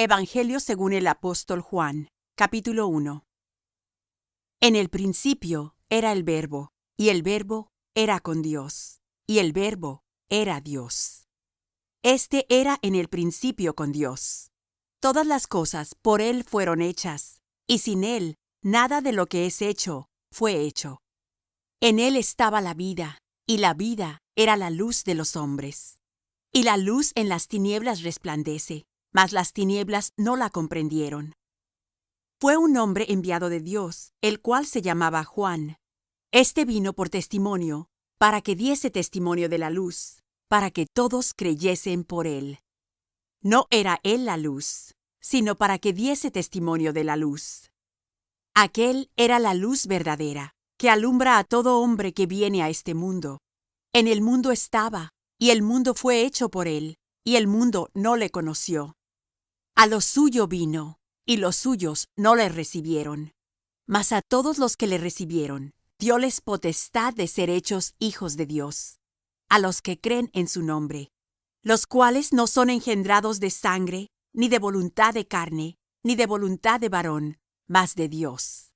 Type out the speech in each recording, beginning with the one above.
Evangelio según el apóstol Juan, capítulo 1. En el principio era el Verbo, y el Verbo era con Dios, y el Verbo era Dios. Este era en el principio con Dios. Todas las cosas por Él fueron hechas, y sin Él nada de lo que es hecho fue hecho. En Él estaba la vida, y la vida era la luz de los hombres. Y la luz en las tinieblas resplandece, mas las tinieblas no la comprendieron. Fue un hombre enviado de Dios, el cual se llamaba Juan. Este vino por testimonio, para que diese testimonio de la luz, para que todos creyesen por él. No era él la luz, sino para que diese testimonio de la luz. Aquel era la luz verdadera, que alumbra a todo hombre que viene a este mundo. En el mundo estaba, y el mundo fue hecho por él, y el mundo no le conoció. A lo suyo vino, y los suyos no le recibieron. Mas a todos los que le recibieron, dióles potestad de ser hechos hijos de Dios, a los que creen en su nombre, los cuales no son engendrados de sangre, ni de voluntad de carne, ni de voluntad de varón, mas de Dios.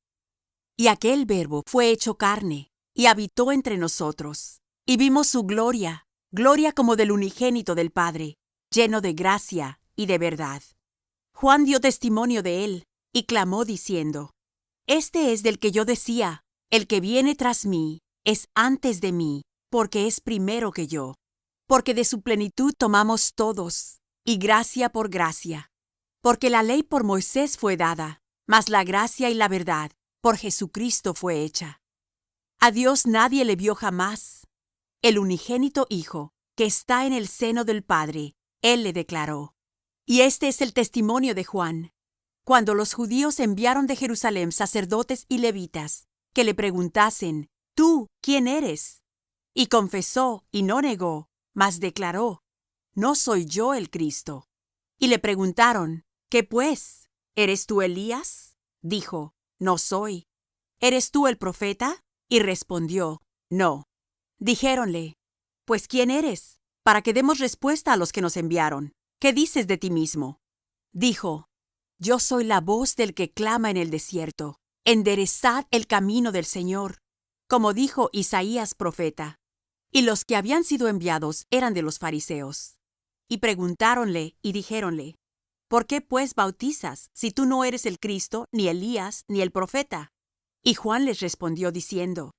Y aquel Verbo fue hecho carne, y habitó entre nosotros, y vimos su gloria, gloria como del unigénito del Padre, lleno de gracia y de verdad. Juan dio testimonio de él, y clamó diciendo: Este es del que yo decía, el que viene tras mí es antes de mí, porque es primero que yo. Porque de su plenitud tomamos todos, y gracia por gracia. Porque la ley por Moisés fue dada, mas la gracia y la verdad por Jesucristo fue hecha. A Dios nadie le vio jamás. El unigénito Hijo, que está en el seno del Padre, Él le declaró. Y este es el testimonio de Juan. Cuando los judíos enviaron de Jerusalem sacerdotes y levitas, que le preguntasen: ¿Tú quién eres? Y confesó y no negó, mas declaró: No soy yo el Cristo. Y le preguntaron: ¿Qué pues? ¿Eres tú Elías? Dijo: No soy. ¿Eres tú el profeta? Y respondió: No. Dijéronle: Pues ¿quién eres? Para que demos respuesta a los que nos enviaron. ¿Qué dices de ti mismo? Dijo: Yo soy la voz del que clama en el desierto: enderezad el camino del Señor, como dijo Isaías profeta. Y los que habían sido enviados eran de los fariseos. Y preguntáronle y dijéronle: ¿Por qué pues bautizas, si tú no eres el Cristo, ni Elías, ni el profeta? Y Juan les respondió diciendo: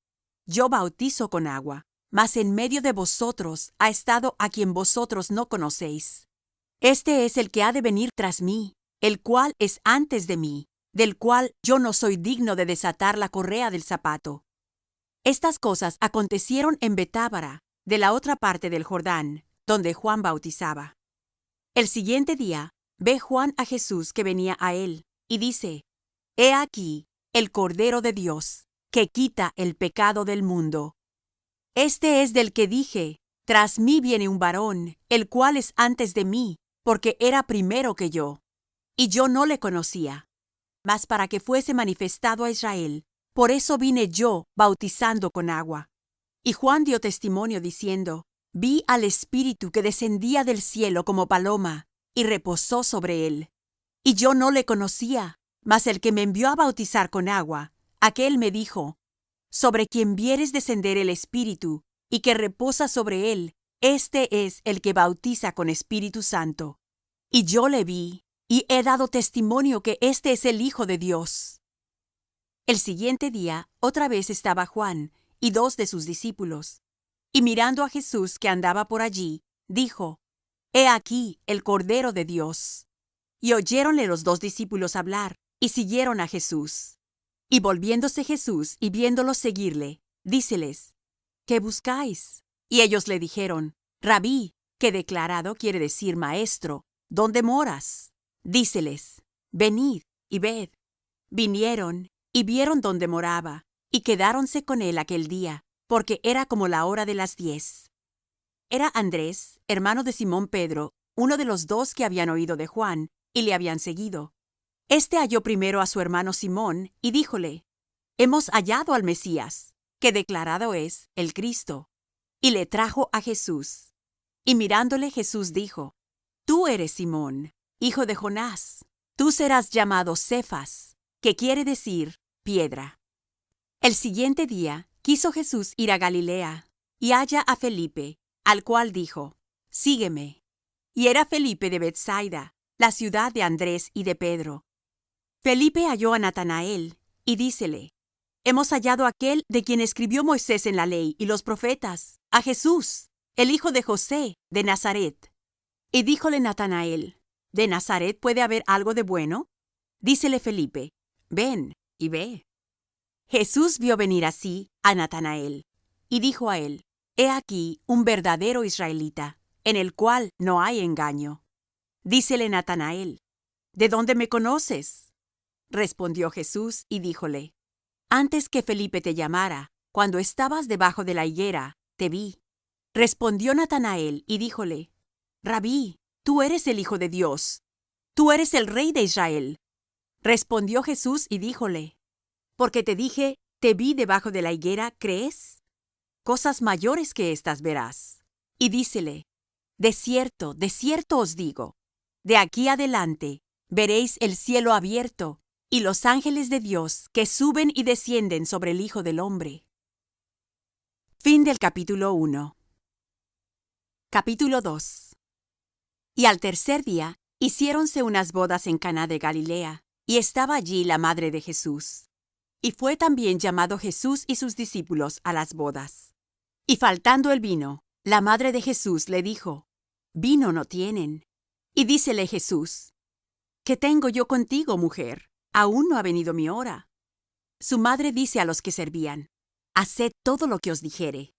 Yo bautizo con agua, mas en medio de vosotros ha estado a quien vosotros no conocéis. Este es el que ha de venir tras mí, el cual es antes de mí, del cual yo no soy digno de desatar la correa del zapato. Estas cosas acontecieron en Betábara, de la otra parte del Jordán, donde Juan bautizaba. El siguiente día, ve Juan a Jesús que venía a él, y dice: He aquí el Cordero de Dios, que quita el pecado del mundo. Este es del que dije: Tras mí viene un varón, el cual es antes de mí, porque era primero que yo. Y yo no le conocía. Mas para que fuese manifestado a Israel, por eso vine yo bautizando con agua. Y Juan dio testimonio diciendo: Vi al Espíritu que descendía del cielo como paloma, y reposó sobre él. Y yo no le conocía, mas el que me envió a bautizar con agua, aquel me dijo: Sobre quien vieres descender el Espíritu, y que reposa sobre él, este es el que bautiza con Espíritu Santo. Y yo le vi, y he dado testimonio que este es el Hijo de Dios. El siguiente día, otra vez estaba Juan y 2 de sus discípulos. Y mirando a Jesús que andaba por allí, dijo: He aquí el Cordero de Dios. Y oyéronle los 2 discípulos hablar, y siguieron a Jesús. Y volviéndose Jesús y viéndolos seguirle, díceles: ¿Qué buscáis? Y ellos le dijeron: Rabí, que declarado quiere decir maestro, ¿dónde moras? Díceles: Venid y ved. Vinieron y vieron dónde moraba, y quedáronse con él aquel día, porque era como la hora de las 10. Era Andrés, hermano de Simón Pedro, uno de los 2 que habían oído de Juan, y le habían seguido. Este halló primero a su hermano Simón, y díjole: Hemos hallado al Mesías, que declarado es el Cristo. Y le trajo a Jesús. Y mirándole Jesús dijo: Tú eres Simón, hijo de Jonás, tú serás llamado Cefas, que quiere decir piedra. El siguiente día quiso Jesús ir a Galilea, y halla a Felipe, al cual dijo: Sígueme. Y era Felipe de Bethsaida, la ciudad de Andrés y de Pedro. Felipe halló a Natanael, y dícele: Hemos hallado a aquel de quien escribió Moisés en la ley y los profetas, a Jesús, el hijo de José, de Nazaret. Y díjole Natanael: ¿De Nazaret puede haber algo de bueno? Dícele Felipe: Ven y ve. Jesús vio venir así a Natanael, y dijo a él: He aquí un verdadero israelita, en el cual no hay engaño. Dícele Natanael: ¿De dónde me conoces? Respondió Jesús y díjole: Antes que Felipe te llamara, cuando estabas debajo de la higuera, te vi. Respondió Natanael y díjole: Rabí, tú eres el Hijo de Dios, tú eres el Rey de Israel. Respondió Jesús y díjole: Porque te dije, te vi debajo de la higuera, ¿crees? Cosas mayores que éstas verás. Y dícele: de cierto os digo, de aquí adelante veréis el cielo abierto y los ángeles de Dios que suben y descienden sobre el Hijo del Hombre. Fin del capítulo 1. Capítulo 2. Y al tercer día hiciéronse unas bodas en Caná de Galilea, y estaba allí la madre de Jesús. Y fue también llamado Jesús y sus discípulos a las bodas. Y faltando el vino, la madre de Jesús le dijo: Vino no tienen. Y dícele Jesús: ¿Qué tengo yo contigo, mujer? Aún no ha venido mi hora. Su madre dice a los que servían: Haced todo lo que os dijere.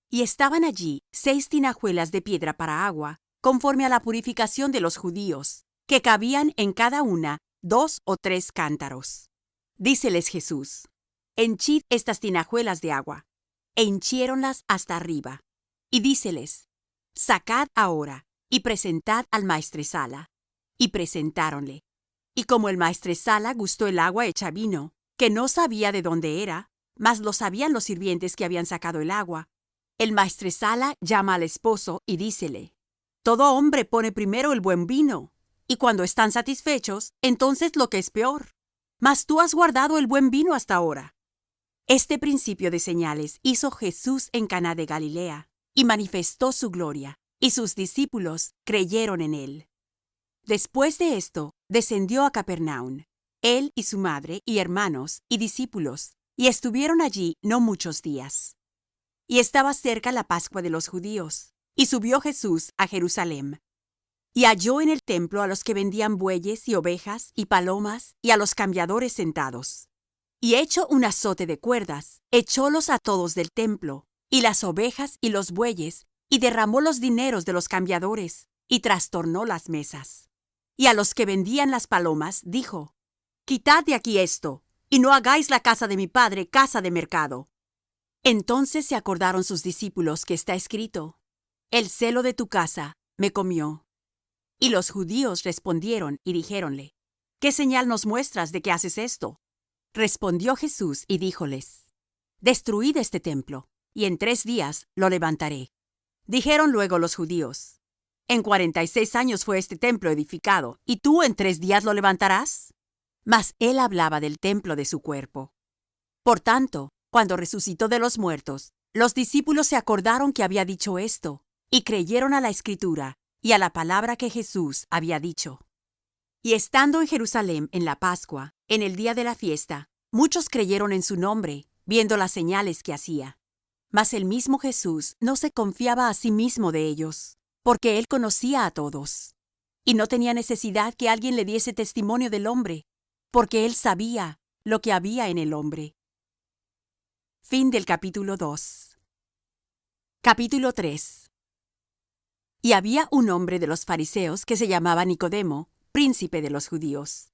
Y estaban allí 6 tinajuelas de piedra para agua, conforme a la purificación de los judíos, que cabían en cada una 2 o 3 cántaros. Díceles Jesús: Henchid estas tinajuelas de agua. E hinchiéronlas hasta arriba. Y díceles: Sacad ahora, y presentad al maestresala. Y presentáronle. Y como el maestresala gustó el agua hecha vino, que no sabía de dónde era, mas lo sabían los sirvientes que habían sacado el agua, el maestresala llama al esposo y dícele: Todo hombre pone primero el buen vino, y cuando están satisfechos, entonces lo que es peor. Mas tú has guardado el buen vino hasta ahora. Este principio de señales hizo Jesús en Caná de Galilea, y manifestó su gloria, y sus discípulos creyeron en él. Después de esto, descendió a Capernaum, él y su madre, y hermanos, y discípulos, y estuvieron allí no muchos días. Y estaba cerca la Pascua de los judíos, y subió Jesús a Jerusalem. Y halló en el templo a los que vendían bueyes y ovejas y palomas, y a los cambiadores sentados. Y hecho un azote de cuerdas, echólos a todos del templo, y las ovejas y los bueyes, y derramó los dineros de los cambiadores, y trastornó las mesas. Y a los que vendían las palomas dijo: Quitad de aquí esto, y no hagáis la casa de mi padre casa de mercado. Entonces se acordaron sus discípulos que está escrito: El celo de tu casa me comió. Y los judíos respondieron y dijéronle: ¿Qué señal nos muestras de que haces esto? Respondió Jesús y díjoles: Destruid este templo, y en 3 días lo levantaré. Dijeron luego los judíos: En 46 años fue este templo edificado, ¿y tú en 3 días lo levantarás? Mas él hablaba del templo de su cuerpo. Por tanto, cuando resucitó de los muertos, los discípulos se acordaron que había dicho esto, y creyeron a la Escritura y a la palabra que Jesús había dicho. Y estando en Jerusalem en la Pascua, en el día de la fiesta, muchos creyeron en su nombre, viendo las señales que hacía. Mas el mismo Jesús no se confiaba a sí mismo de ellos, porque él conocía a todos. Y no tenía necesidad que alguien le diese testimonio del hombre, porque él sabía lo que había en el hombre. Fin del capítulo 2. Capítulo 3. Y había un hombre de los fariseos que se llamaba Nicodemo, príncipe de los judíos.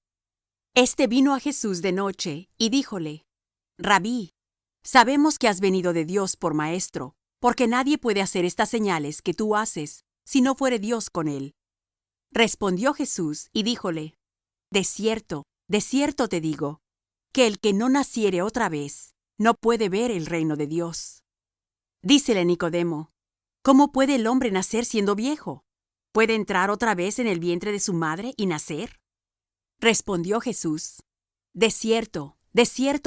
Este vino a Jesús de noche y díjole: Rabí, sabemos que has venido de Dios por maestro, porque nadie puede hacer estas señales que tú haces, si no fuere Dios con él. Respondió Jesús y díjole: de cierto te digo, que el que no naciere otra vez, no puede ver el reino de Dios. Dícele Nicodemo: ¿Cómo puede el hombre nacer siendo viejo? ¿Puede entrar otra vez en el vientre de su madre y nacer? Respondió Jesús: de cierto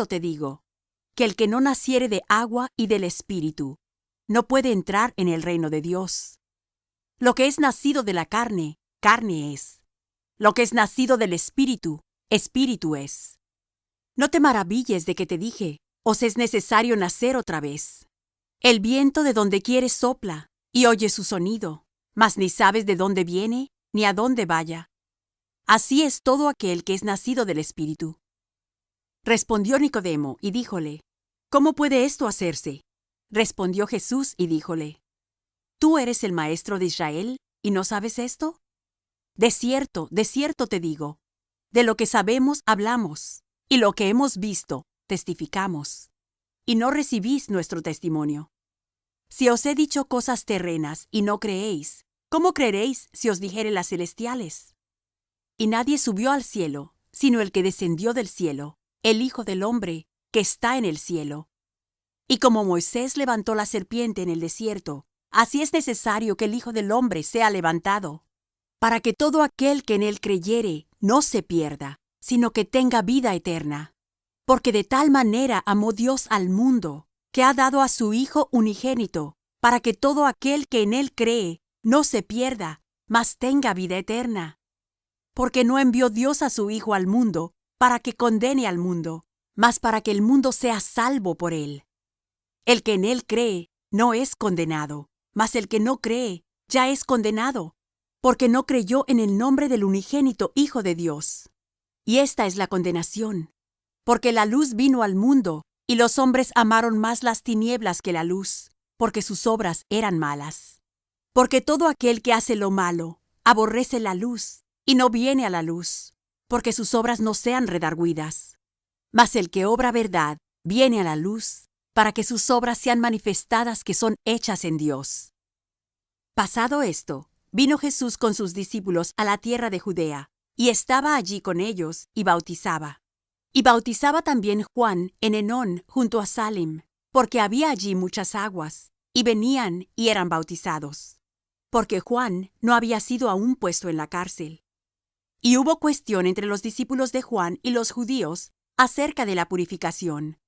te digo, que el que no naciere de agua y del Espíritu, no puede entrar en el reino de Dios. Lo que es nacido de la carne, carne es; lo que es nacido del Espíritu, espíritu es. No te maravilles de que te dije: os es necesario nacer otra vez. El viento de donde quiere sopla, y oyes su sonido, mas ni sabes de dónde viene, ni a dónde vaya. Así es todo aquel que es nacido del Espíritu. Respondió Nicodemo y díjole: ¿cómo puede esto hacerse? Respondió Jesús y díjole: ¿tú eres el maestro de Israel, y no sabes esto? De cierto te digo, de lo que sabemos hablamos, y lo que hemos visto testificamos, y no recibís nuestro testimonio. Si os he dicho cosas terrenas y no creéis, ¿cómo creeréis si os dijere las celestiales? Y nadie subió al cielo, sino el que descendió del cielo, el Hijo del hombre, que está en el cielo. Y como Moisés levantó la serpiente en el desierto, así es necesario que el Hijo del hombre sea levantado, para que todo aquel que en él creyere no se pierda, sino que tenga vida eterna. Porque de tal manera amó Dios al mundo, que ha dado a su Hijo unigénito, para que todo aquel que en él cree no se pierda, mas tenga vida eterna. Porque no envió Dios a su Hijo al mundo para que condene al mundo, mas para que el mundo sea salvo por él. El que en él cree no es condenado, mas el que no cree ya es condenado, porque no creyó en el nombre del unigénito Hijo de Dios. Y esta es la condenación: porque la luz vino al mundo, y los hombres amaron más las tinieblas que la luz, porque sus obras eran malas. Porque todo aquel que hace lo malo aborrece la luz, y no viene a la luz, porque sus obras no sean redargüidas. Mas el que obra verdad viene a la luz, para que sus obras sean manifestadas que son hechas en Dios. Pasado esto, vino Jesús con sus discípulos a la tierra de Judea, y estaba allí con ellos, y bautizaba. Y bautizaba también Juan en Enón junto a Salim, porque había allí muchas aguas, y venían y eran bautizados, porque Juan no había sido aún puesto en la cárcel. Y hubo cuestión entre los discípulos de Juan y los judíos acerca de la purificación.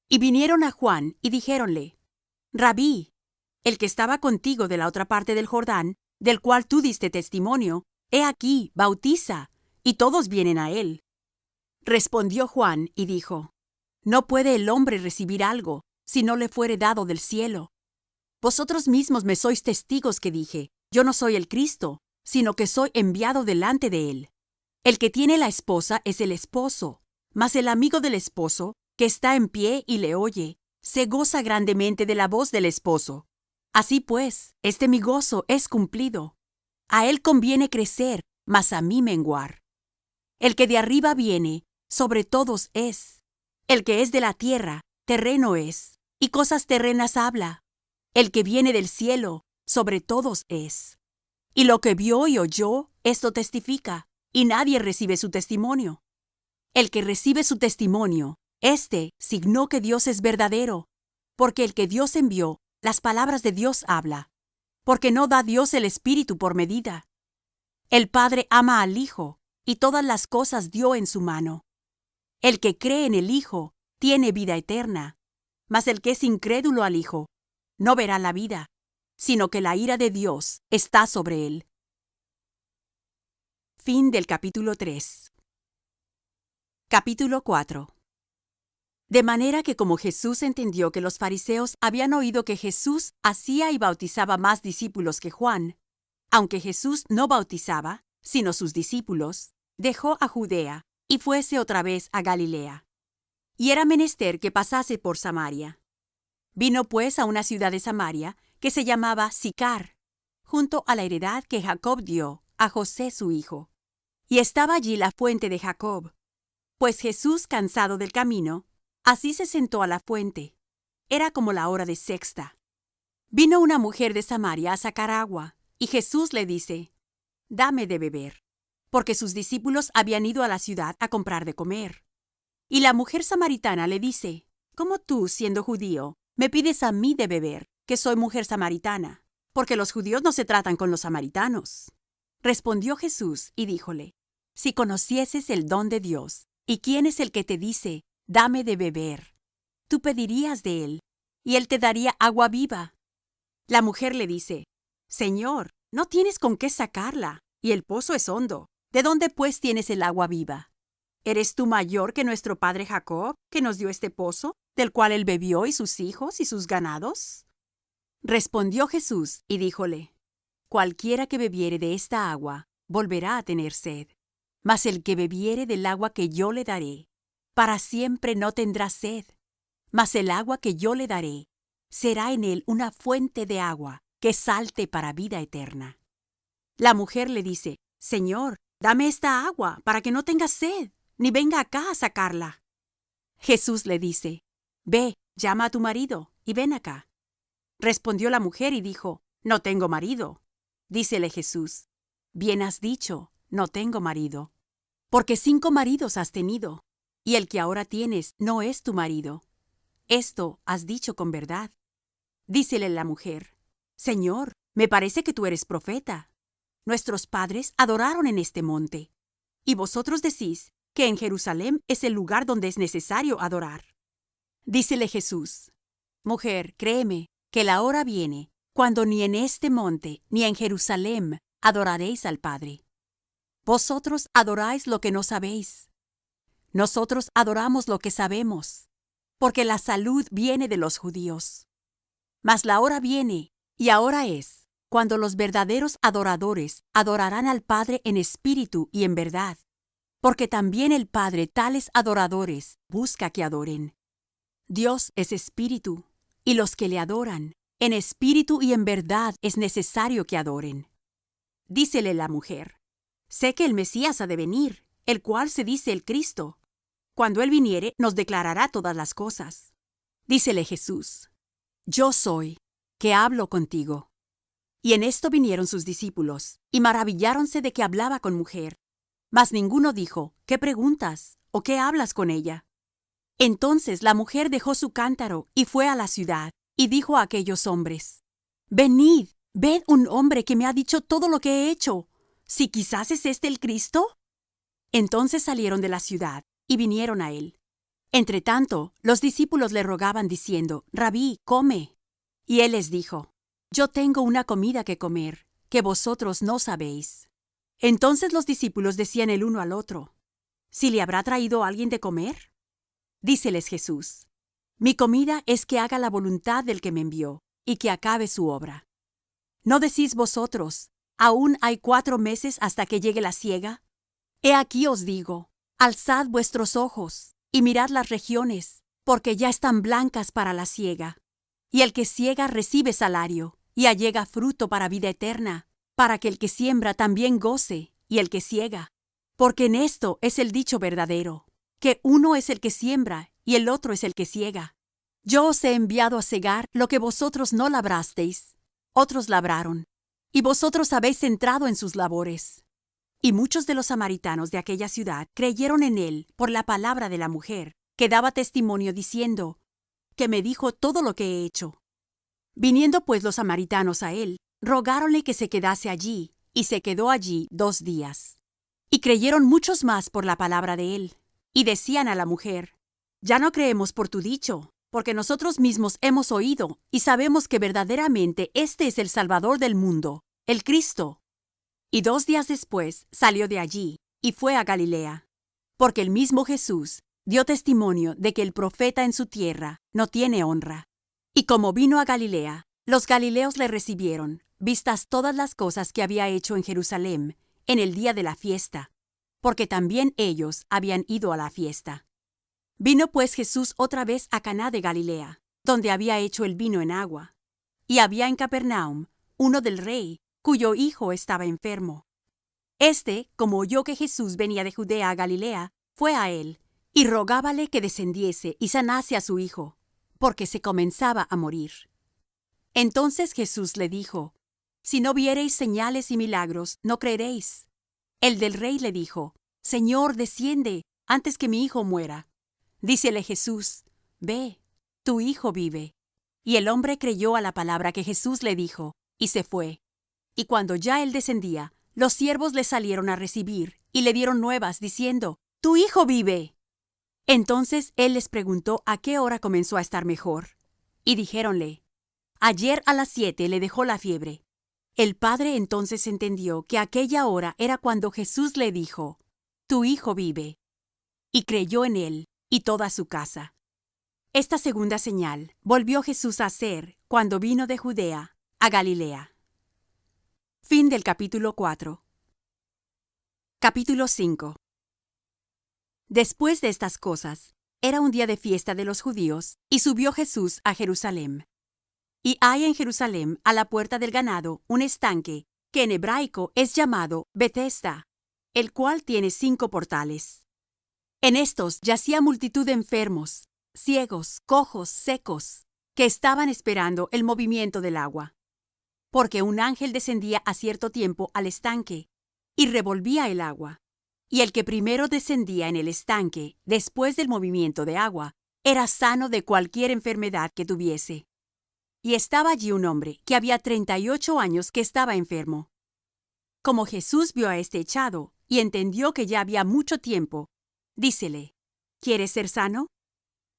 Y vinieron a Juan y dijéronle: Rabí, el que estaba contigo de la otra parte del Jordán, del cual tú diste testimonio, he aquí, bautiza, y todos vienen a él. Respondió Juan y dijo: no puede el hombre recibir algo, si no le fuere dado del cielo. Vosotros mismos me sois testigos que dije: yo no soy el Cristo, sino que soy enviado delante de él. El que tiene la esposa es el esposo, mas el amigo del esposo, que está en pie y le oye, se goza grandemente de la voz del esposo. Así pues, este mi gozo es cumplido. A él conviene crecer, mas a mí menguar. El que de arriba viene, sobre todos es. El que es de la tierra, terreno es, y cosas terrenas habla. El que viene del cielo, sobre todos es. Y lo que vio y oyó, esto testifica, y nadie recibe su testimonio. El que recibe su testimonio, éste signó que Dios es verdadero, porque el que Dios envió, las palabras de Dios habla, porque no da Dios el Espíritu por medida. El Padre ama al Hijo, y todas las cosas dio en su mano. El que cree en el Hijo tiene vida eterna, mas el que es incrédulo al Hijo no verá la vida, sino que la ira de Dios está sobre él. Fin del capítulo 3. Capítulo 4. De manera que como Jesús entendió que los fariseos habían oído que Jesús hacía y bautizaba más discípulos que Juan, aunque Jesús no bautizaba, sino sus discípulos, dejó a Judea y fuese otra vez a Galilea. Y era menester que pasase por Samaria. Vino pues a una ciudad de Samaria que se llamaba Sicar, junto a la heredad que Jacob dio a José su hijo. Y estaba allí la fuente de Jacob. Pues Jesús, cansado del camino, así se sentó a la fuente. Era como la hora de sexta. Vino una mujer de Samaria a sacar agua, y Jesús le dice: dame de beber, porque sus discípulos habían ido a la ciudad a comprar de comer. Y la mujer samaritana le dice: ¿cómo tú, siendo judío, me pides a mí de beber, que soy mujer samaritana? Porque los judíos no se tratan con los samaritanos. Respondió Jesús y díjole: Si conocieses el don de Dios, y quién es el que te dice, dame de beber, tú pedirías de él, y él te daría agua viva. La mujer le dice: Señor, no tienes con qué sacarla, y el pozo es hondo. ¿De dónde pues tienes el agua viva? ¿Eres tú mayor que nuestro padre Jacob, que nos dio este pozo, del cual él bebió, y sus hijos, y sus ganados? Respondió Jesús y díjole: Cualquiera que bebiere de esta agua, volverá a tener sed. Mas el que bebiere del agua que yo le daré, para siempre no tendrá sed. Mas el agua que yo le daré, será en él una fuente de agua que salte para vida eterna. La mujer le dice: Señor, dame esta agua para que no tenga sed, ni venga acá a sacarla. Jesús le dice: Ve, llama a tu marido, y ven acá. Respondió la mujer y dijo: No tengo marido. Dícele Jesús: Bien has dicho, no tengo marido. Porque 5 maridos has tenido, y el que ahora tienes no es tu marido. Esto has dicho con verdad. Dícele la mujer: Señor, me parece que tú eres profeta. Nuestros padres adoraron en este monte, y vosotros decís que en Jerusalén es el lugar donde es necesario adorar. Dícele Jesús: Mujer, créeme, que la hora viene, cuando ni en este monte ni en Jerusalén adoraréis al Padre. Vosotros adoráis lo que no sabéis. Nosotros adoramos lo que sabemos, porque la salud viene de los judíos. Mas la hora viene, y ahora es, cuando los verdaderos adoradores adorarán al Padre en espíritu y en verdad, porque también el Padre tales adoradores busca que adoren. Dios es espíritu, y los que le adoran, en espíritu y en verdad es necesario que adoren. Dícele la mujer: Sé que el Mesías ha de venir, el cual se dice el Cristo. Cuando él viniere, nos declarará todas las cosas. Dícele Jesús: Yo soy, que hablo contigo. Y en esto vinieron sus discípulos, y maravilláronse de que hablaba con mujer. Mas ninguno dijo: ¿Qué preguntas? ¿O qué hablas con ella? Entonces la mujer dejó su cántaro y fue a la ciudad, y dijo a aquellos hombres: Venid, ved un hombre que me ha dicho todo lo que he hecho. Si quizás es este el Cristo. Entonces salieron de la ciudad, y vinieron a él. Entretanto, los discípulos le rogaban diciendo: Rabí, come. Y él les dijo: Yo tengo una comida que comer, que vosotros no sabéis. Entonces los discípulos decían el uno al otro: ¿Si le habrá traído alguien de comer? Díceles Jesús: Mi comida es que haga la voluntad del que me envió, y que acabe su obra. ¿No decís vosotros: Aún hay 4 meses hasta que llegue la siega? He aquí os digo: alzad vuestros ojos, y mirad las regiones, porque ya están blancas para la siega. Y el que siega recibe salario, y allega fruto para vida eterna, para que el que siembra también goce, y el que siega. Porque en esto es el dicho verdadero, que uno es el que siembra, y el otro es el que siega. Yo os he enviado a segar lo que vosotros no labrasteis. Otros labraron, y vosotros habéis entrado en sus labores. Y muchos de los samaritanos de aquella ciudad creyeron en él por la palabra de la mujer, que daba testimonio diciendo: que me dijo todo lo que he hecho. Viniendo pues los samaritanos a él, rogáronle que se quedase allí, y se quedó allí 2 días. Y creyeron muchos más por la palabra de él, y decían a la mujer: Ya no creemos por tu dicho, porque nosotros mismos hemos oído, y sabemos que verdaderamente este es el Salvador del mundo, el Cristo. Y 2 días después salió de allí, y fue a Galilea, porque el mismo Jesús dio testimonio de que el profeta en su tierra no tiene honra. Y como vino a Galilea, los galileos le recibieron, vistas todas las cosas que había hecho en Jerusalén en el día de la fiesta, porque también ellos habían ido a la fiesta. Vino pues Jesús otra vez a Caná de Galilea, donde había hecho el vino en agua. Y había en Capernaum uno del rey, cuyo hijo estaba enfermo. Este, como oyó que Jesús venía de Judea a Galilea, fue a él, y rogábale que descendiese y sanase a su hijo, porque se comenzaba a morir. Entonces Jesús le dijo: Si no viereis señales y milagros, no creeréis. El del rey le dijo: Señor, desciende, antes que mi hijo muera. Dícele Jesús: Ve, tu hijo vive. Y el hombre creyó a la palabra que Jesús le dijo, y se fue. Y cuando ya él descendía, los siervos le salieron a recibir y le dieron nuevas, diciendo: Tu hijo vive. Entonces él les preguntó a qué hora comenzó a estar mejor. Y dijéronle: Ayer a las 7 le dejó la fiebre. El padre entonces entendió que aquella hora era cuando Jesús le dijo: Tu hijo vive. Y creyó en él y toda su casa. Esta segunda señal volvió Jesús a hacer cuando vino de Judea a Galilea. Fin del capítulo 4. Capítulo 5. Después de estas cosas, era un día de fiesta de los judíos, y subió Jesús a Jerusalem. Y hay en Jerusalem, a la puerta del ganado, un estanque, que en hebraico es llamado Bethesda, el cual tiene 5 portales. En estos yacía multitud de enfermos, ciegos, cojos, secos, que estaban esperando el movimiento del agua. Porque un ángel descendía a cierto tiempo al estanque, y revolvía el agua. Y el que primero descendía en el estanque, después del movimiento de agua, era sano de cualquier enfermedad que tuviese. Y estaba allí un hombre que había 38 años que estaba enfermo. Como Jesús vio a este echado, y entendió que ya había mucho tiempo, dícele: ¿Quieres ser sano?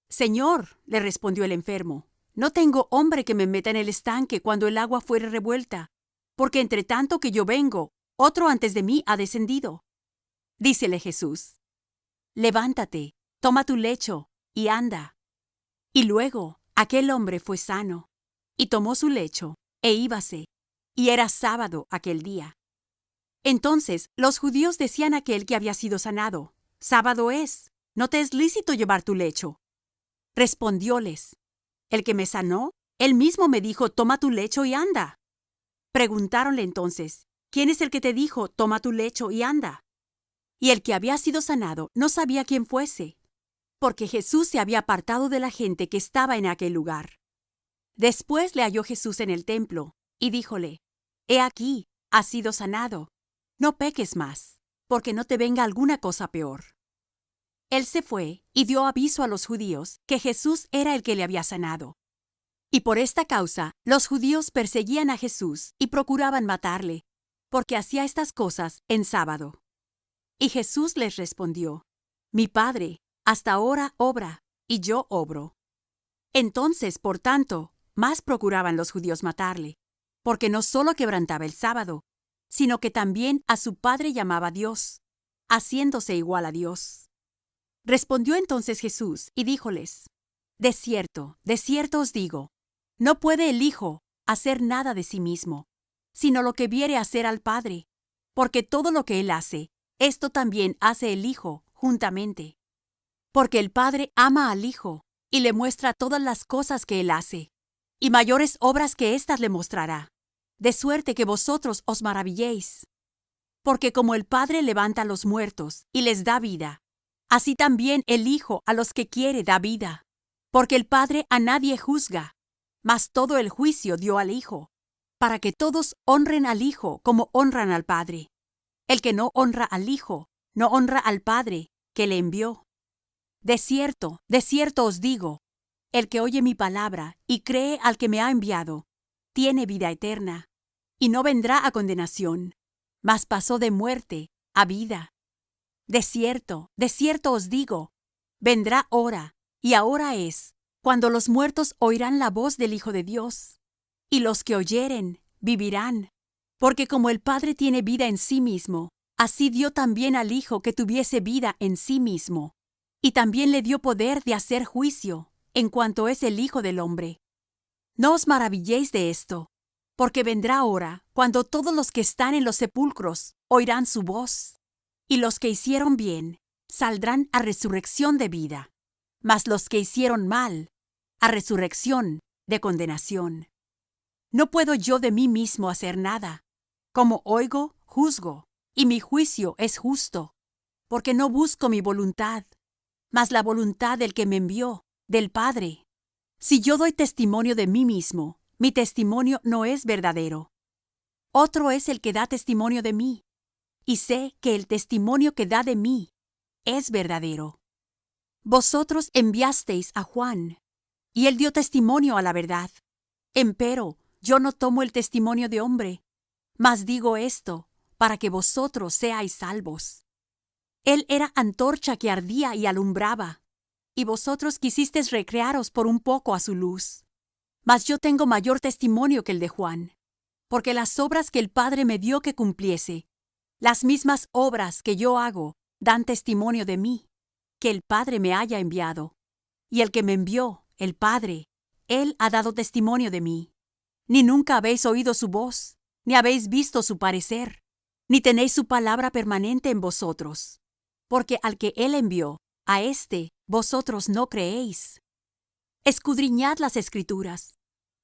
Señor, le respondió el enfermo, no tengo hombre que me meta en el estanque cuando el agua fuere revuelta, porque entre tanto que yo vengo, otro antes de mí ha descendido. Dícele Jesús: Levántate, toma tu lecho, y anda. Y luego aquel hombre fue sano, y tomó su lecho, e íbase, y era sábado aquel día. Entonces los judíos decían a aquel que había sido sanado: Sábado es, no te es lícito llevar tu lecho. Respondióles: El que me sanó, él mismo me dijo: Toma tu lecho y anda. Preguntáronle entonces: ¿Quién es el que te dijo: Toma tu lecho y anda? Y el que había sido sanado no sabía quién fuese, porque Jesús se había apartado de la gente que estaba en aquel lugar. Después le halló Jesús en el templo, y díjole: He aquí, has sido sanado. No peques más, porque no te venga alguna cosa peor. Él se fue y dio aviso a los judíos que Jesús era el que le había sanado. Y por esta causa los judíos perseguían a Jesús y procuraban matarle, porque hacía estas cosas en sábado. Y Jesús les respondió: Mi Padre hasta ahora obra, y yo obro. Entonces, por tanto, más procuraban los judíos matarle, porque no sólo quebrantaba el sábado, sino que también a su Padre llamaba Dios, haciéndose igual a Dios. Respondió entonces Jesús y díjoles: de cierto os digo, no puede el Hijo hacer nada de sí mismo, sino lo que viere hacer al Padre, porque todo lo que él hace, esto también hace el Hijo juntamente. Porque el Padre ama al Hijo, y le muestra todas las cosas que él hace, y mayores obras que éstas le mostrará, de suerte que vosotros os maravilléis. Porque como el Padre levanta a los muertos y les da vida, así también el Hijo a los que quiere da vida. Porque el Padre a nadie juzga, mas todo el juicio dio al Hijo, para que todos honren al Hijo como honran al Padre. El que no honra al Hijo, no honra al Padre que le envió. De cierto os digo, el que oye mi palabra y cree al que me ha enviado, tiene vida eterna, y no vendrá a condenación, mas pasó de muerte a vida. De cierto os digo, vendrá hora, y ahora es, cuando los muertos oirán la voz del Hijo de Dios, y los que oyeren vivirán. Porque como el Padre tiene vida en sí mismo, así dio también al Hijo que tuviese vida en sí mismo, y también le dio poder de hacer juicio, en cuanto es el Hijo del hombre. No os maravilléis de esto, porque vendrá hora cuando todos los que están en los sepulcros oirán su voz, y los que hicieron bien saldrán a resurrección de vida, mas los que hicieron mal, a resurrección de condenación. No puedo yo de mí mismo hacer nada. Como oigo, juzgo, y mi juicio es justo, porque no busco mi voluntad, mas la voluntad del que me envió, del Padre. Si yo doy testimonio de mí mismo, mi testimonio no es verdadero. Otro es el que da testimonio de mí, y sé que el testimonio que da de mí es verdadero. Vosotros enviasteis a Juan, y él dio testimonio a la verdad. Empero yo no tomo el testimonio de hombre, mas digo esto, para que vosotros seáis salvos. Él era antorcha que ardía y alumbraba, y vosotros quisisteis recrearos por un poco a su luz. Mas yo tengo mayor testimonio que el de Juan, porque las obras que el Padre me dio que cumpliese, las mismas obras que yo hago, dan testimonio de mí, que el Padre me haya enviado. Y el que me envió, el Padre, él ha dado testimonio de mí. Ni nunca habéis oído su voz, ni habéis visto su parecer, ni tenéis su palabra permanente en vosotros. Porque al que él envió, a éste vosotros no creéis. Escudriñad las Escrituras,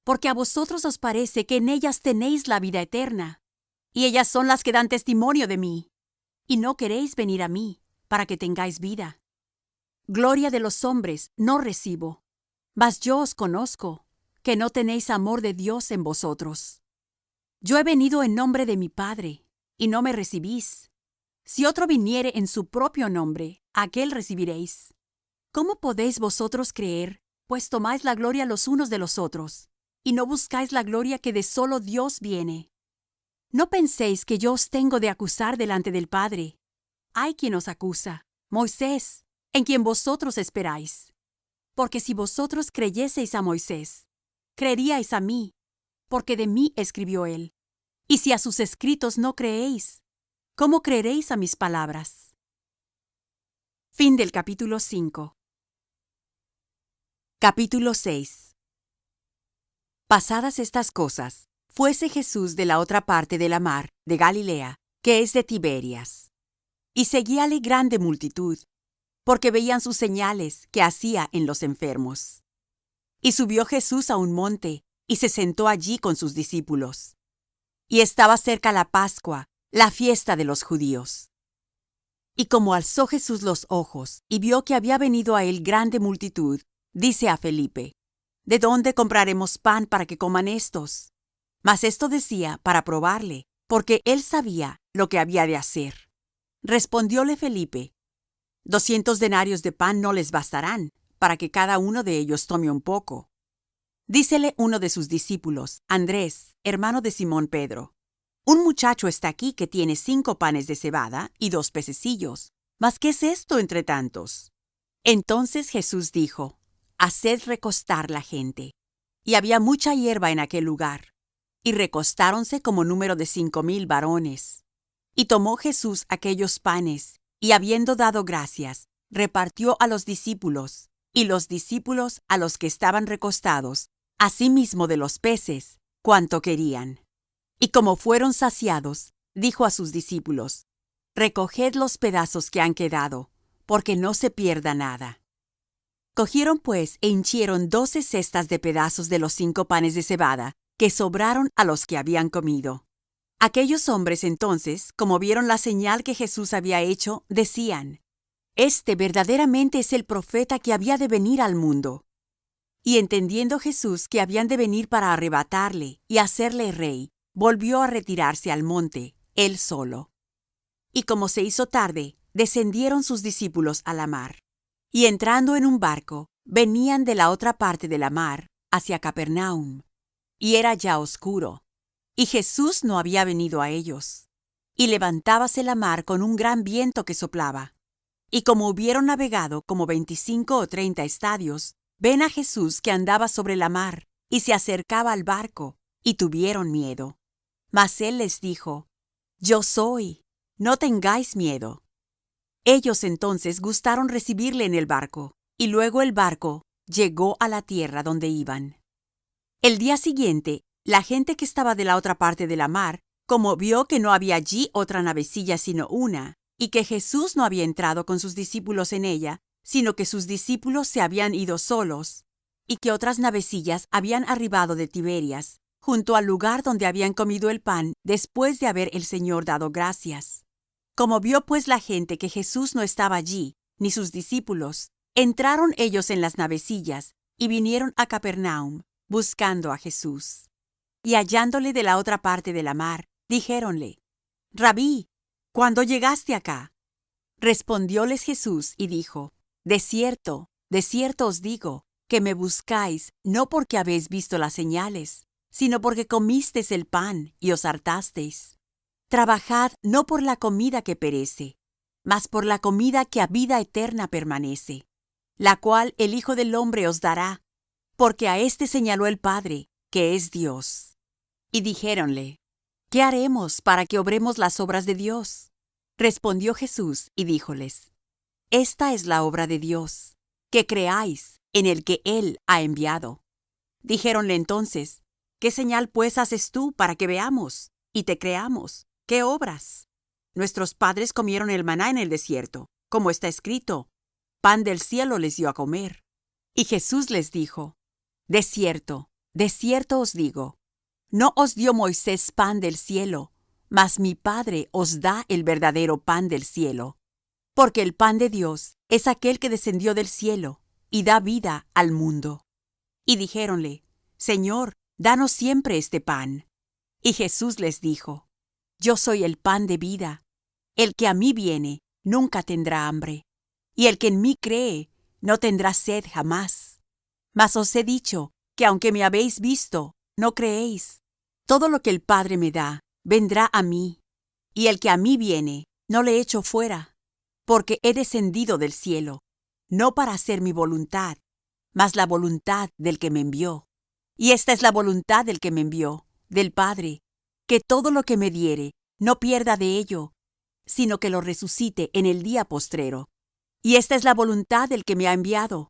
porque a vosotros os parece que en ellas tenéis la vida eterna, y ellas son las que dan testimonio de mí. Y no queréis venir a mí, para que tengáis vida. Gloria de los hombres no recibo, mas yo os conozco, que no tenéis amor de Dios en vosotros. Yo he venido en nombre de mi Padre, y no me recibís. Si otro viniere en su propio nombre, a aquél recibiréis. ¿Cómo podéis vosotros creer, pues tomáis la gloria los unos de los otros, y no buscáis la gloria que de solo Dios viene? No penséis que yo os tengo de acusar delante del Padre. Hay quien os acusa, Moisés, en quien vosotros esperáis. Porque si vosotros creyeseis a Moisés, creeríais a mí, porque de mí escribió él. Y si a sus escritos no creéis, ¿cómo creeréis a mis palabras? Fin del capítulo 5. Capítulo 6. Pasadas estas cosas, fuese Jesús de la otra parte de la mar, de Galilea, que es de Tiberias. Y seguíale grande multitud, porque veían sus señales que hacía en los enfermos. Y subió Jesús a un monte, y se sentó allí con sus discípulos. Y estaba cerca la Pascua, la fiesta de los judíos. Y como alzó Jesús los ojos, y vio que había venido a él grande multitud, dice a Felipe: ¿De dónde compraremos pan para que coman éstos? Mas esto decía para probarle, porque él sabía lo que había de hacer. Respondióle Felipe: 200 denarios de pan no les bastarán, para que cada uno de ellos tome un poco. Dícele uno de sus discípulos, Andrés, hermano de Simón Pedro: Un muchacho está aquí que tiene 5 panes de cebada y 2 pececillos. ¿Mas qué es esto entre tantos? Entonces Jesús dijo: Haced recostar la gente. Y había mucha hierba en aquel lugar. Y recostáronse como número de 5,000 varones. Y tomó Jesús aquellos panes, y habiendo dado gracias, repartió a los discípulos, y los discípulos a los que estaban recostados, asimismo de los peces, cuanto querían. Y como fueron saciados, dijo a sus discípulos: Recoged los pedazos que han quedado, porque no se pierda nada. Cogieron pues e hinchieron 12 cestas de pedazos de los 5 panes de cebada, que sobraron a los que habían comido. Aquellos hombres entonces, como vieron la señal que Jesús había hecho, decían: Este verdaderamente es el profeta que había de venir al mundo. Y entendiendo Jesús que habían de venir para arrebatarle y hacerle rey, volvió a retirarse al monte, él solo. Y como se hizo tarde, descendieron sus discípulos a la mar. Y entrando en un barco, venían de la otra parte de la mar, hacia Capernaum. Y era ya oscuro, y Jesús no había venido a ellos. Y levantábase la mar con un gran viento que soplaba. Y como hubieron navegado como 25 o 30 estadios, ven a Jesús que andaba sobre la mar, y se acercaba al barco, y tuvieron miedo. Mas él les dijo: Yo soy, no tengáis miedo. Ellos entonces gustaron recibirle en el barco, y luego el barco llegó a la tierra donde iban. El día siguiente, la gente que estaba de la otra parte de la mar, como vio que no había allí otra navecilla sino una, y que Jesús no había entrado con sus discípulos en ella, sino que sus discípulos se habían ido solos, y que otras navecillas habían arribado de Tiberias, junto al lugar donde habían comido el pan después de haber el Señor dado gracias. Como vio pues la gente que Jesús no estaba allí, ni sus discípulos, entraron ellos en las navecillas y vinieron a Capernaum, buscando a Jesús. Y hallándole de la otra parte de la mar, dijéronle: Rabí, ¿cuándo llegaste acá? Respondióles Jesús y dijo: de cierto os digo, que me buscáis no porque habéis visto las señales, sino porque comisteis el pan y os hartasteis. Trabajad no por la comida que perece, mas por la comida que a vida eterna permanece, la cual el Hijo del hombre os dará, porque a éste señaló el Padre, que es Dios. Y dijéronle: ¿Qué haremos para que obremos las obras de Dios? Respondió Jesús y díjoles: Esta es la obra de Dios, que creáis en el que Él ha enviado. Dijéronle entonces: ¿Qué señal pues haces tú para que veamos y te creamos? ¿Qué obras? Nuestros padres comieron el maná en el desierto, como está escrito: pan del cielo les dio a comer. Y Jesús les dijo: de cierto os digo, no os dio Moisés pan del cielo, mas mi Padre os da el verdadero pan del cielo. Porque el pan de Dios es aquel que descendió del cielo y da vida al mundo. Y dijéronle: Señor, danos siempre este pan. Y Jesús les dijo: Yo soy el pan de vida. El que a mí viene nunca tendrá hambre, y el que en mí cree no tendrá sed jamás. Mas os he dicho que aunque me habéis visto, no creéis. Todo lo que el Padre me da, vendrá a mí, y el que a mí viene, no le echo fuera, porque he descendido del cielo, no para hacer mi voluntad, mas la voluntad del que me envió. Y esta es la voluntad del que me envió, del Padre, que todo lo que me diere, no pierda de ello, sino que lo resucite en el día postrero. Y esta es la voluntad del que me ha enviado,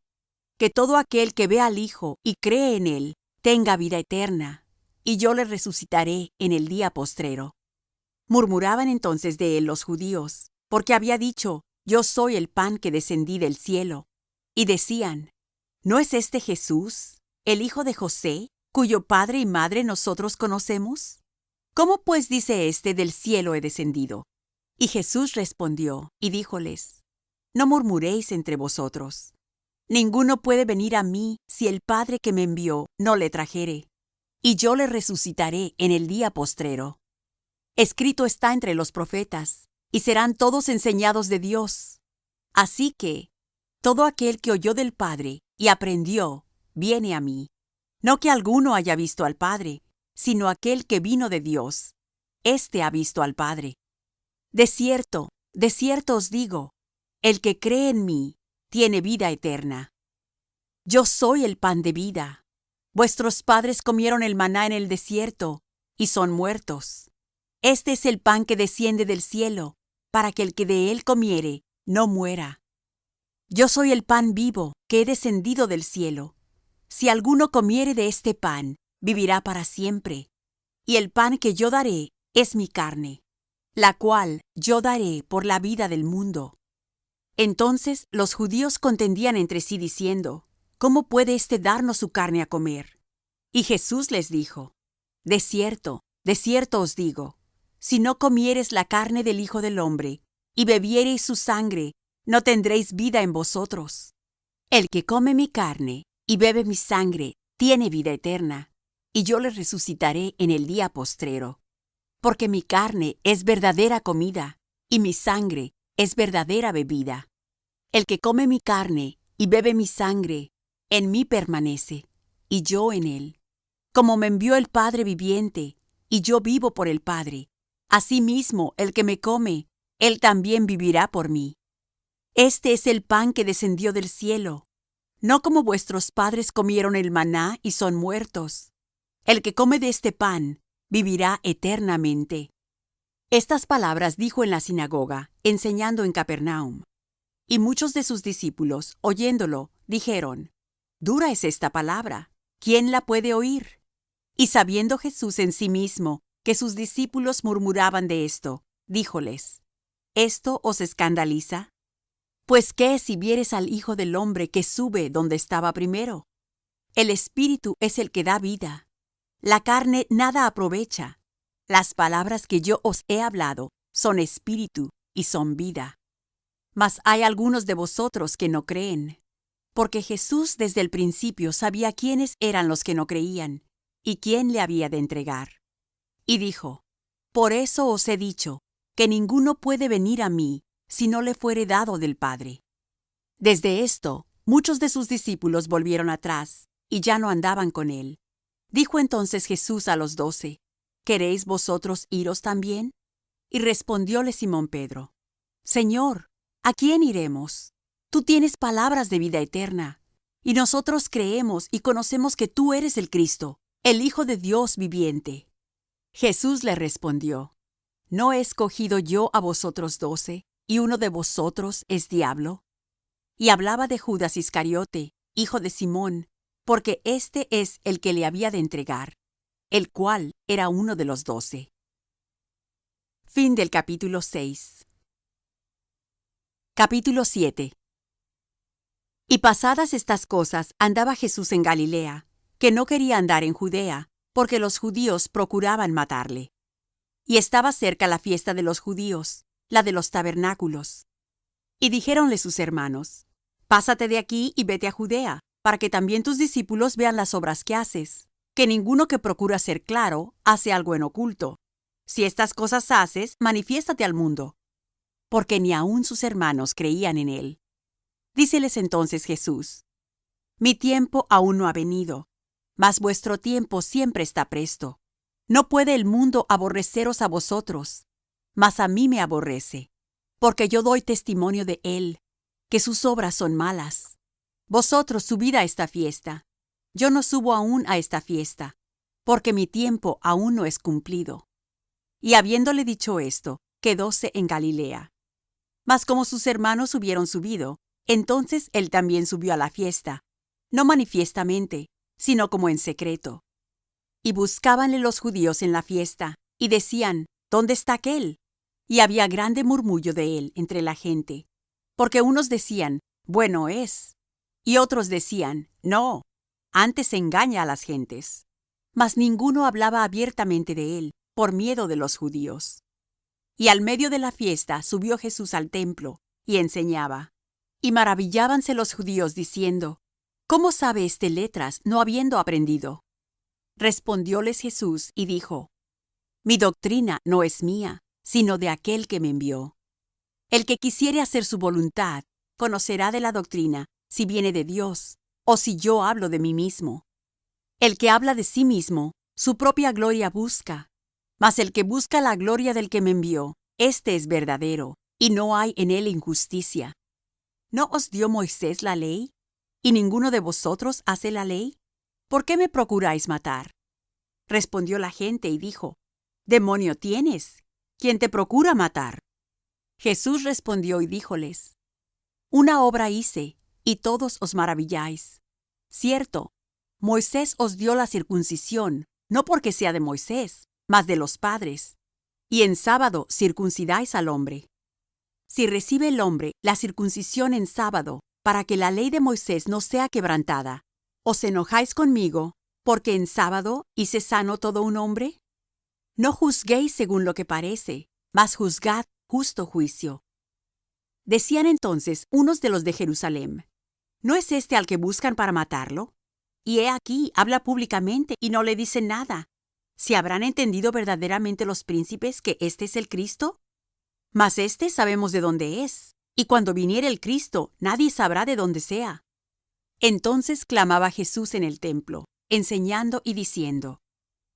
que todo aquel que ve al Hijo y cree en él, tenga vida eterna, y yo le resucitaré en el día postrero. Murmuraban entonces de él los judíos, porque había dicho: Yo soy el pan que descendí del cielo. Y decían: ¿No es este Jesús, el hijo de José, cuyo padre y madre nosotros conocemos? ¿Cómo pues dice éste: del cielo he descendido? Y Jesús respondió y díjoles: No murmuréis entre vosotros. Ninguno puede venir a mí si el Padre que me envió no le trajere, y yo le resucitaré en el día postrero. Escrito está entre los profetas, y serán todos enseñados de Dios. Así que todo aquel que oyó del Padre y aprendió, viene a mí. No que alguno haya visto al Padre, sino aquel que vino de Dios. Éste ha visto al Padre. De cierto os digo, el que cree en mí tiene vida eterna. Yo soy el pan de vida. Vuestros padres comieron el maná en el desierto, y son muertos. Este es el pan que desciende del cielo, para que el que de él comiere no muera. Yo soy el pan vivo que he descendido del cielo. Si alguno comiere de este pan, vivirá para siempre. Y el pan que yo daré es mi carne, la cual yo daré por la vida del mundo. Entonces los judíos contendían entre sí diciendo: ¿Cómo puede éste darnos su carne a comer? Y Jesús les dijo: de cierto os digo, si no comiereis la carne del Hijo del hombre, y bebiereis su sangre, no tendréis vida en vosotros. El que come mi carne y bebe mi sangre tiene vida eterna, y yo le resucitaré en el día postrero. Porque mi carne es verdadera comida, y mi sangre es verdadera bebida. El que come mi carne y bebe mi sangre, en mí permanece, y yo en él. Como me envió el Padre viviente, y yo vivo por el Padre, asimismo el que me come, él también vivirá por mí. Este es el pan que descendió del cielo, no como vuestros padres comieron el maná y son muertos. El que come de este pan vivirá eternamente. Estas palabras dijo en la sinagoga, enseñando en Capernaum. Y muchos de sus discípulos, oyéndolo, dijeron: Dura es esta palabra, ¿quién la puede oír? Y sabiendo Jesús en sí mismo que sus discípulos murmuraban de esto, díjoles: ¿Esto os escandaliza? Pues qué si vieres al Hijo del hombre que sube donde estaba primero. El Espíritu es el que da vida. La carne nada aprovecha. Las palabras que yo os he hablado son espíritu y son vida. Mas hay algunos de vosotros que no creen. Porque Jesús desde el principio sabía quiénes eran los que no creían, y quién le había de entregar. Y dijo: Por eso os he dicho, que ninguno puede venir a mí, si no le fuere dado del Padre. Desde esto, muchos de sus discípulos volvieron atrás, y ya no andaban con él. Dijo entonces Jesús a los 12: ¿Queréis vosotros iros también? Y respondióle Simón Pedro: Señor, ¿a quién iremos? Tú tienes palabras de vida eterna, y nosotros creemos y conocemos que tú eres el Cristo, el Hijo de Dios viviente. Jesús le respondió: ¿No he escogido yo a vosotros 12, y uno de vosotros es diablo? Y hablaba de Judas Iscariote, hijo de Simón, porque éste es el que le había de entregar, el cual era uno de los 12. Fin del capítulo 6. Capítulo 7. Y pasadas estas cosas andaba Jesús en Galilea, que no quería andar en Judea, porque los judíos procuraban matarle. Y estaba cerca la fiesta de los judíos, la de los tabernáculos. Y dijéronle sus hermanos: Pásate de aquí y vete a Judea, para que también tus discípulos vean las obras que haces, que ninguno que procura ser claro hace algo en oculto. Si estas cosas haces, manifiéstate al mundo. Porque ni aun sus hermanos creían en él. Díceles entonces Jesús: Mi tiempo aún no ha venido, mas vuestro tiempo siempre está presto. No puede el mundo aborreceros a vosotros, mas a mí me aborrece, porque yo doy testimonio de él, que sus obras son malas. Vosotros subid a esta fiesta. Yo no subo aún a esta fiesta, porque mi tiempo aún no es cumplido. Y habiéndole dicho esto, quedóse en Galilea. Mas como sus hermanos hubieron subido, entonces él también subió a la fiesta, no manifiestamente, sino como en secreto. Y buscábanle los judíos en la fiesta, y decían: ¿Dónde está aquél? Y había grande murmullo de él entre la gente, porque unos decían: Bueno es, y otros decían: No, antes engaña a las gentes. Mas ninguno hablaba abiertamente de él, por miedo de los judíos. Y al medio de la fiesta subió Jesús al templo, y enseñaba. Y maravillábanse los judíos diciendo: ¿Cómo sabe éste letras, no habiendo aprendido? Respondióles Jesús y dijo: Mi doctrina no es mía, sino de aquel que me envió. El que quisiere hacer su voluntad, conocerá de la doctrina, si viene de Dios, o si yo hablo de mí mismo. El que habla de sí mismo, su propia gloria busca. Mas el que busca la gloria del que me envió, éste es verdadero, y no hay en él injusticia. ¿No os dio Moisés la ley? ¿Y ninguno de vosotros hace la ley? ¿Por qué me procuráis matar? Respondió la gente y dijo: Demonio tienes, ¿quién te procura matar? Jesús respondió y díjoles: Una obra hice, y todos os maravilláis. Cierto, Moisés os dio la circuncisión, no porque sea de Moisés, mas de los padres. Y en sábado circuncidáis al hombre. Si recibe el hombre la circuncisión en sábado, para que la ley de Moisés no sea quebrantada, ¿os enojáis conmigo, porque en sábado hice sano todo un hombre? No juzguéis según lo que parece, mas juzgad justo juicio. Decían entonces unos de los de Jerusalem: ¿No es este al que buscan para matarlo? Y he aquí, habla públicamente y no le dicen nada. ¿Si habrán entendido verdaderamente los príncipes que este es el Cristo? Mas este sabemos de dónde es, y cuando viniere el Cristo, nadie sabrá de dónde sea. Entonces clamaba Jesús en el templo, enseñando y diciendo: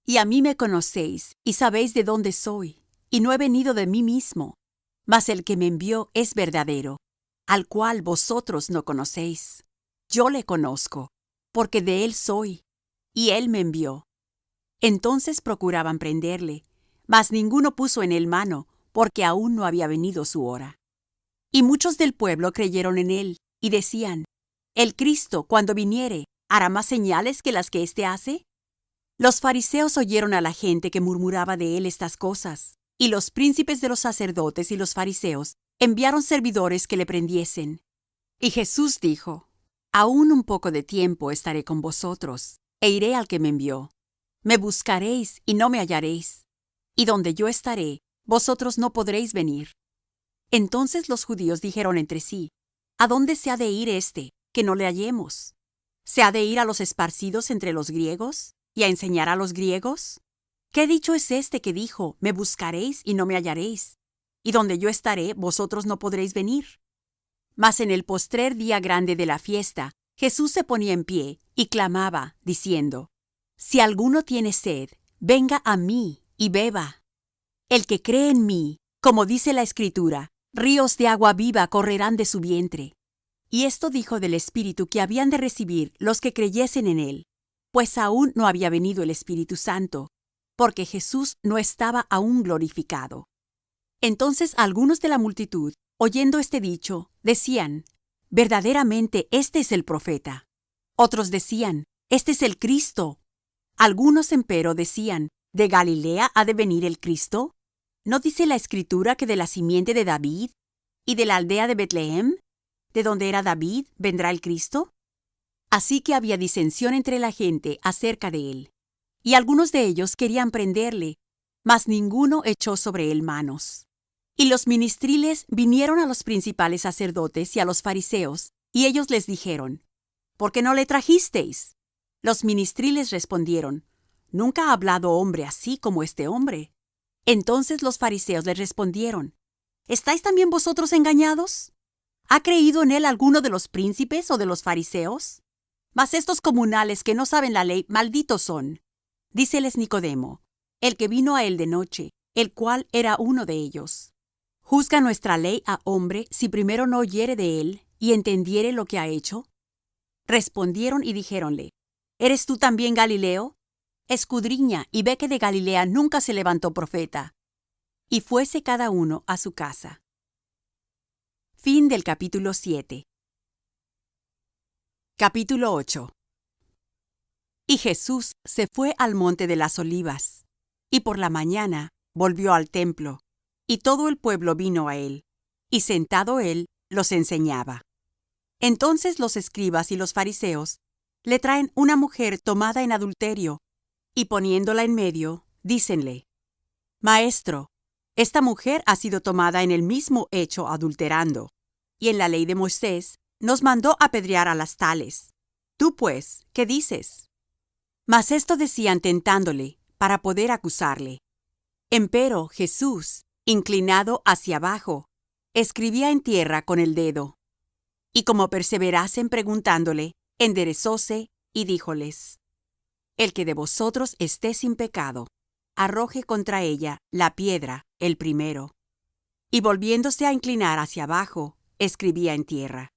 Y a mí me conocéis, y sabéis de dónde soy, y no he venido de mí mismo, mas el que me envió es verdadero, al cual vosotros no conocéis. Yo le conozco, porque de él soy, y él me envió. Entonces procuraban prenderle, mas ninguno puso en él mano, porque aún no había venido su hora. Y muchos del pueblo creyeron en él, y decían: El Cristo, cuando viniere, ¿hará más señales que las que éste hace? Los fariseos oyeron a la gente que murmuraba de él estas cosas, y los príncipes de los sacerdotes y los fariseos enviaron servidores que le prendiesen. Y Jesús dijo: Aún un poco de tiempo estaré con vosotros, e iré al que me envió. Me buscaréis y no me hallaréis, y donde yo estaré, vosotros no podréis venir. Entonces los judíos dijeron entre sí: ¿A dónde se ha de ir éste, que no le hallemos? ¿Se ha de ir a los esparcidos entre los griegos, y a enseñar a los griegos? ¿Qué dicho es este que dijo: Me buscaréis y no me hallaréis, y donde yo estaré, vosotros no podréis venir? Mas en el postrer día grande de la fiesta, Jesús se ponía en pie, y clamaba, diciendo: Si alguno tiene sed, venga a mí, y beba. El que cree en mí, Como dice la Escritura, ríos de agua viva correrán de su vientre. Y esto dijo del Espíritu que habían de recibir los que creyesen en él, pues aún no había venido el Espíritu Santo, porque Jesús no estaba aún glorificado. Entonces algunos de la multitud, oyendo este dicho, decían: verdaderamente este es el profeta. Otros decían: este es el Cristo. Algunos empero decían: ¿de Galilea ha de venir el Cristo? ¿No dice la Escritura que de la simiente de David y de la aldea de Betlehem, de donde era David, vendrá el Cristo? Así que había disensión entre la gente acerca de él. Y algunos de ellos querían prenderle, mas ninguno echó sobre él manos. Y los ministriles vinieron a los principales sacerdotes y a los fariseos, y ellos les dijeron: ¿por qué no le trajisteis? Los ministriles respondieron: nunca ha hablado hombre así como este hombre. Entonces los fariseos les respondieron: ¿estáis también vosotros engañados? ¿Ha creído en él alguno de los príncipes o de los fariseos? Mas estos comunales que no saben la ley, malditos son. Díceles Nicodemo, el que vino a él de noche, el cual era uno de ellos: ¿juzga nuestra ley a hombre si primero no oyere de él y entendiere lo que ha hecho? Respondieron y dijéronle: ¿eres tú también Galileo? Escudriña y ve que de Galilea nunca se levantó profeta. Y fuese cada uno a su casa. Fin del capítulo 7. Capítulo 8. Y Jesús se fue al monte de las Olivas, y por la mañana volvió al templo, y todo el pueblo vino a él, y sentado él los enseñaba. Entonces los escribas y los fariseos le traen una mujer tomada en adulterio, y poniéndola en medio, dícenle: Maestro, esta mujer ha sido tomada en el mismo hecho adulterando, y en la ley de Moisés nos mandó apedrear a las tales. Tú pues, ¿qué dices? Mas esto decían tentándole, para poder acusarle. Empero Jesús, inclinado hacia abajo, escribía en tierra con el dedo. Y como perseverasen preguntándole, enderezóse y díjoles: el que de vosotros esté sin pecado, arroje contra ella la piedra el primero. Y volviéndose a inclinar hacia abajo, escribía en tierra.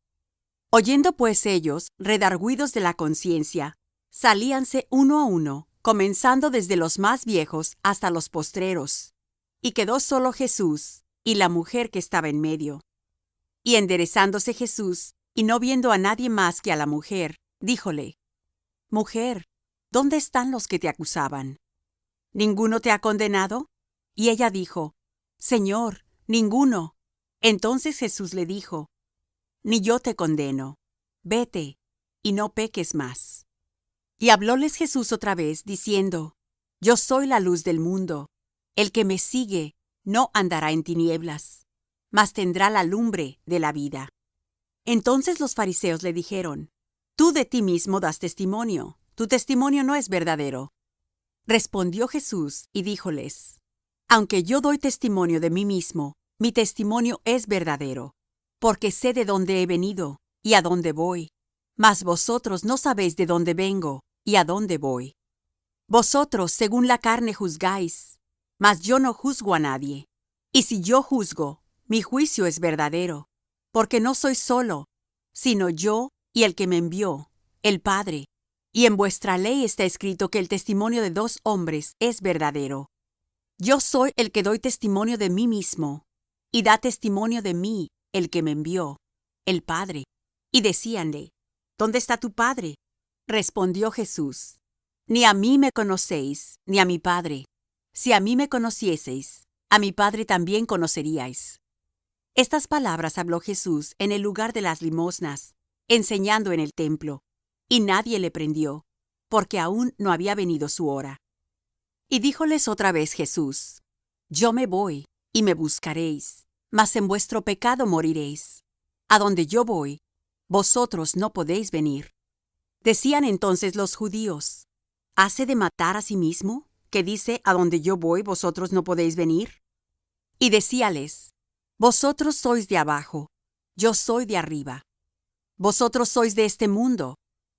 Oyendo pues ellos, redargüidos de la conciencia, salíanse uno a uno, comenzando desde los más viejos hasta los postreros. Y quedó solo Jesús y la mujer que estaba en medio. Y enderezándose Jesús, y no viendo a nadie más que a la mujer, díjole: Mujer, ¿dónde están los que te acusaban? ¿Ninguno te ha condenado? Y ella dijo: Señor, ninguno. Entonces Jesús le dijo: Ni yo te condeno. Vete, y no peques más. Y hablóles Jesús otra vez, diciendo: Yo soy la luz del mundo. El que me sigue no andará en tinieblas, mas tendrá la lumbre de la vida. Entonces los fariseos le dijeron: Tú de ti mismo das testimonio, tu testimonio no es verdadero. Respondió Jesús y díjoles: Aunque yo doy testimonio de mí mismo, mi testimonio es verdadero, porque sé de dónde he venido y a dónde voy. Mas vosotros no sabéis de dónde vengo y a dónde voy. Vosotros según la carne juzgáis, mas yo no juzgo a nadie. Y si yo juzgo, mi juicio es verdadero, porque no soy solo, sino yo y el que me envió, el Padre. Y en vuestra ley está escrito que el testimonio de 2 hombres es verdadero. Yo soy el que doy testimonio de mí mismo, y da testimonio de mí el que me envió, el Padre. Y decíanle: ¿Dónde está tu Padre? Respondió Jesús: Ni a mí me conocéis, ni a mi Padre. Si a mí me conocieseis, a mi Padre también conoceríais. Estas palabras habló Jesús en el lugar de las limosnas, enseñando en el templo, y nadie le prendió, porque aún no había venido su hora. Y díjoles otra vez Jesús: Yo me voy, y me buscaréis, mas en vuestro pecado moriréis. A donde yo voy, vosotros no podéis venir. Decían entonces los judíos: ¿Hase de matar a sí mismo, que dice: A donde yo voy, vosotros no podéis venir? Y decíales: Vosotros sois de abajo, yo soy de arriba. Vosotros sois de este mundo,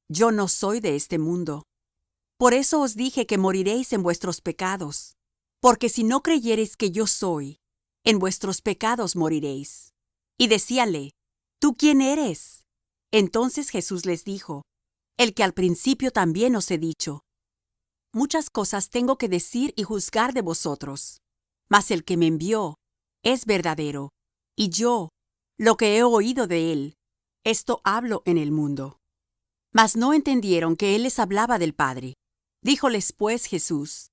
yo no soy de este mundo. Por eso os dije que moriréis en vuestros pecados, porque si no creyereis que yo soy, en vuestros pecados moriréis. Y decíanle: ¿Tú quién eres? Entonces Jesús les dijo: El que al principio también os he dicho. Muchas cosas tengo que decir y juzgar de vosotros, mas el que me envió es verdadero, y yo, lo que he oído de él, esto hablo en el mundo. Mas no entendieron que él les hablaba del Padre. Díjoles pues Jesús: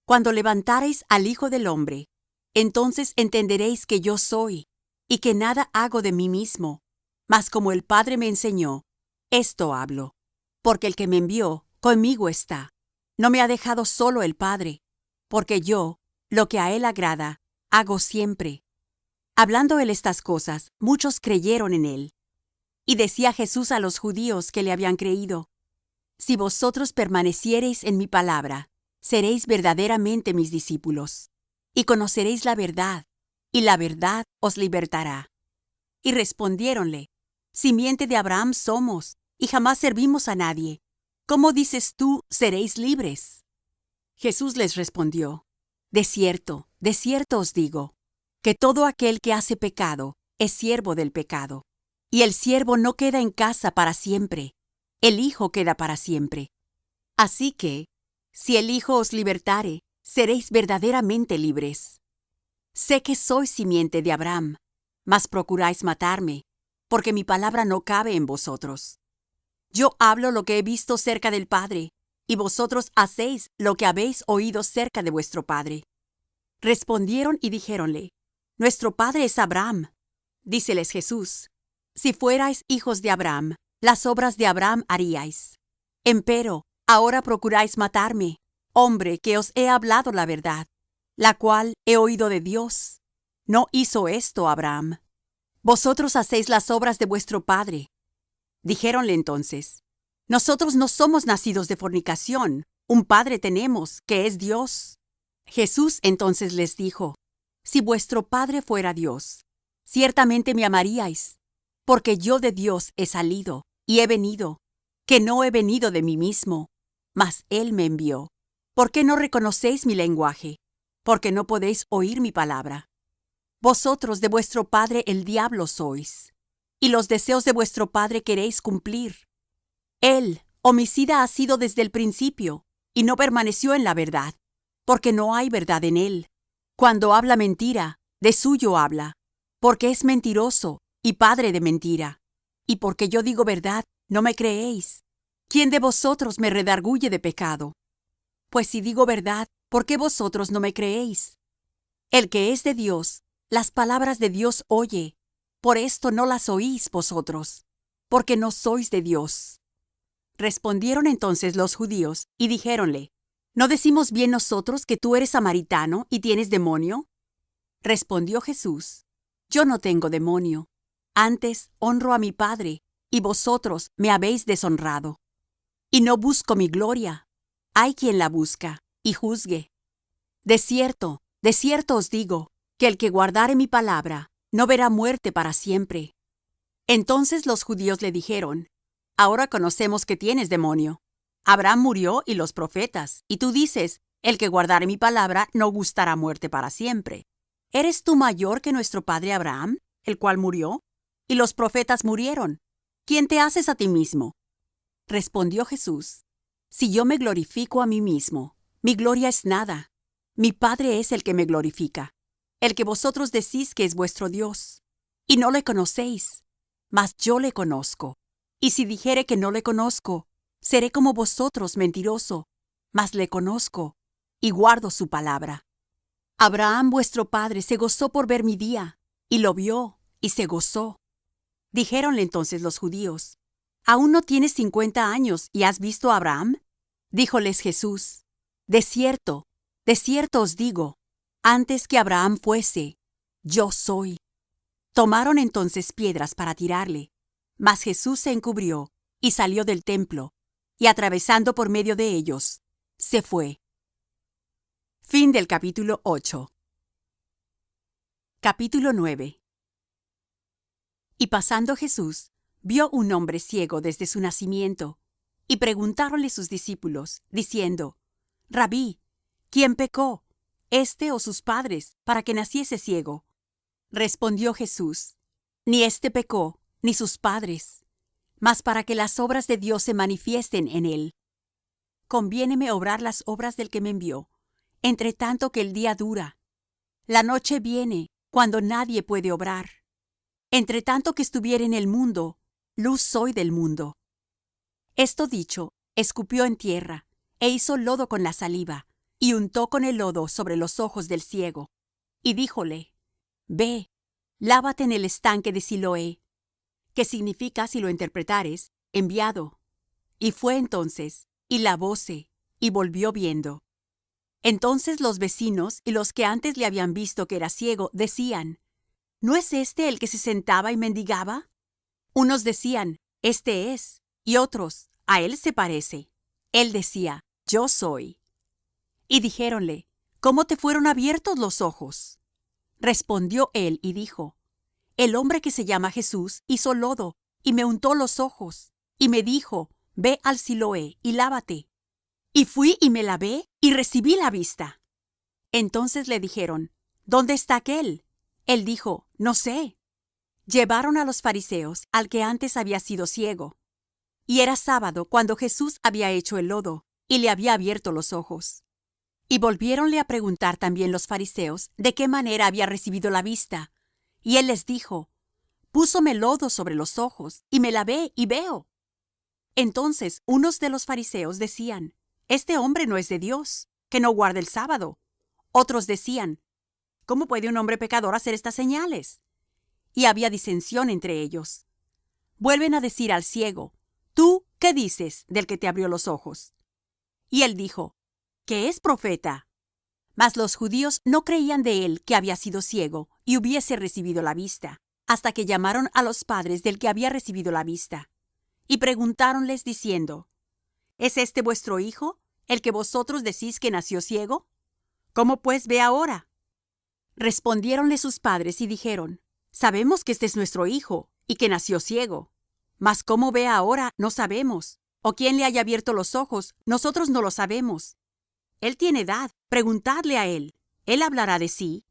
Cuando levantareis al Hijo del hombre, entonces entenderéis que yo soy, y que nada hago de mí mismo, mas como el Padre me enseñó, esto hablo. Porque el que me envió conmigo está. No me ha dejado solo el Padre, porque yo, lo que a él agrada, hago siempre. Hablando él estas cosas, muchos creyeron en él. Y decía Jesús a los judíos que le habían creído: Si vosotros permaneciereis en mi palabra, seréis verdaderamente mis discípulos, y conoceréis la verdad, y la verdad os libertará. Y respondiéronle: Simiente de Abraham somos, y jamás servimos a nadie. ¿Cómo dices tú, seréis libres? Jesús les respondió: de cierto os digo, que todo aquel que hace pecado es siervo del pecado. Y el siervo no queda en casa para siempre, el Hijo queda para siempre. Así que, si el Hijo os libertare, seréis verdaderamente libres. Sé que sois simiente de Abraham, mas procuráis matarme, porque mi palabra no cabe en vosotros. Yo hablo lo que he visto cerca del Padre, y vosotros hacéis lo que habéis oído cerca de vuestro padre. Respondieron y dijéronle: Nuestro padre es Abraham. Díceles Jesús: Si fuerais hijos de Abraham, las obras de Abraham haríais. Empero, ahora procuráis matarme, hombre que os he hablado la verdad, la cual he oído de Dios. No hizo esto Abraham. Vosotros hacéis las obras de vuestro padre. Dijéronle entonces: Nosotros no somos nacidos de fornicación, un padre tenemos, que es Dios. Jesús entonces les dijo: Si vuestro padre fuera Dios, ciertamente me amaríais, porque yo de Dios he salido y he venido, que no he venido de mí mismo, mas él me envió. ¿Por qué no reconocéis mi lenguaje? Porque no podéis oír mi palabra. Vosotros de vuestro padre el diablo sois, y los deseos de vuestro padre queréis cumplir. Él, homicida ha sido desde el principio, y no permaneció en la verdad, porque no hay verdad en él. Cuando habla mentira, de suyo habla, porque es mentiroso y padre de mentira. Y porque yo digo verdad, no me creéis. ¿Quién de vosotros me redarguye de pecado? Pues si digo verdad, ¿por qué vosotros no me creéis? El que es de Dios, las palabras de Dios oye. Por esto no las oís vosotros, porque no sois de Dios. Respondieron entonces los judíos y dijéronle: ¿No decimos bien nosotros que tú eres samaritano y tienes demonio? Respondió Jesús: Yo no tengo demonio. Antes honro a mi Padre, y vosotros me habéis deshonrado. Y no busco mi gloria. Hay quien la busca, y juzgue. De cierto os digo, que el que guardare mi palabra, no verá muerte para siempre. Entonces los judíos le dijeron: Ahora conocemos que tienes demonio. Abraham murió y los profetas, y tú dices: El que guardare mi palabra no gustará muerte para siempre. ¿Eres tú mayor que nuestro padre Abraham, el cual murió? Y los profetas murieron. ¿Quién te haces a ti mismo? Respondió Jesús: Si yo me glorifico a mí mismo, mi gloria es nada. Mi Padre es el que me glorifica, el que vosotros decís que es vuestro Dios. Y no le conocéis, mas yo le conozco. Y si dijere que no le conozco, seré como vosotros mentiroso, mas le conozco, y guardo su palabra. Abraham vuestro padre se gozó por ver mi día, y lo vio, y se gozó. Dijéronle entonces los judíos: ¿Aún no tienes 50 años y has visto a Abraham? Díjoles Jesús: De cierto os digo, antes que Abraham fuese, yo soy. Tomaron entonces piedras para tirarle, mas Jesús se encubrió y salió del templo, y atravesando por medio de ellos, se fue. Fin del capítulo 8. Capítulo 9. Y pasando Jesús, vio un hombre ciego desde su nacimiento, y preguntáronle sus discípulos, diciendo: Rabí, ¿quién pecó, o sus padres, para que naciese ciego? Respondió Jesús: Ni éste pecó, ni sus padres, mas para que las obras de Dios se manifiesten en él. Conviéneme obrar las obras del que me envió, entre tanto que el día dura. La noche viene, cuando nadie puede obrar. Entre tanto que estuviere en el mundo, luz soy del mundo. Esto dicho, escupió en tierra, e hizo lodo con la saliva, y untó con el lodo sobre los ojos del ciego. Y díjole: Ve, lávate en el estanque de Siloé, que significa, si lo interpretares, enviado. Y fue entonces, y lavóse, y volvió viendo. Entonces los vecinos y los que antes le habían visto que era ciego, decían: ¿No es este el que se sentaba y mendigaba? Unos decían: Este es, y otros: A él se parece. Él decía: Yo soy. Y dijéronle: ¿Cómo te fueron abiertos los ojos? Respondió él y dijo: El hombre que se llama Jesús hizo lodo, y me untó los ojos, y me dijo: Ve al Siloé y lávate. Y fui y me lavé, y recibí la vista. Entonces le dijeron: ¿Dónde está aquél? Él dijo: No sé. Llevaron a los fariseos al que antes había sido ciego. Y era sábado cuando Jesús había hecho el lodo, y le había abierto los ojos. Y volviéronle a preguntar también los fariseos de qué manera había recibido la vista. Y él les dijo: Púsome lodo sobre los ojos, y me lavé, y veo. Entonces unos de los fariseos decían: Este hombre no es de Dios, que no guarda el sábado. Otros decían: ¿Cómo puede un hombre pecador hacer estas señales? Y había disensión entre ellos. Vuelven a decir al ciego: ¿Tú qué dices del que te abrió los ojos? Y él dijo: que es profeta. Mas los judíos no creían de él que había sido ciego y hubiese recibido la vista, hasta que llamaron a los padres del que había recibido la vista. Y preguntáronles diciendo: ¿Es este vuestro hijo, el que vosotros decís que nació ciego? ¿Cómo pues ve ahora? Respondiéronle sus padres y dijeron: Sabemos que este es nuestro hijo, y que nació ciego. Mas cómo ve ahora no sabemos, o quién le haya abierto los ojos, nosotros no lo sabemos. Él tiene edad, preguntadle a él, él hablará de sí.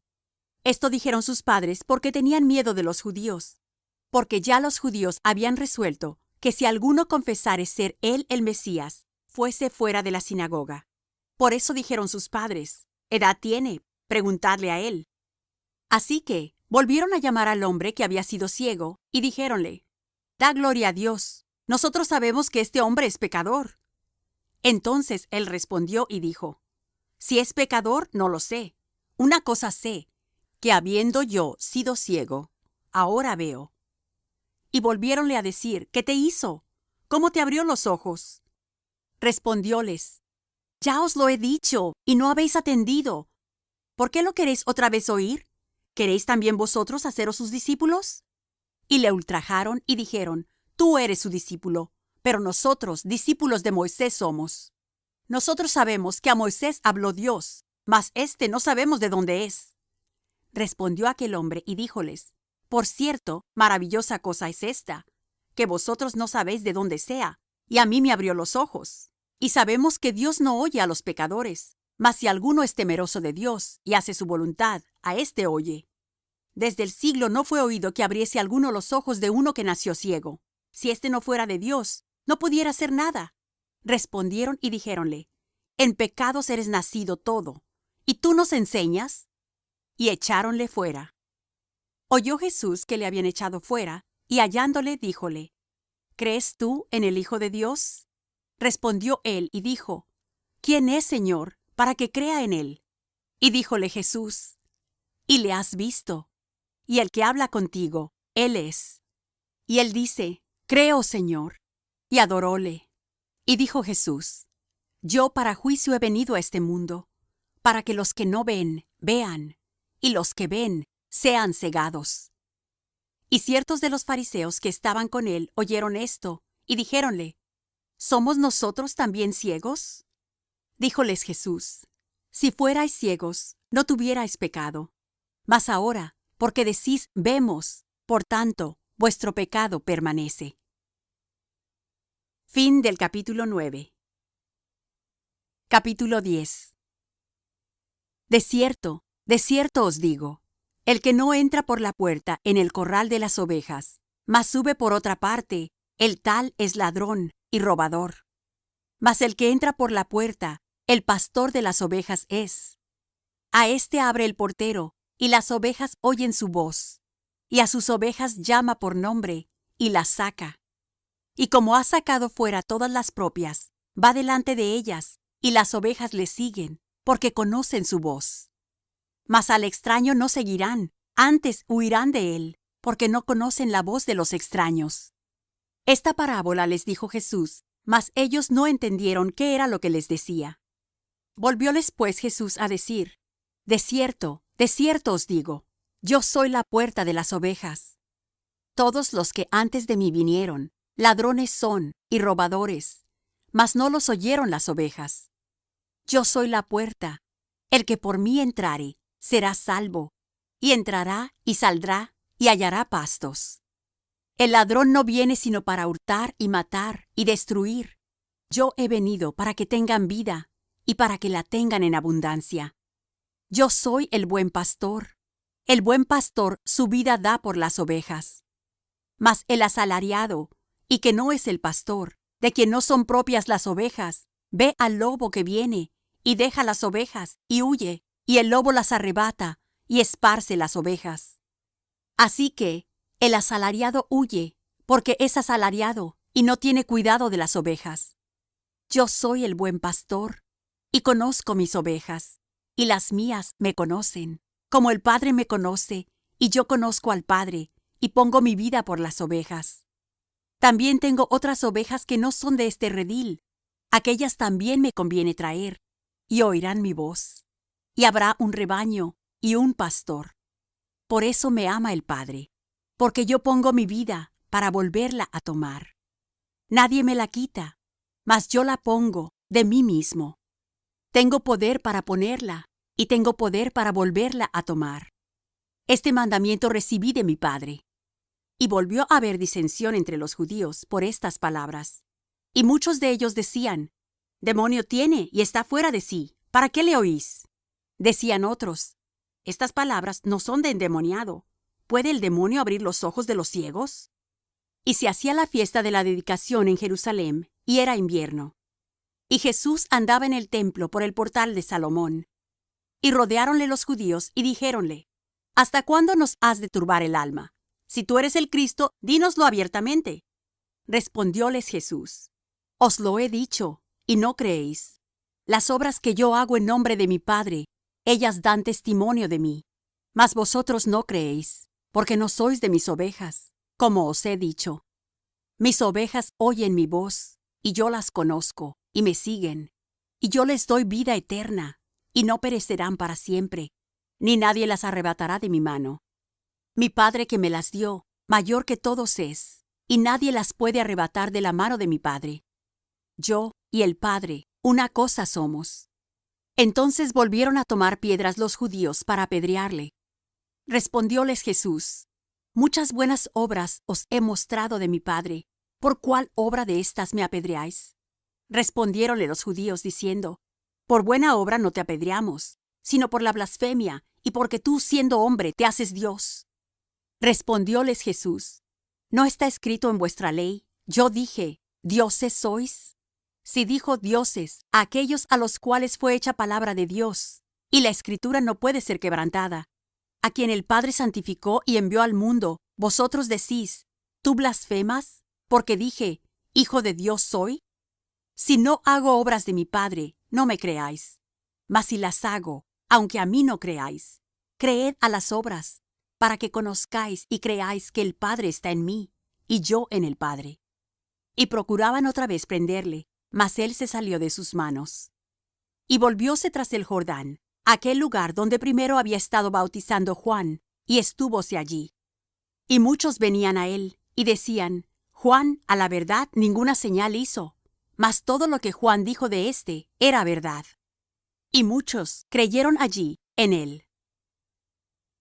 Esto dijeron sus padres porque tenían miedo de los judíos, porque ya los judíos habían resuelto que si alguno confesare ser él el Mesías, fuese fuera de la sinagoga. Por eso dijeron sus padres: Edad tiene, preguntadle a él. Así que volvieron a llamar al hombre que había sido ciego, y dijéronle: Da gloria a Dios, nosotros sabemos que este hombre es pecador. Entonces él respondió y dijo: Si es pecador, no lo sé. Una cosa sé, que habiendo yo sido ciego, ahora veo. Y volviéronle a decir: ¿Qué te hizo? ¿Cómo te abrió los ojos? Respondióles: Ya os lo he dicho, y no habéis atendido. ¿Por qué lo queréis otra vez oír? ¿Queréis también vosotros haceros sus discípulos? Y le ultrajaron y dijeron: Tú eres su discípulo, pero nosotros discípulos de Moisés somos. Nosotros sabemos que a Moisés habló Dios, mas éste no sabemos de dónde es. Respondió aquel hombre y díjoles: Por cierto, maravillosa cosa es esta, que vosotros no sabéis de dónde sea, y a mí me abrió los ojos. Y sabemos que Dios no oye a los pecadores, mas si alguno es temeroso de Dios y hace su voluntad, a éste oye. Desde el siglo no fue oído que abriese alguno los ojos de uno que nació ciego. Si éste no fuera de Dios, no pudiera hacer nada. Respondieron y dijéronle: En pecados eres nacido todo, ¿y tú nos enseñas? Y echáronle fuera. Oyó Jesús que le habían echado fuera, y hallándole, díjole: ¿Crees tú en el Hijo de Dios? Respondió él y dijo: ¿Quién es, Señor, para que crea en él? Y díjole Jesús: Y le has visto, y el que habla contigo, él es. Y él dice: Creo, Señor. Y adoróle. Y dijo Jesús: Yo para juicio he venido a este mundo, para que los que no ven, vean, y los que ven, sean cegados. Y ciertos de los fariseos que estaban con él oyeron esto, y dijéronle: ¿Somos nosotros también ciegos? Díjoles Jesús: Si fuerais ciegos, no tuvierais pecado. Mas ahora, porque decís: Vemos, por tanto, vuestro pecado permanece. Fin del capítulo 9. Capítulo 10. de cierto os digo, el que no entra por la puerta en el corral de las ovejas, mas sube por otra parte, el tal es ladrón y robador. Mas el que entra por la puerta, el pastor de las ovejas es. A éste abre el portero, y las ovejas oyen su voz, y a sus ovejas llama por nombre, y las saca. Y como ha sacado fuera todas las propias, va delante de ellas, y las ovejas le siguen, porque conocen su voz. Mas al extraño no seguirán, antes huirán de él, porque no conocen la voz de los extraños. Esta parábola les dijo Jesús, mas ellos no entendieron qué era lo que les decía. Volvióles pues Jesús a decir: de cierto os digo, yo soy la puerta de las ovejas. Todos los que antes de mí vinieron, ladrones son y robadores, mas no los oyeron las ovejas. Yo soy la puerta. El que por mí entrare, será salvo, y entrará y saldrá y hallará pastos. El ladrón no viene sino para hurtar y matar y destruir. Yo he venido para que tengan vida, y para que la tengan en abundancia. Yo soy el buen pastor. El buen pastor su vida da por las ovejas. Mas el asalariado, y que no es el pastor, de quien no son propias las ovejas, ve al lobo que viene, y deja las ovejas, y huye, y el lobo las arrebata, y esparce las ovejas. Así que el asalariado huye, porque es asalariado, y no tiene cuidado de las ovejas. Yo soy el buen pastor, y conozco mis ovejas, y las mías me conocen, como el Padre me conoce, y yo conozco al Padre, y pongo mi vida por las ovejas. También tengo otras ovejas que no son de este redil. Aquellas también me conviene traer, y oirán mi voz. Y habrá un rebaño y un pastor. Por eso me ama el Padre, porque yo pongo mi vida para volverla a tomar. Nadie me la quita, mas yo la pongo de mí mismo. Tengo poder para ponerla, y tengo poder para volverla a tomar. Este mandamiento recibí de mi Padre. Y volvió a haber disensión entre los judíos por estas palabras. Y muchos de ellos decían: demonio tiene y está fuera de sí, ¿para qué le oís? Decían otros: estas palabras no son de endemoniado. ¿Puede el demonio abrir los ojos de los ciegos? Y se hacía la fiesta de la dedicación en Jerusalem, y era invierno. Y Jesús andaba en el templo por el portal de Salomón. Y rodeáronle los judíos y dijéronle: ¿hasta cuándo nos has de turbar el alma? Si tú eres el Cristo, dínoslo abiertamente. Respondióles Jesús: os lo he dicho, y no creéis. Las obras que yo hago en nombre de mi Padre, ellas dan testimonio de mí. Mas vosotros no creéis, porque no sois de mis ovejas, como os he dicho. Mis ovejas oyen mi voz, y yo las conozco, y me siguen. Y yo les doy vida eterna, y no perecerán para siempre, ni nadie las arrebatará de mi mano. Mi Padre que me las dio, mayor que todos es, y nadie las puede arrebatar de la mano de mi Padre. Yo y el Padre, una cosa somos. Entonces volvieron a tomar piedras los judíos para apedrearle. Respondióles Jesús: muchas buenas obras os he mostrado de mi Padre. ¿Por cuál obra de estas me apedreáis? Respondiéronle los judíos diciendo: por buena obra no te apedreamos, sino por la blasfemia, y porque tú, siendo hombre, te haces Dios. Respondióles Jesús: ¿no está escrito en vuestra ley: yo dije, dioses sois? Si dijo dioses a aquellos a los cuales fue hecha palabra de Dios, y la escritura no puede ser quebrantada, a quien el Padre santificó y envió al mundo, vosotros decís: ¿tú blasfemas, porque dije, hijo de Dios soy? Si no hago obras de mi Padre, no me creáis. Mas si las hago, aunque a mí no creáis, creed a las obras, para que conozcáis y creáis que el Padre está en mí, y yo en el Padre. Y procuraban otra vez prenderle, mas él se salió de sus manos. Y volvióse tras el Jordán, aquel lugar donde primero había estado bautizando Juan, y estúvose allí. Y muchos venían a él, y decían: Juan, a la verdad, ninguna señal hizo, mas todo lo que Juan dijo de éste era verdad. Y muchos creyeron allí en él.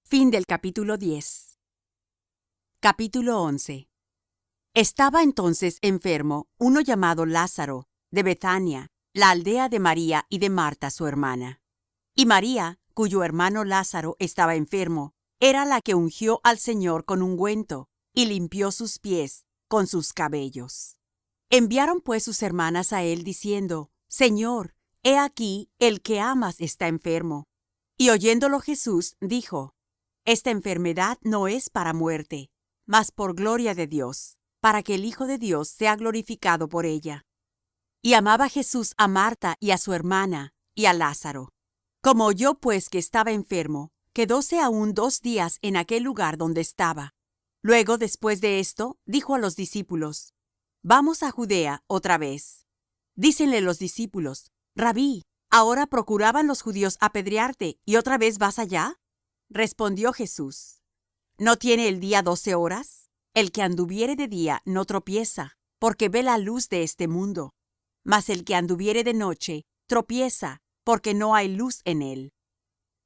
Fin del capítulo 10. Capítulo 11. Estaba entonces enfermo uno llamado Lázaro, de Bethania, la aldea de María y de Marta su hermana. Y María cuyo hermano Lázaro estaba enfermo, era la que ungió al Señor con ungüento y limpió sus pies con sus cabellos. Enviaron pues sus hermanas a él diciendo: Señor, he aquí el que amas está enfermo. Y oyéndolo Jesús dijo: Esta enfermedad no es para muerte, mas por gloria de Dios, para que el Hijo de Dios sea glorificado por ella. Y amaba Jesús a Marta y a su hermana y a Lázaro. Como oyó pues que estaba enfermo, quedóse aún 2 días en aquel lugar donde estaba. Luego, después de esto, dijo a los discípulos: Vamos a Judea otra vez. Dícenle los discípulos: Rabí, ¿ahora procuraban los judíos apedrearte, y otra vez vas allá? Respondió Jesús: ¿No tiene el día 12 horas? El que anduviere de día no tropieza, porque ve la luz de este mundo. Mas el que anduviere de noche tropieza, porque no hay luz en él.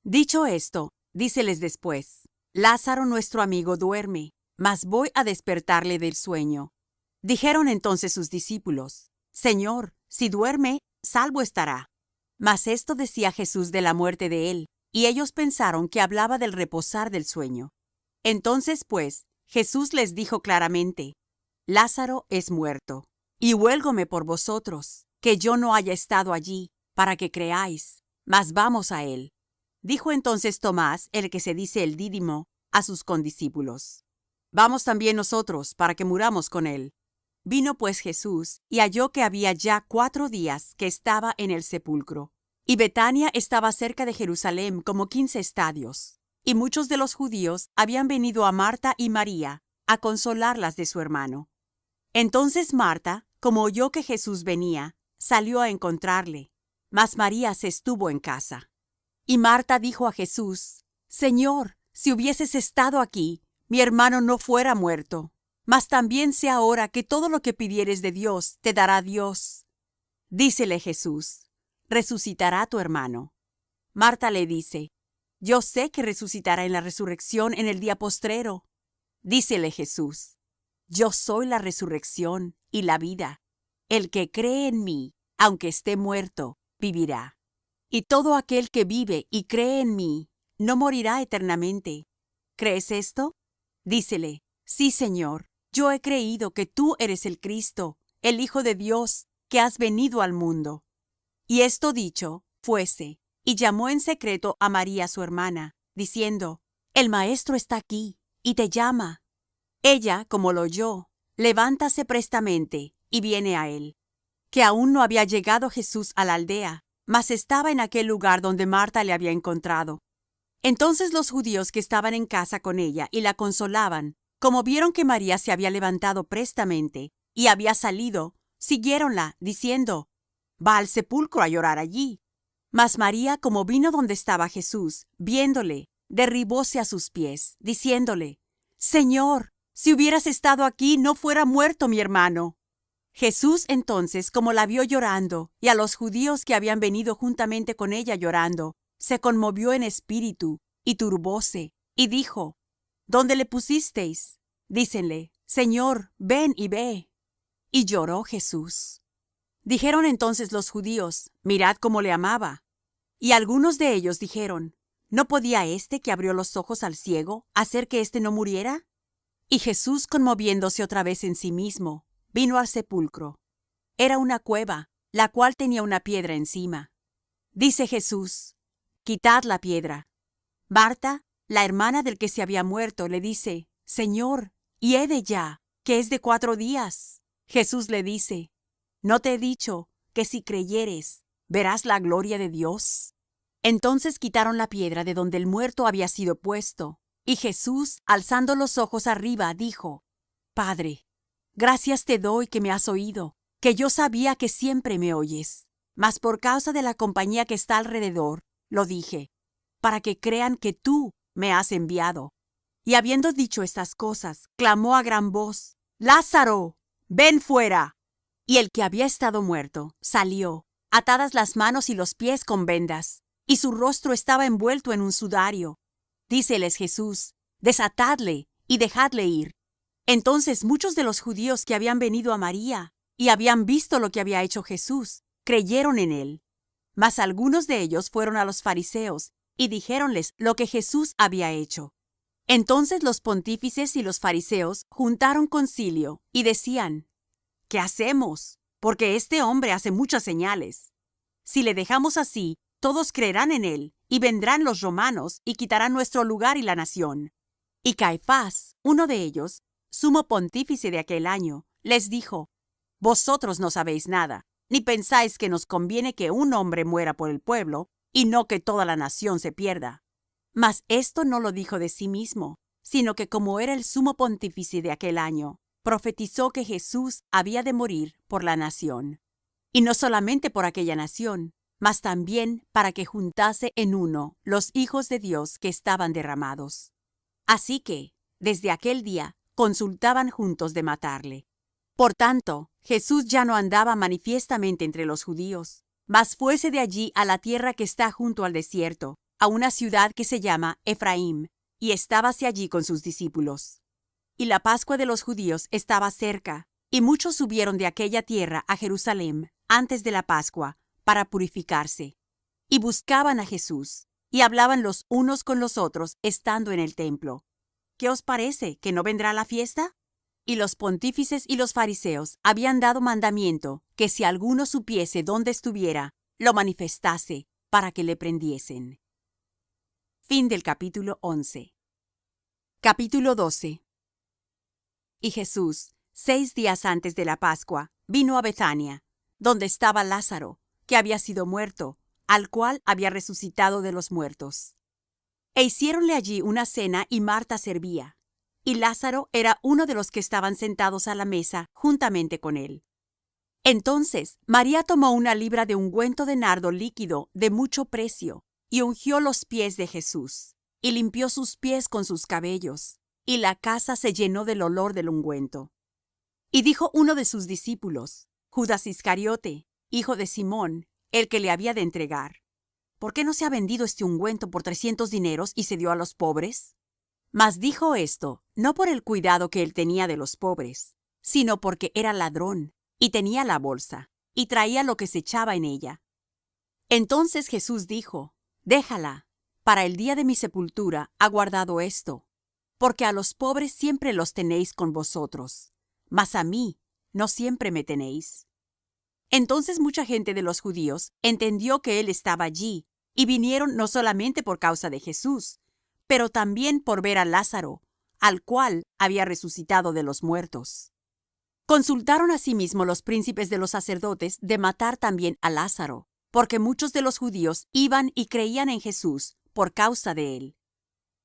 Dicho esto, díceles después: Lázaro nuestro amigo duerme, mas voy a despertarle del sueño. Dijeron entonces sus discípulos: Señor, si duerme, salvo estará. Mas esto decía Jesús de la muerte de él, y ellos pensaron que hablaba del reposar del sueño. Entonces pues Jesús les dijo claramente: Lázaro es muerto, y huélgome por vosotros, que yo no haya estado allí, para que creáis, mas vamos a él. Dijo entonces Tomás, el que se dice el Dídimo, a sus condiscípulos: Vamos también nosotros, para que muramos con él. Vino pues Jesús, y halló que había ya 4 días que estaba en el sepulcro. Y Betania estaba cerca de Jerusalem como 15 estadios. Y muchos de los judíos habían venido a Marta y María a consolarlas de su hermano. Entonces Marta, como oyó que Jesús venía, salió a encontrarle, mas María se estuvo en casa. Y Marta dijo a Jesús: Señor, si hubieses estado aquí, mi hermano no fuera muerto. Mas también sé ahora que todo lo que pidieres de Dios te dará Dios. Dícele Jesús: Resucitará tu hermano. Marta le dice: Yo sé que resucitará en la resurrección en el día postrero. Dícele Jesús: Yo soy la resurrección y la vida. El que cree en mí, aunque esté muerto, vivirá. Y todo aquel que vive y cree en mí, no morirá eternamente. ¿Crees esto? Dícele: Sí, Señor, yo he creído que tú eres el Cristo, el Hijo de Dios, que has venido al mundo. Y esto dicho, fuese, y llamó en secreto a María su hermana, diciendo: El Maestro está aquí, y te llama. Ella, como lo oyó, levántase prestamente, y viene a él. Que aún no había llegado Jesús a la aldea, mas estaba en aquel lugar donde Marta le había encontrado. Entonces los judíos que estaban en casa con ella y la consolaban, como vieron que María se había levantado prestamente y había salido, siguiéronla, diciendo: Va al sepulcro a llorar allí. Mas María, como vino donde estaba Jesús, viéndole, derribóse a sus pies, diciéndole: Señor, si hubieras estado aquí, no fuera muerto mi hermano. Jesús entonces, como la vio llorando, y a los judíos que habían venido juntamente con ella llorando, se conmovió en espíritu, y turbóse, y dijo: ¿Dónde le pusisteis? Dícenle: Señor, ven y ve. Y lloró Jesús. Dijeron entonces los judíos: Mirad cómo le amaba. Y algunos de ellos dijeron: ¿No podía éste que abrió los ojos al ciego hacer que éste no muriera? Y Jesús, conmoviéndose otra vez en sí mismo, vino al sepulcro. Era una cueva, la cual tenía una piedra encima. Dice Jesús: Quitad la piedra. Marta, la hermana del que se había muerto, le dice: Señor, hiede ya, que es de 4 días. Jesús le dice: ¿No te he dicho que si creyeres, verás la gloria de Dios? Entonces quitaron la piedra de donde el muerto había sido puesto, y Jesús, alzando los ojos arriba, dijo: Padre, gracias te doy que me has oído, que yo sabía que siempre me oyes, mas por causa de la compañía que está alrededor, lo dije, para que crean que tú me has enviado. Y habiendo dicho estas cosas, clamó a gran voz: Lázaro, ven fuera. Y el que había estado muerto salió, atadas las manos y los pies con vendas, y su rostro estaba envuelto en un sudario. Díceles Jesús: Desatadle y dejadle ir. Entonces muchos de los judíos que habían venido a María y habían visto lo que había hecho Jesús, creyeron en él. Mas algunos de ellos fueron a los fariseos y dijéronles lo que Jesús había hecho. Entonces los pontífices y los fariseos juntaron concilio y decían: ¿Qué hacemos? Porque este hombre hace muchas señales. Si le dejamos así, todos creerán en él, y vendrán los romanos y quitarán nuestro lugar y la nación. Y Caifás, uno de ellos, sumo pontífice de aquel año, les dijo: Vosotros no sabéis nada, ni pensáis que nos conviene que un hombre muera por el pueblo, y no que toda la nación se pierda. Mas esto no lo dijo de sí mismo, sino que como era el sumo pontífice de aquel año, profetizó que Jesús había de morir por la nación. Y no solamente por aquella nación, mas también para que juntase en uno los hijos de Dios que estaban derramados. Así que, desde aquel día, consultaban juntos de matarle. Por tanto, Jesús ya no andaba manifiestamente entre los judíos, mas fuese de allí a la tierra que está junto al desierto, a una ciudad que se llama Ephraim, y estábase allí con sus discípulos. Y la Pascua de los judíos estaba cerca, y muchos subieron de aquella tierra a Jerusalem antes de la Pascua, para purificarse. Y buscaban a Jesús, y hablaban los unos con los otros estando en el templo: ¿Qué os parece, que no vendrá la fiesta? Y los pontífices y los fariseos habían dado mandamiento que si alguno supiese dónde estuviera, lo manifestase, para que le prendiesen. Fin del capítulo 11. Capítulo 12. Y Jesús, 6 días antes de la Pascua, vino a Bethania, donde estaba Lázaro, que había sido muerto, al cual había resucitado de los muertos. E hiciéronle allí una cena, y Marta servía. Y Lázaro era uno de los que estaban sentados a la mesa juntamente con él. Entonces María tomó una libra de ungüento de nardo líquido de mucho precio, y ungió los pies de Jesús, y limpió sus pies con sus cabellos, y la casa se llenó del olor del ungüento. Y dijo uno de sus discípulos, Judas Iscariote, hijo de Simón, el que le había de entregar: ¿Por qué no se ha vendido este ungüento por 300 dineros y se dio a los pobres? Mas dijo esto no por el cuidado que él tenía de los pobres, sino porque era ladrón, y tenía la bolsa, y traía lo que se echaba en ella. Entonces Jesús dijo: Déjala, para el día de mi sepultura ha guardado esto, porque a los pobres siempre los tenéis con vosotros, mas a mí no siempre me tenéis. Entonces mucha gente de los judíos entendió que él estaba allí, y vinieron no solamente por causa de Jesús, pero también por ver a Lázaro, al cual había resucitado de los muertos. Consultaron asimismo los príncipes de los sacerdotes de matar también a Lázaro, porque muchos de los judíos iban y creían en Jesús por causa de él.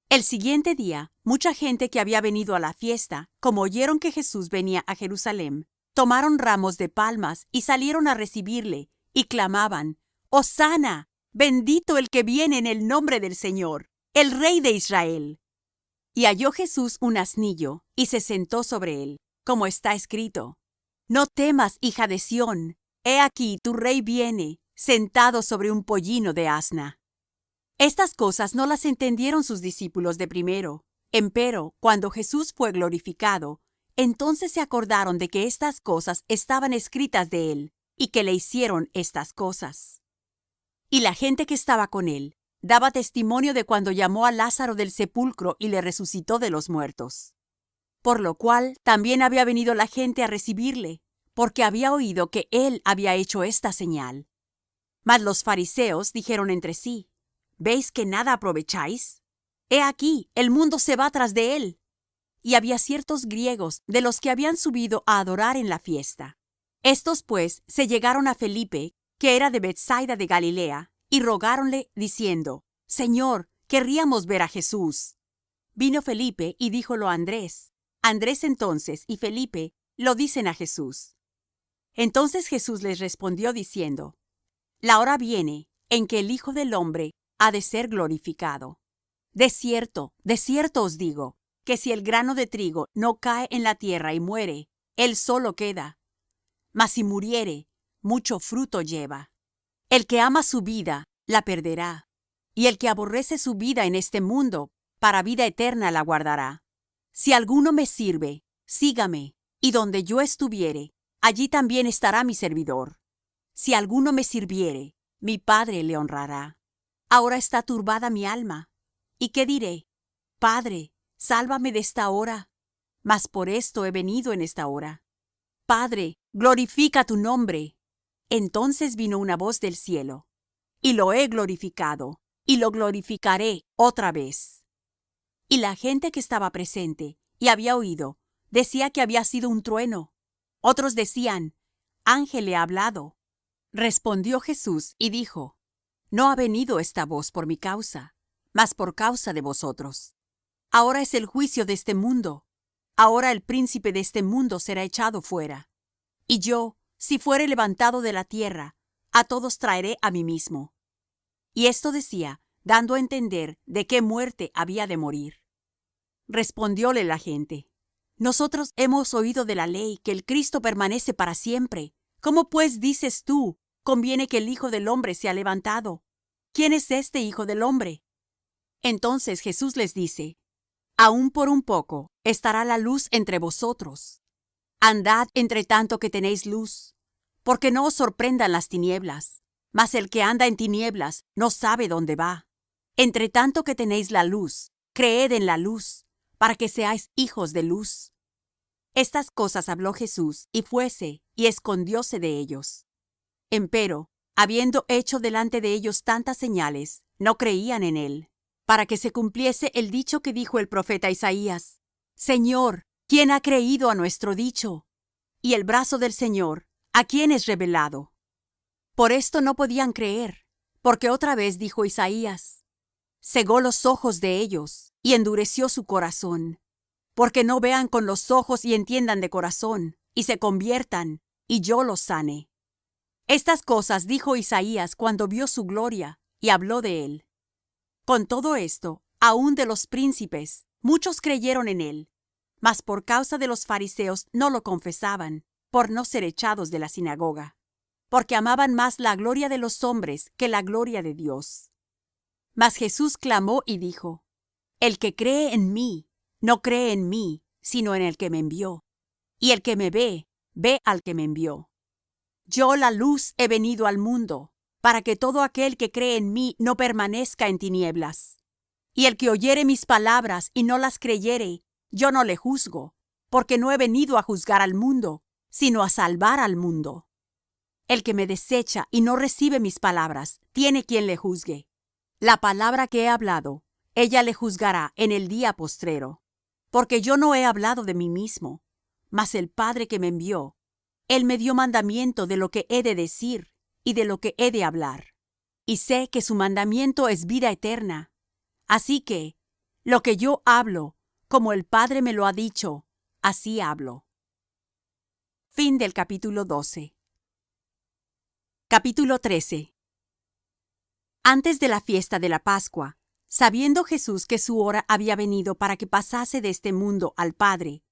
El siguiente día, mucha gente que había venido a la fiesta, como oyeron que Jesús venía a Jerusalem, tomaron ramos de palmas y salieron a recibirle, y clamaban: Hosana, bendito el que viene en el nombre del Señor, el Rey de Israel. Y halló Jesús un asnillo, y se sentó sobre él, como está escrito: No temas, hija de Sión, he aquí tu rey viene, sentado sobre un pollino de asna. Estas cosas no las entendieron sus discípulos de primero. Empero, cuando Jesús fue glorificado, entonces se acordaron de que estas cosas estaban escritas de él, y que le hicieron estas cosas. Y la gente que estaba con él daba testimonio de cuando llamó a Lázaro del sepulcro y le resucitó de los muertos. Por lo cual también había venido la gente a recibirle, porque había oído que él había hecho esta señal. Mas los fariseos dijeron entre sí: ¿Veis que nada aprovecháis? He aquí, el mundo se va tras de él. Y había ciertos griegos de los que habían subido a adorar en la fiesta. Estos pues se llegaron a Felipe, que era de Bethsaida de Galilea, y rogáronle diciendo: Señor, querríamos ver a Jesús. Vino Felipe y díjolo a Andrés. Andrés entonces y Felipe lo dicen a Jesús. Entonces Jesús les respondió diciendo: La hora viene en que el Hijo del hombre ha de ser glorificado. De cierto os digo, que si el grano de trigo no cae en la tierra y muere, él solo queda. Mas si muriere, mucho fruto lleva. El que ama su vida, la perderá. Y el que aborrece su vida en este mundo, para vida eterna la guardará. Si alguno me sirve, sígame, y donde yo estuviere, allí también estará mi servidor. Si alguno me sirviere, mi Padre le honrará. ahora está turbada mi alma. ¿Y qué diré? Padre, sálvame de esta hora. Mas por esto he venido en esta hora. Padre, glorifica tu nombre. Entonces vino una voz del cielo: y lo he glorificado, y lo glorificaré otra vez. Y la gente que estaba presente y había oído, decía que había sido un trueno. Otros decían: ángel le ha hablado. Respondió Jesús y dijo: no ha venido esta voz por mi causa, mas por causa de vosotros. Ahora es el juicio de este mundo. Ahora el príncipe de este mundo será echado fuera. Y yo, si fuere levantado de la tierra, a todos traeré a mí mismo. Y esto decía, dando a entender de qué muerte había de morir. Respondióle la gente: nosotros hemos oído de la ley que el Cristo permanece para siempre. ¿Cómo pues dices tú: conviene que el Hijo del hombre sea levantado? ¿Quién es este Hijo del hombre? Entonces Jesús les dice: aún por un poco estará la luz entre vosotros. Andad entre tanto que tenéis luz, porque no os sorprendan las tinieblas, mas el que anda en tinieblas no sabe dónde va. Entre tanto que tenéis la luz, creed en la luz, para que seáis hijos de luz. Estas cosas habló Jesús, y fuese, y escondióse de ellos. Empero, habiendo hecho delante de ellos tantas señales, no creían en él, para que se cumpliese el dicho que dijo el profeta Isaías: Señor, ¿quién ha creído a nuestro dicho? Y el brazo del Señor, ¿a quién es revelado? Por esto no podían creer, porque otra vez dijo Isaías: cegó los ojos de ellos, y endureció su corazón, porque no vean con los ojos y entiendan de corazón, y se conviertan, y yo los sane. Estas cosas dijo Isaías cuando vio su gloria, y habló de él. Con todo esto, aun de los príncipes, muchos creyeron en él, mas por causa de los fariseos no lo confesaban, por no ser echados de la sinagoga, porque amaban más la gloria de los hombres que la gloria de Dios. Mas Jesús clamó y dijo: el que cree en mí, no cree en mí, sino en el que me envió. Y el que me ve, ve al que me envió. Yo, la luz, he venido al mundo, para que todo aquel que cree en mí no permanezca en tinieblas. Y el que oyere mis palabras y no las creyere, yo no le juzgo, porque no he venido a juzgar al mundo, sino a salvar al mundo. El que me desecha y no recibe mis palabras, tiene quien le juzgue. La palabra que he hablado, ella le juzgará en el día postrero. Porque yo no he hablado de mí mismo, mas el Padre que me envió, él me dio mandamiento de lo que he de decir y de lo que he de hablar. Y sé que su mandamiento es vida eterna. Así que, lo que yo hablo, como el Padre me lo ha dicho, así hablo. Fin del capítulo 12. Capítulo 13. Antes de la fiesta de la Pascua, sabiendo Jesús que su hora había venido para que pasase de este mundo al Padre,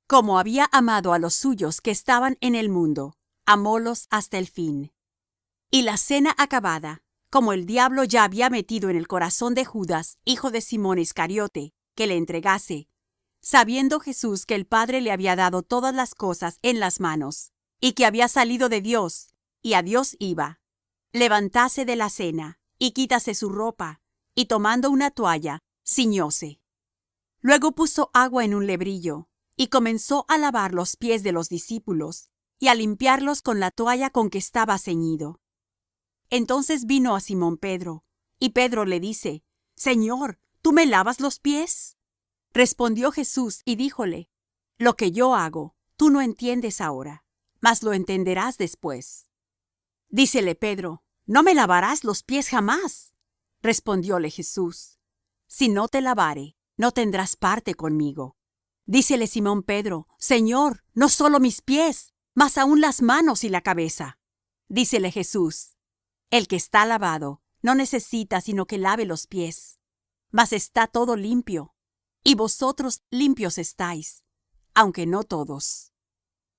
como había amado a los suyos que estaban en el mundo, amólos hasta el fin. Y la cena acabada, como el diablo ya había metido en el corazón de Judas, hijo de Simón Iscariote, que le entregase, sabiendo Jesús que el Padre le había dado todas las cosas en las manos, y que había salido de Dios, y a Dios iba, levantáse de la cena, y quítase su ropa, y tomando una toalla, ciñóse. Luego puso agua en un lebrillo, y comenzó a lavar los pies de los discípulos, y a limpiarlos con la toalla con que estaba ceñido. Entonces vino a Simón Pedro, y Pedro le dice: Señor, ¿tú me lavas los pies? Respondió Jesús y díjole: lo que yo hago, tú no entiendes ahora, mas lo entenderás después. Dícele Pedro: ¿no me lavarás los pies jamás? Respondióle Jesús: si no te lavare, no tendrás parte conmigo. Dícele Simón Pedro: Señor, no solo mis pies, mas aun las manos y la cabeza. Dícele Jesús: el que está lavado no necesita sino que lave los pies, mas está todo limpio, y vosotros limpios estáis, aunque no todos.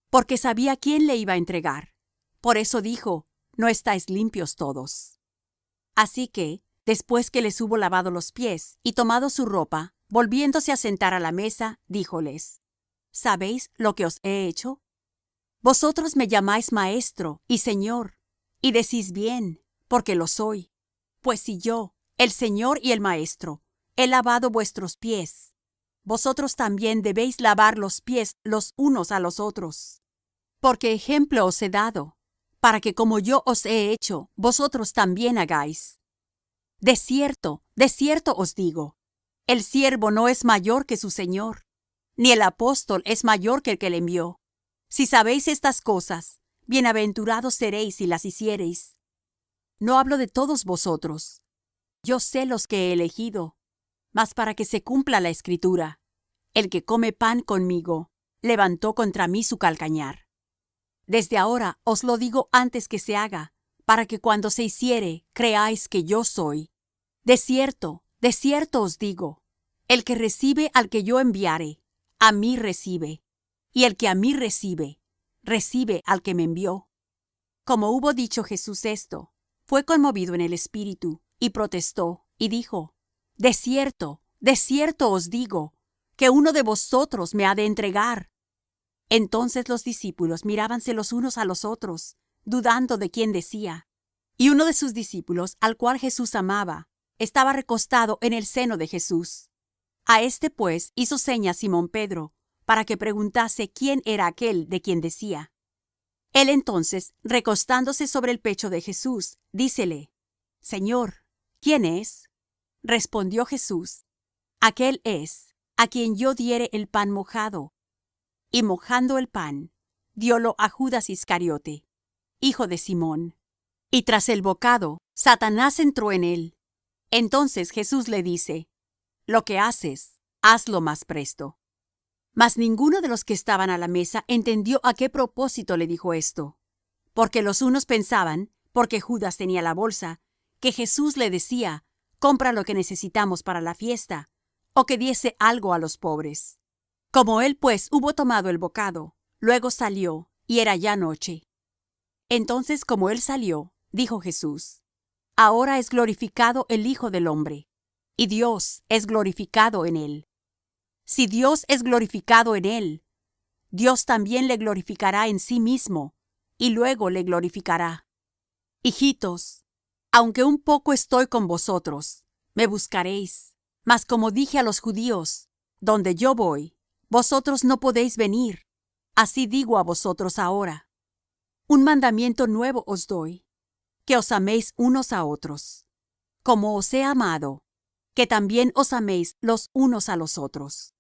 Porque sabía quién le iba a entregar. Por eso dijo: no estáis limpios todos. Así que, después que les hubo lavado los pies y tomado su ropa, volviéndose a sentar a la mesa, díjoles: ¿sabéis lo que os he hecho? Vosotros me llamáis Maestro y Señor, y decís bien, porque lo soy. Pues si yo, el Señor y el Maestro, he lavado vuestros pies. Vosotros también debéis lavar los pies los unos a los otros. Porque ejemplo os he dado, para que como yo os he hecho, vosotros también hagáis. De cierto os digo, el siervo no es mayor que su señor, ni el apóstol es mayor que el que le envió. Si sabéis estas cosas, bienaventurados seréis si las hiciereis. No hablo de todos vosotros. Yo sé los que he elegido, mas para que se cumpla la Escritura, el que come pan conmigo, levantó contra mí su calcañar. Desde ahora os lo digo antes que se haga, para que cuando se hiciere, creáis que yo soy. De cierto os digo, el que recibe al que yo enviare, a mí recibe, y el que a mí recibe, recibe al que me envió. Como hubo dicho Jesús esto, fue conmovido en el espíritu, y protestó, y dijo: de cierto os digo, que uno de vosotros me ha de entregar. Entonces los discípulos mirábanse los unos a los otros, dudando de quién decía. Y uno de sus discípulos, al cual Jesús amaba, estaba recostado en el seno de Jesús. A éste pues hizo señas Simón Pedro, para que preguntase quién era aquel de quien decía. Él entonces, recostándose sobre el pecho de Jesús, dícele: Señor, ¿quién es? Respondió Jesús: aquel es, a quien yo diere el pan mojado. Y mojando el pan, diólo a Judas Iscariote, hijo de Simón. Y tras el bocado, Satanás entró en él. Entonces Jesús le dice: lo que haces, hazlo más presto. Mas ninguno de los que estaban a la mesa entendió a qué propósito le dijo esto. Porque los unos pensaban, porque Judas tenía la bolsa, que Jesús le decía: compra lo que necesitamos para la fiesta, o que diese algo a los pobres. Como él pues hubo tomado el bocado, luego salió, y era ya noche. Entonces como él salió, dijo Jesús: ahora es glorificado el Hijo del hombre, y Dios es glorificado en él. Si Dios es glorificado en él, Dios también le glorificará en sí mismo, y luego le glorificará. Hijitos, aunque un poco estoy con vosotros, me buscaréis. Mas como dije a los judíos: donde yo voy, vosotros no podéis venir, así digo a vosotros ahora. Un mandamiento nuevo os doy, que os améis unos a otros. Como os he amado, que también os améis los unos a los otros.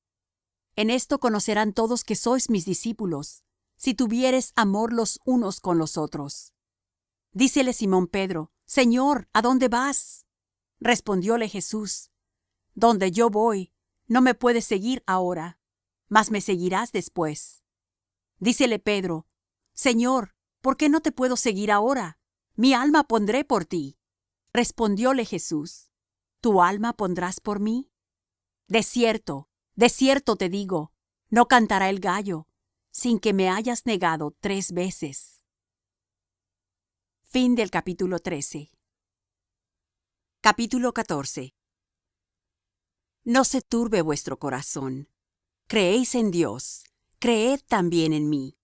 En esto conocerán todos que sois mis discípulos, si tuviereis amor los unos con los otros. Dícele Simón Pedro: Señor, ¿a dónde vas? Respondióle Jesús: donde yo voy, no me puedes seguir ahora, mas me seguirás después. Dícele Pedro: Señor, ¿por qué no te puedo seguir ahora? Mi alma pondré por ti. Respondióle Jesús: ¿tu alma pondrás por mí? De cierto te digo, no cantará el gallo, sin que me hayas negado 3 veces. Fin del capítulo 13. Capítulo 14. No se turbe vuestro corazón. Creéis en Dios, creed también en mí.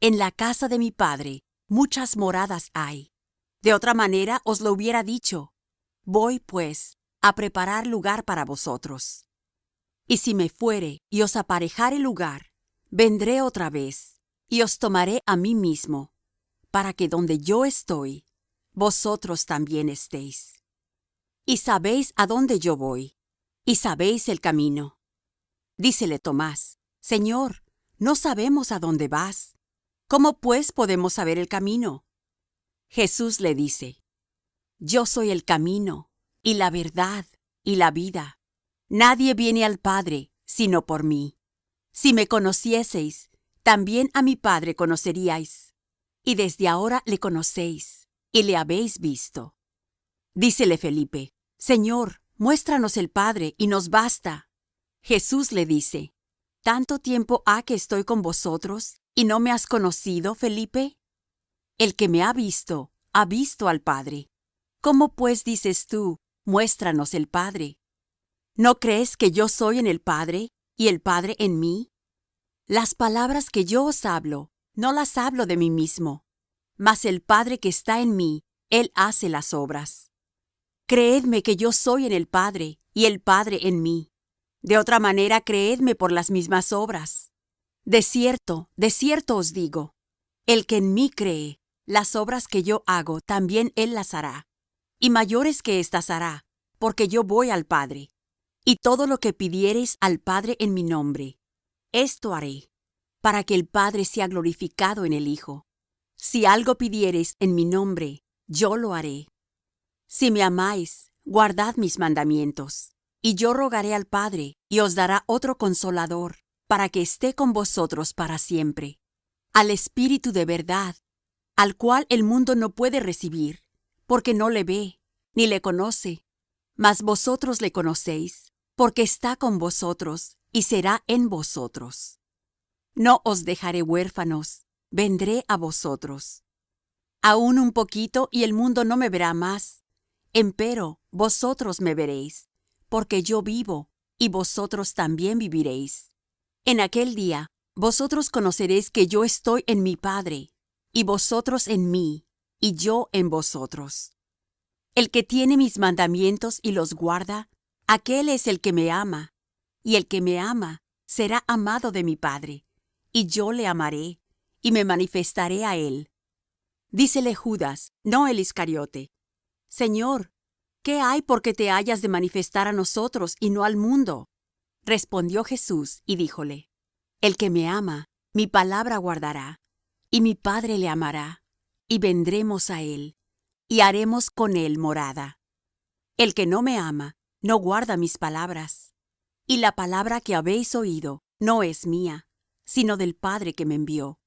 En la casa de mi Padre muchas moradas hay. De otra manera os lo hubiera dicho. Voy, pues, a preparar lugar para vosotros. Y si me fuere y os aparejare lugar, vendré otra vez, y os tomaré a mí mismo, para que donde yo estoy, vosotros también estéis. Y sabéis a dónde yo voy, y sabéis el camino. Dícele Tomás: Señor, no sabemos a dónde vas. ¿Cómo pues podemos saber el camino? Jesús le dice: Yo soy el camino, y la verdad, y la vida. Nadie viene al Padre, sino por mí. Si me conocieseis, también a mi Padre conoceríais. Y desde ahora le conocéis, y le habéis visto. Dícele Felipe: Señor, muéstranos el Padre, y nos basta. Jesús le dice: ¿Tanto tiempo ha que estoy con vosotros, y no me has conocido, Felipe? El que me ha visto al Padre. ¿Cómo pues dices tú: muéstranos el Padre? ¿No crees que yo soy en el Padre, y el Padre en mí? Las palabras que yo os hablo, no las hablo de mí mismo, mas el Padre que está en mí, Él hace las obras. Creedme que yo soy en el Padre, y el Padre en mí. De otra manera, creedme por las mismas obras. De cierto os digo, el que en mí cree, las obras que yo hago, también él las hará, y mayores que éstas hará, porque yo voy al Padre. Y todo lo que pidiereis al Padre en mi nombre, esto haré, para que el Padre sea glorificado en el Hijo. Si algo pidiereis en mi nombre, yo lo haré. Si me amáis, guardad mis mandamientos. Y yo rogaré al Padre, y os dará otro Consolador, para que esté con vosotros para siempre. Al Espíritu de verdad, al cual el mundo no puede recibir, porque no le ve, ni le conoce. Mas vosotros le conocéis, porque está con vosotros, y será en vosotros. No os dejaré huérfanos, vendré a vosotros. Aún un poquito, y el mundo no me verá más. Empero vosotros me veréis, porque yo vivo, y vosotros también viviréis. En aquel día vosotros conoceréis que yo estoy en mi Padre, y vosotros en mí, y yo en vosotros. El que tiene mis mandamientos y los guarda, aquel es el que me ama, y el que me ama será amado de mi Padre, y yo le amaré, y me manifestaré a él. Dícele Judas, no el Iscariote: Señor, ¿qué hay por qué te hayas de manifestar a nosotros y no al mundo? Respondió Jesús y díjole: El que me ama, mi palabra guardará, y mi Padre le amará, y vendremos a él, y haremos con él morada. El que no me ama, no guarda mis palabras. Y la palabra que habéis oído no es mía, sino del Padre que me envió.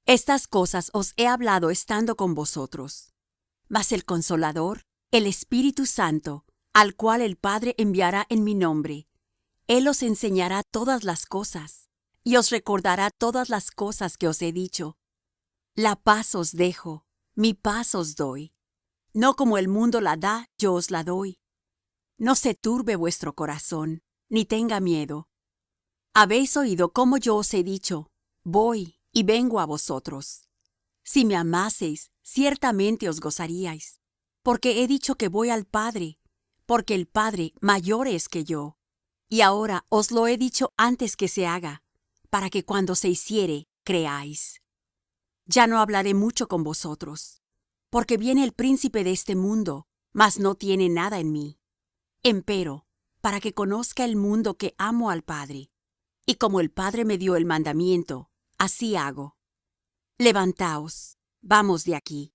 Estas cosas os he hablado estando con vosotros. Mas el Consolador, el Espíritu Santo, al cual el Padre enviará en mi nombre, él os enseñará todas las cosas, y os recordará todas las cosas que os he dicho. La paz os dejo, mi paz os doy. No como el mundo la da, yo os la doy. No se turbe vuestro corazón, ni tenga miedo. Habéis oído cómo yo os he dicho: voy y vengo a vosotros. Si me amaseis, ciertamente os gozaríais, porque he dicho que voy al Padre, porque el Padre mayor es que yo. Y ahora os lo he dicho antes que se haga, para que cuando se hiciere, creáis. Ya no hablaré mucho con vosotros, porque viene el príncipe de este mundo, mas no tiene nada en mí. Empero, para que conozca el mundo que amo al Padre, y como el Padre me dio el mandamiento, así hago. Levantaos, vamos de aquí.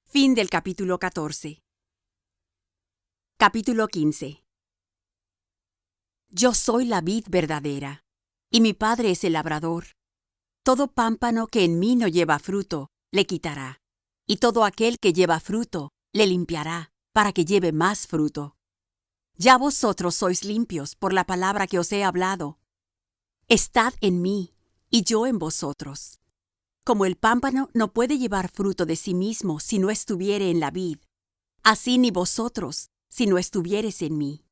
Fin del capítulo 14. Capítulo 15. Yo soy la vid verdadera, y mi Padre es el labrador. Todo pámpano que en mí no lleva fruto, le quitará, y todo aquel que lleva fruto, le limpiará, para que lleve más fruto. Ya vosotros sois limpios por la palabra que os he hablado. Estad en mí, y yo en vosotros. Como el pámpano no puede llevar fruto de sí mismo si no estuviere en la vid, así ni vosotros si no estuviereis en mí.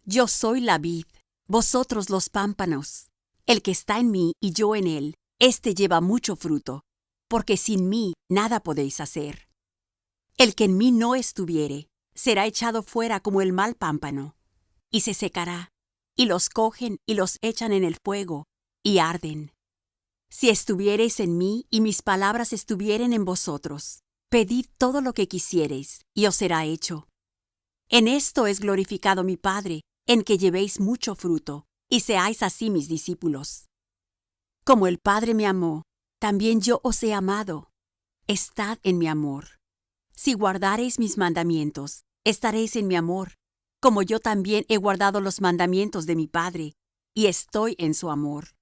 Yo soy la vid, vosotros los pámpanos. El que está en mí y yo en él, éste lleva mucho fruto, porque sin mí nada podéis hacer. El que en mí no estuviere, será echado fuera como el mal pámpano, y se secará, y los cogen y los echan en el fuego, y arden. Si estuviereis en mí y mis palabras estuvieren en vosotros, pedid todo lo que quisiereis, y os será hecho. En esto es glorificado mi Padre, en que llevéis mucho fruto, y seáis así mis discípulos. Como el Padre me amó, también yo os he amado. Estad en mi amor. Si guardareis mis mandamientos, estaréis en mi amor, como yo también he guardado los mandamientos de mi Padre, y estoy en su amor.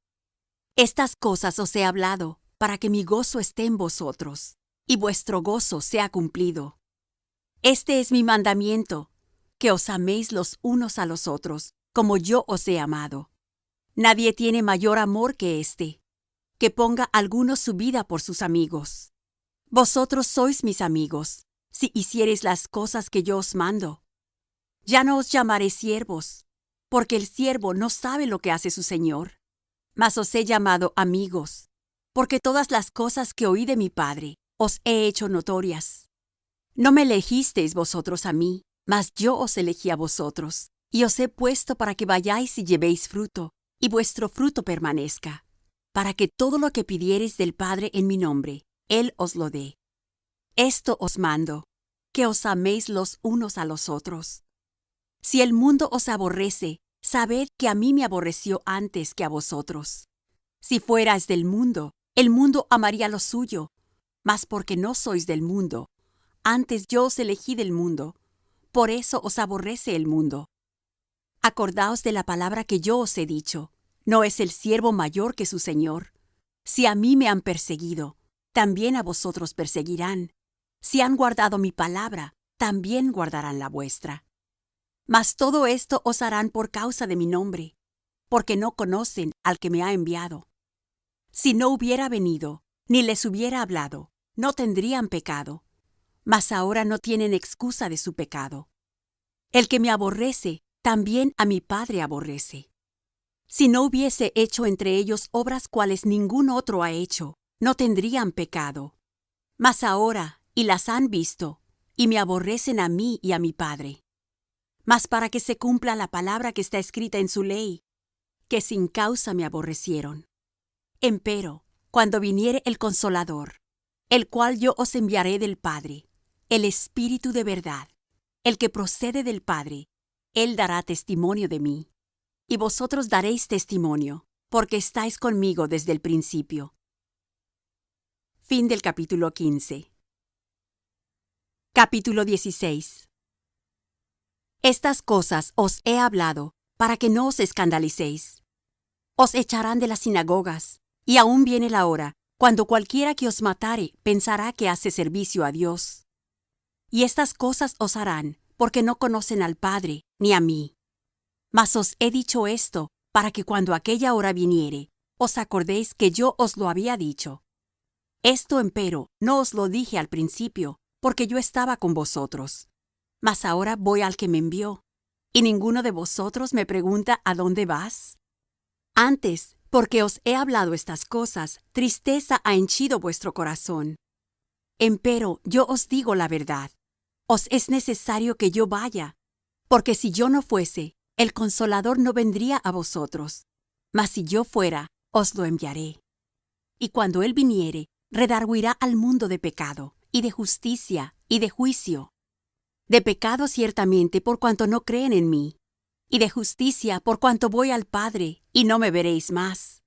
Estas cosas os he hablado, para que mi gozo esté en vosotros, y vuestro gozo sea cumplido. Este es mi mandamiento, que os améis los unos a los otros, como yo os he amado. Nadie tiene mayor amor que este, que ponga alguno su vida por sus amigos. Vosotros sois mis amigos, si hiciereis las cosas que yo os mando. Ya no os llamaré siervos, porque el siervo no sabe lo que hace su señor. Mas os he llamado amigos, porque todas las cosas que oí de mi Padre os he hecho notorias. No me elegisteis vosotros a mí, mas yo os elegí a vosotros, y os he puesto para que vayáis y llevéis fruto, y vuestro fruto permanezca, para que todo lo que pidiereis del Padre en mi nombre, Él os lo dé. Esto os mando, que os améis los unos a los otros. Si el mundo os aborrece, sabed que a mí me aborreció antes que a vosotros. Si fuerais del mundo, el mundo amaría lo suyo, mas porque no sois del mundo, antes yo os elegí del mundo, por eso os aborrece el mundo. Acordaos de la palabra que yo os he dicho: no es el siervo mayor que su señor. Si a mí me han perseguido, también a vosotros perseguirán. Si han guardado mi palabra, también guardarán la vuestra. Mas todo esto os harán por causa de mi nombre, porque no conocen al que me ha enviado. Si no hubiera venido, ni les hubiera hablado, no tendrían pecado, mas ahora no tienen excusa de su pecado. El que me aborrece, también a mi Padre aborrece. Si no hubiese hecho entre ellos obras cuales ningún otro ha hecho, no tendrían pecado. Mas ahora, y las han visto, y me aborrecen a mí y a mi Padre. Mas para que se cumpla la palabra que está escrita en su ley, que sin causa me aborrecieron. Empero, cuando viniere el Consolador, el cual yo os enviaré del Padre, el Espíritu de verdad, el que procede del Padre, Él dará testimonio de mí. Y vosotros daréis testimonio, porque estáis conmigo desde el principio. Fin del capítulo 15. Capítulo 16. Estas cosas os he hablado, para que no os escandalicéis. Os echarán de las sinagogas, y aún viene la hora, cuando cualquiera que os matare pensará que hace servicio a Dios. Y estas cosas os harán, porque no conocen al Padre, ni a mí. Mas os he dicho esto, para que cuando aquella hora viniere, os acordéis que yo os lo había dicho. Esto empero no os lo dije al principio, porque yo estaba con vosotros. Mas ahora voy al que me envió, y ninguno de vosotros me pregunta ¿a dónde vas? Antes, porque os he hablado estas cosas, tristeza ha henchido vuestro corazón. Empero yo os digo la verdad, os es necesario que yo vaya, porque si yo no fuese, el Consolador no vendría a vosotros, mas si yo fuera, os lo enviaré. Y cuando Él viniere, redarguirá al mundo de pecado, y de justicia, y de juicio. De pecado ciertamente por cuanto no creen en mí, y de justicia por cuanto voy al Padre, y no me veréis más,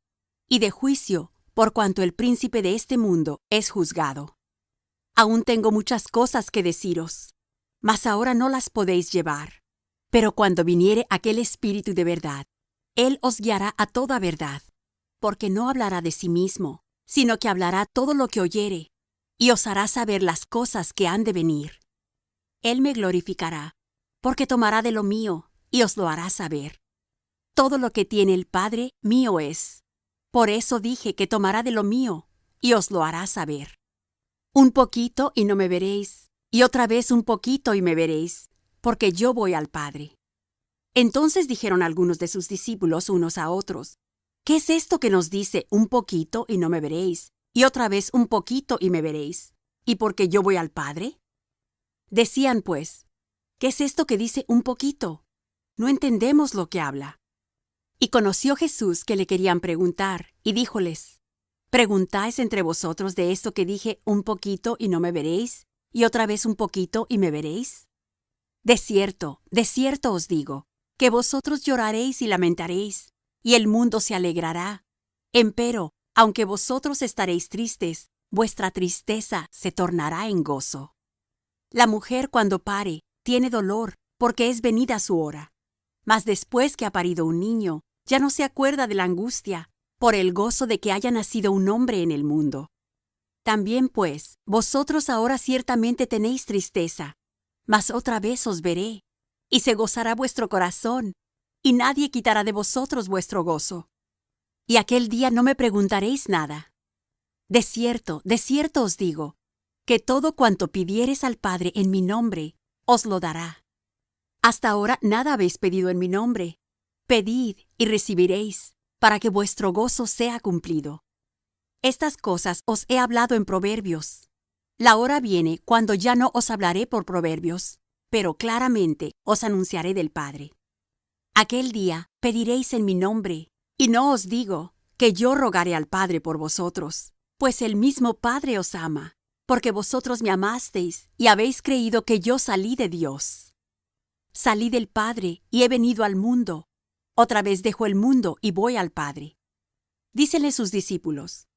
y de juicio por cuanto el príncipe de este mundo es juzgado. Aún tengo muchas cosas que deciros, mas ahora no las podéis llevar. Pero cuando viniere aquel Espíritu de verdad, Él os guiará a toda verdad, porque no hablará de sí mismo, sino que hablará todo lo que oyere, y os hará saber las cosas que han de venir. Él me glorificará, porque tomará de lo mío, y os lo hará saber. Todo lo que tiene el Padre, mío es. Por eso dije que tomará de lo mío, y os lo hará saber. Un poquito y no me veréis, y otra vez un poquito y me veréis, porque yo voy al Padre. Entonces dijeron algunos de sus discípulos unos a otros: ¿Qué es esto que nos dice un poquito y no me veréis, y otra vez un poquito y me veréis? ¿Y porque yo voy al Padre? Decían pues: ¿Qué es esto que dice un poquito? No entendemos lo que habla. Y conoció Jesús que le querían preguntar, y díjoles: ¿Preguntáis entre vosotros de esto que dije un poquito y no me veréis, y otra vez un poquito y me veréis? De cierto os digo, que vosotros lloraréis y lamentaréis, y el mundo se alegrará. Empero, aunque vosotros estaréis tristes, vuestra tristeza se tornará en gozo. La mujer cuando pare, tiene dolor, porque es venida su hora. Mas después que ha parido un niño, ya no se acuerda de la angustia, por el gozo de que haya nacido un hombre en el mundo. También pues, vosotros ahora ciertamente tenéis tristeza, mas otra vez os veré, y se gozará vuestro corazón, y nadie quitará de vosotros vuestro gozo. Y aquel día no me preguntaréis nada. De cierto os digo, que todo cuanto pidiereis al Padre en mi nombre, os lo dará. Hasta ahora nada habéis pedido en mi nombre. Pedid y recibiréis, para que vuestro gozo sea cumplido. Estas cosas os he hablado en proverbios, La hora viene cuando ya no os hablaré por proverbios, pero claramente os anunciaré del Padre. Aquel día pediréis en mi nombre, y no os digo que yo rogaré al Padre por vosotros, pues el mismo Padre os ama, porque vosotros me amasteis y habéis creído que yo salí de Dios. Salí del Padre y he venido al mundo. Otra vez dejo el mundo y voy al Padre. Dícenle sus discípulos: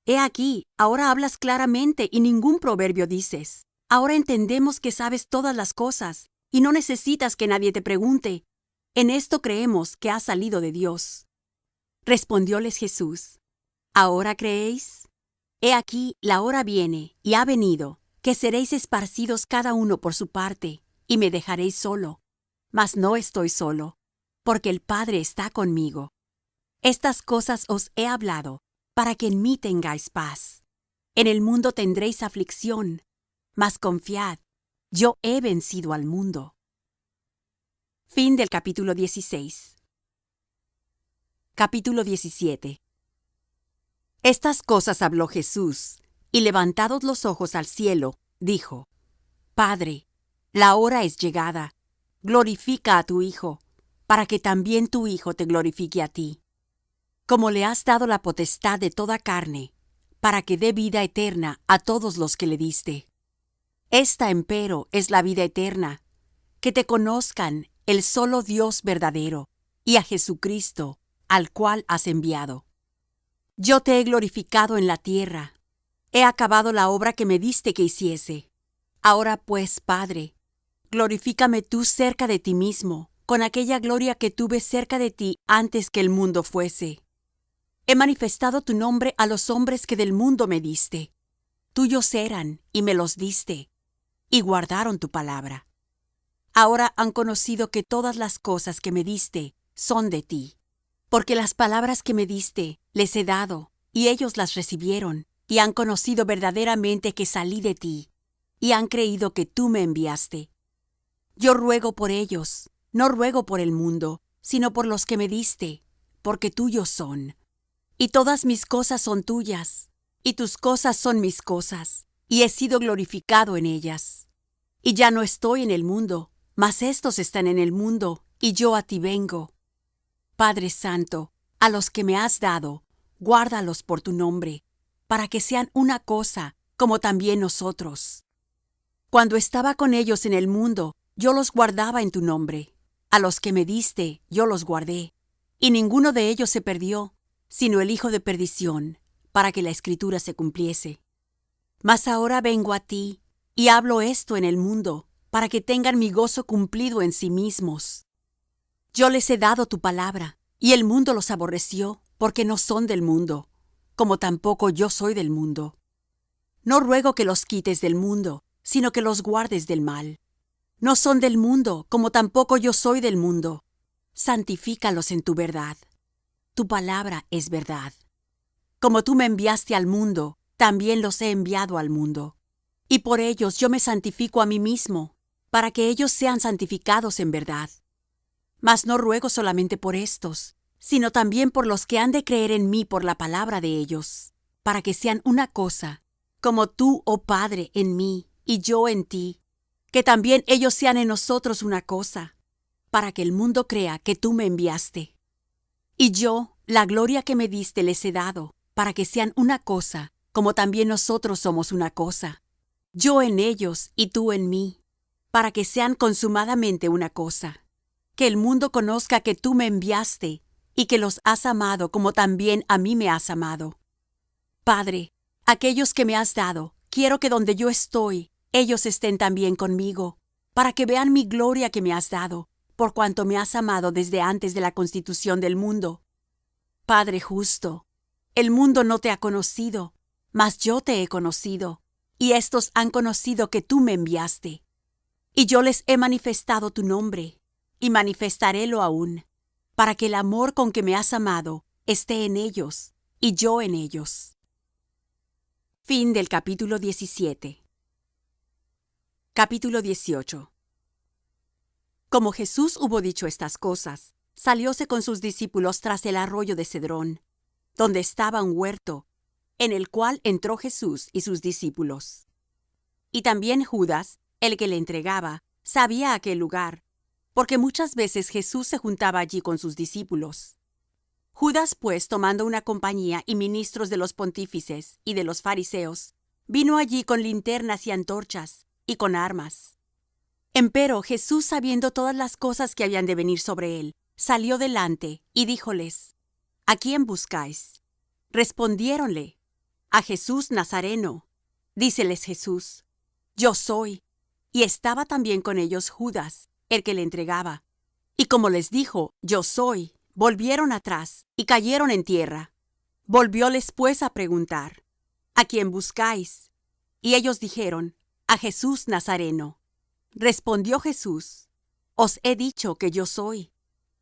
He aquí, ahora hablas claramente y ningún proverbio dices. Ahora entendemos que sabes todas las cosas y no necesitas que nadie te pregunte. En esto creemos que has salido de Dios. Respondióles Jesús: ¿Ahora creéis? He aquí, la hora viene, y ha venido, que seréis esparcidos cada uno por su parte, y me dejaréis solo. Mas no estoy solo, porque el Padre está conmigo. Estas cosas os he hablado, para que en mí tengáis paz. En el mundo tendréis aflicción, mas confiad, yo he vencido al mundo. Fin del capítulo 16. Capítulo 17. Estas cosas habló Jesús, y levantados los ojos al cielo, dijo: Padre, la hora es llegada. Glorifica a tu Hijo, para que también tu Hijo te glorifique a ti. Como le has dado la potestad de toda carne, para que dé vida eterna a todos los que le diste. Esta, empero, es la vida eterna, que te conozcan el solo Dios verdadero, y a Jesucristo, al cual has enviado. Yo te he glorificado en la tierra. He acabado la obra que me diste que hiciese. Ahora pues, Padre, glorifícame tú cerca de ti mismo, con aquella gloria que tuve cerca de ti antes que el mundo fuese. He manifestado tu nombre a los hombres que del mundo me diste. Tuyos eran, y me los diste, y guardaron tu palabra. Ahora han conocido que todas las cosas que me diste son de ti. Porque las palabras que me diste les he dado, y ellos las recibieron, y han conocido verdaderamente que salí de ti, y han creído que tú me enviaste. Yo ruego por ellos, no ruego por el mundo, sino por los que me diste, porque tuyos son. Y todas mis cosas son tuyas, y tus cosas son mis cosas, y he sido glorificado en ellas. Y ya no estoy en el mundo, mas éstos están en el mundo, y yo a ti vengo. Padre Santo, a los que me has dado, guárdalos por tu nombre, para que sean una cosa, como también nosotros. Cuando estaba con ellos en el mundo, yo los guardaba en tu nombre. A los que me diste, yo los guardé. Y ninguno de ellos se perdió, sino el hijo de perdición, para que la Escritura se cumpliese. Mas ahora vengo a ti, y hablo esto en el mundo, para que tengan mi gozo cumplido en sí mismos. Yo les he dado tu palabra, y el mundo los aborreció, porque no son del mundo, como tampoco yo soy del mundo. No ruego que los quites del mundo, sino que los guardes del mal. No son del mundo, como tampoco yo soy del mundo. Santifícalos en tu verdad. Tu palabra es verdad. Como tú me enviaste al mundo, también los he enviado al mundo. Y por ellos yo me santifico a mí mismo, para que ellos sean santificados en verdad. Mas no ruego solamente por estos, sino también por los que han de creer en mí por la palabra de ellos, para que sean una cosa, como tú, oh Padre, en mí, y yo en ti, que también ellos sean en nosotros una cosa, para que el mundo crea que tú me enviaste. Y yo, la gloria que me diste les he dado, para que sean una cosa, como también nosotros somos una cosa. Yo en ellos y tú en mí, para que sean consumadamente una cosa. Que el mundo conozca que tú me enviaste, y que los has amado como también a mí me has amado. Padre, aquellos que me has dado, quiero que donde yo estoy, ellos estén también conmigo, para que vean mi gloria que me has dado, por cuanto me has amado desde antes de la constitución del mundo. Padre justo, el mundo no te ha conocido, mas yo te he conocido, y éstos han conocido que tú me enviaste. Y yo les he manifestado tu nombre, y manifestarélo aún, para que el amor con que me has amado esté en ellos, y yo en ellos. Fin del capítulo 17. Capítulo 18. Como Jesús hubo dicho estas cosas, salióse con sus discípulos tras el arroyo de Cedrón, donde estaba un huerto, en el cual entró Jesús y sus discípulos. Y también Judas, el que le entregaba, sabía aquel lugar, porque muchas veces Jesús se juntaba allí con sus discípulos. Judas, pues, tomando una compañía y ministros de los pontífices y de los fariseos, vino allí con linternas y antorchas, y con armas. Empero Jesús, sabiendo todas las cosas que habían de venir sobre él, salió delante, y díjoles: ¿A quién buscáis? Respondiéronle: A Jesús Nazareno. Díceles Jesús: Yo soy. Y estaba también con ellos Judas, el que le entregaba. Y como les dijo: Yo soy, volvieron atrás, y cayeron en tierra. Volvióles pues a preguntar: ¿A quién buscáis? Y ellos dijeron: A Jesús Nazareno. Respondió Jesús: Os he dicho que yo soy.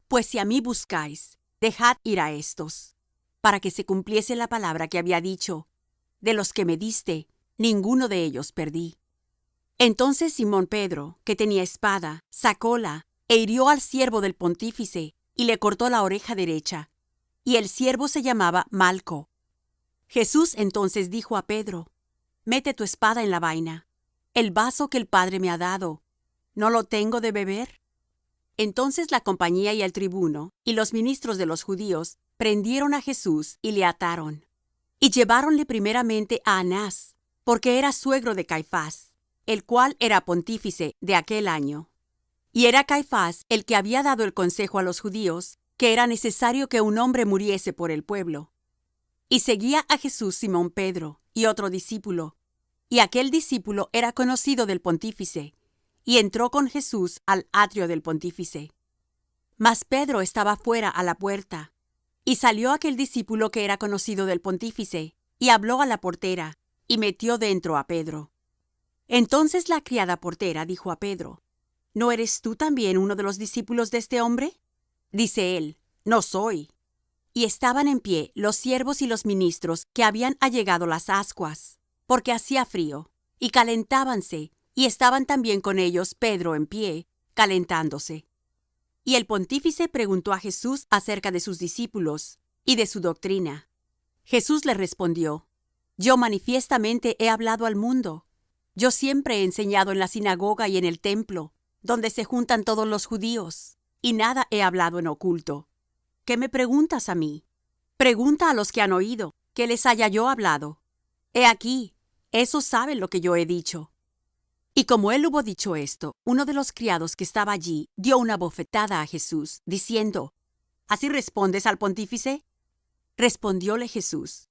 Pues si a mí buscáis, dejad ir a éstos, para que se cumpliese la palabra que había dicho: De los que me diste, ninguno de ellos perdí. Entonces Simón Pedro, que tenía espada, sacóla, e hirió al siervo del pontífice, y le cortó la oreja derecha. Y el siervo se llamaba Malco. Jesús entonces dijo a Pedro: Mete tu espada en la vaina. El vaso que el Padre me ha dado, ¿no lo tengo de beber? Entonces la compañía y el tribuno, y los ministros de los judíos, prendieron a Jesús y le ataron. Y lleváronle primeramente a Anás, porque era suegro de Caifás, el cual era pontífice de aquel año. Y era Caifás el que había dado el consejo a los judíos, que era necesario que un hombre muriese por el pueblo. Y seguía a Jesús Simón Pedro, y otro discípulo. Y aquel discípulo era conocido del pontífice, y entró con Jesús al atrio del pontífice. Mas Pedro estaba fuera a la puerta. Y salió aquel discípulo que era conocido del pontífice, y habló a la portera, y metió dentro a Pedro. Entonces la criada portera dijo a Pedro: ¿No eres tú también uno de los discípulos de este hombre? Dice él: No soy. Y estaban en pie los siervos y los ministros que habían allegado las ascuas, porque hacía frío, y calentábanse, y estaban también con ellos Pedro en pie, calentándose. Y el pontífice preguntó a Jesús acerca de sus discípulos y de su doctrina. Jesús le respondió: Yo manifiestamente he hablado al mundo. Yo siempre he enseñado en la sinagoga y en el templo, donde se juntan todos los judíos, y nada he hablado en oculto. ¿Qué me preguntas a mí? Pregunta a los que han oído, que les haya yo hablado. He aquí, esos saben lo que yo he dicho. Y como él hubo dicho esto, uno de los criados que estaba allí dio una bofetada a Jesús, diciendo: ¿Así respondes al pontífice? Respondióle Jesús: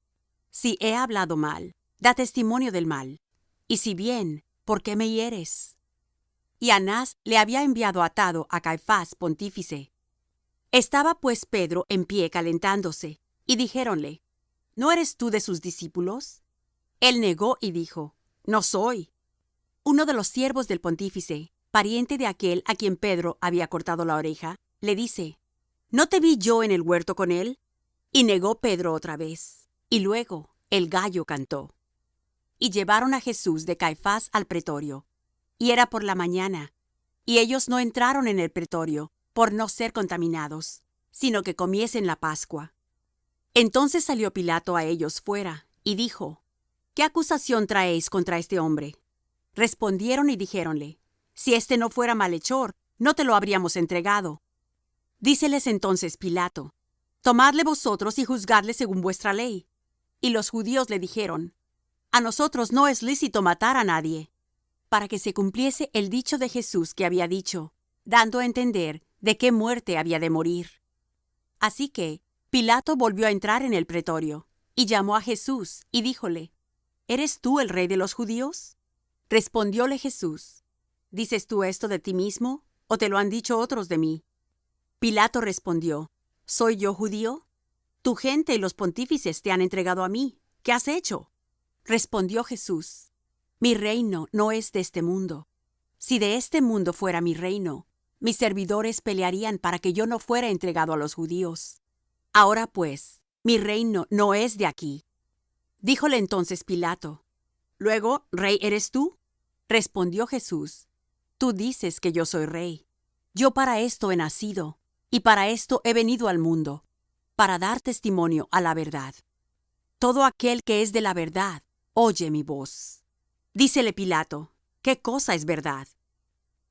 Si he hablado mal, da testimonio del mal. Y si bien, ¿por qué me hieres? Y Anás le había enviado atado a Caifás pontífice. Estaba pues Pedro en pie calentándose, y dijéronle: ¿No eres tú de sus discípulos? Él negó y dijo: No soy. Uno de los siervos del pontífice, pariente de aquel a quien Pedro había cortado la oreja, le dice: ¿No te vi yo en el huerto con él? Y negó Pedro otra vez. Y luego el gallo cantó. Y llevaron a Jesús de Caifás al pretorio. Y era por la mañana. Y ellos no entraron en el pretorio, por no ser contaminados, sino que comiesen la Pascua. Entonces salió Pilato a ellos fuera, y dijo: ¿Qué acusación traéis contra este hombre? Respondieron y dijéronle: Si éste no fuera malhechor, no te lo habríamos entregado. Díceles entonces Pilato: Tomadle vosotros y juzgadle según vuestra ley. Y los judíos le dijeron: A nosotros no es lícito matar a nadie, para que se cumpliese el dicho de Jesús que había dicho, dando a entender de qué muerte había de morir. Así que Pilato volvió a entrar en el pretorio, y llamó a Jesús, y díjole: ¿Eres tú el rey de los judíos? Respondióle Jesús: ¿Dices tú esto de ti mismo, o te lo han dicho otros de mí? Pilato respondió: ¿Soy yo judío? Tu gente y los pontífices te han entregado a mí. ¿Qué has hecho? Respondió Jesús: Mi reino no es de este mundo. Si de este mundo fuera mi reino, mis servidores pelearían para que yo no fuera entregado a los judíos. Ahora pues, mi reino no es de aquí. Díjole entonces Pilato: ¿Luego, rey eres tú? Respondió Jesús: Tú dices que yo soy rey. Yo para esto he nacido, y para esto he venido al mundo, para dar testimonio a la verdad. Todo aquel que es de la verdad, oye mi voz. Dícele Pilato: ¿Qué cosa es verdad?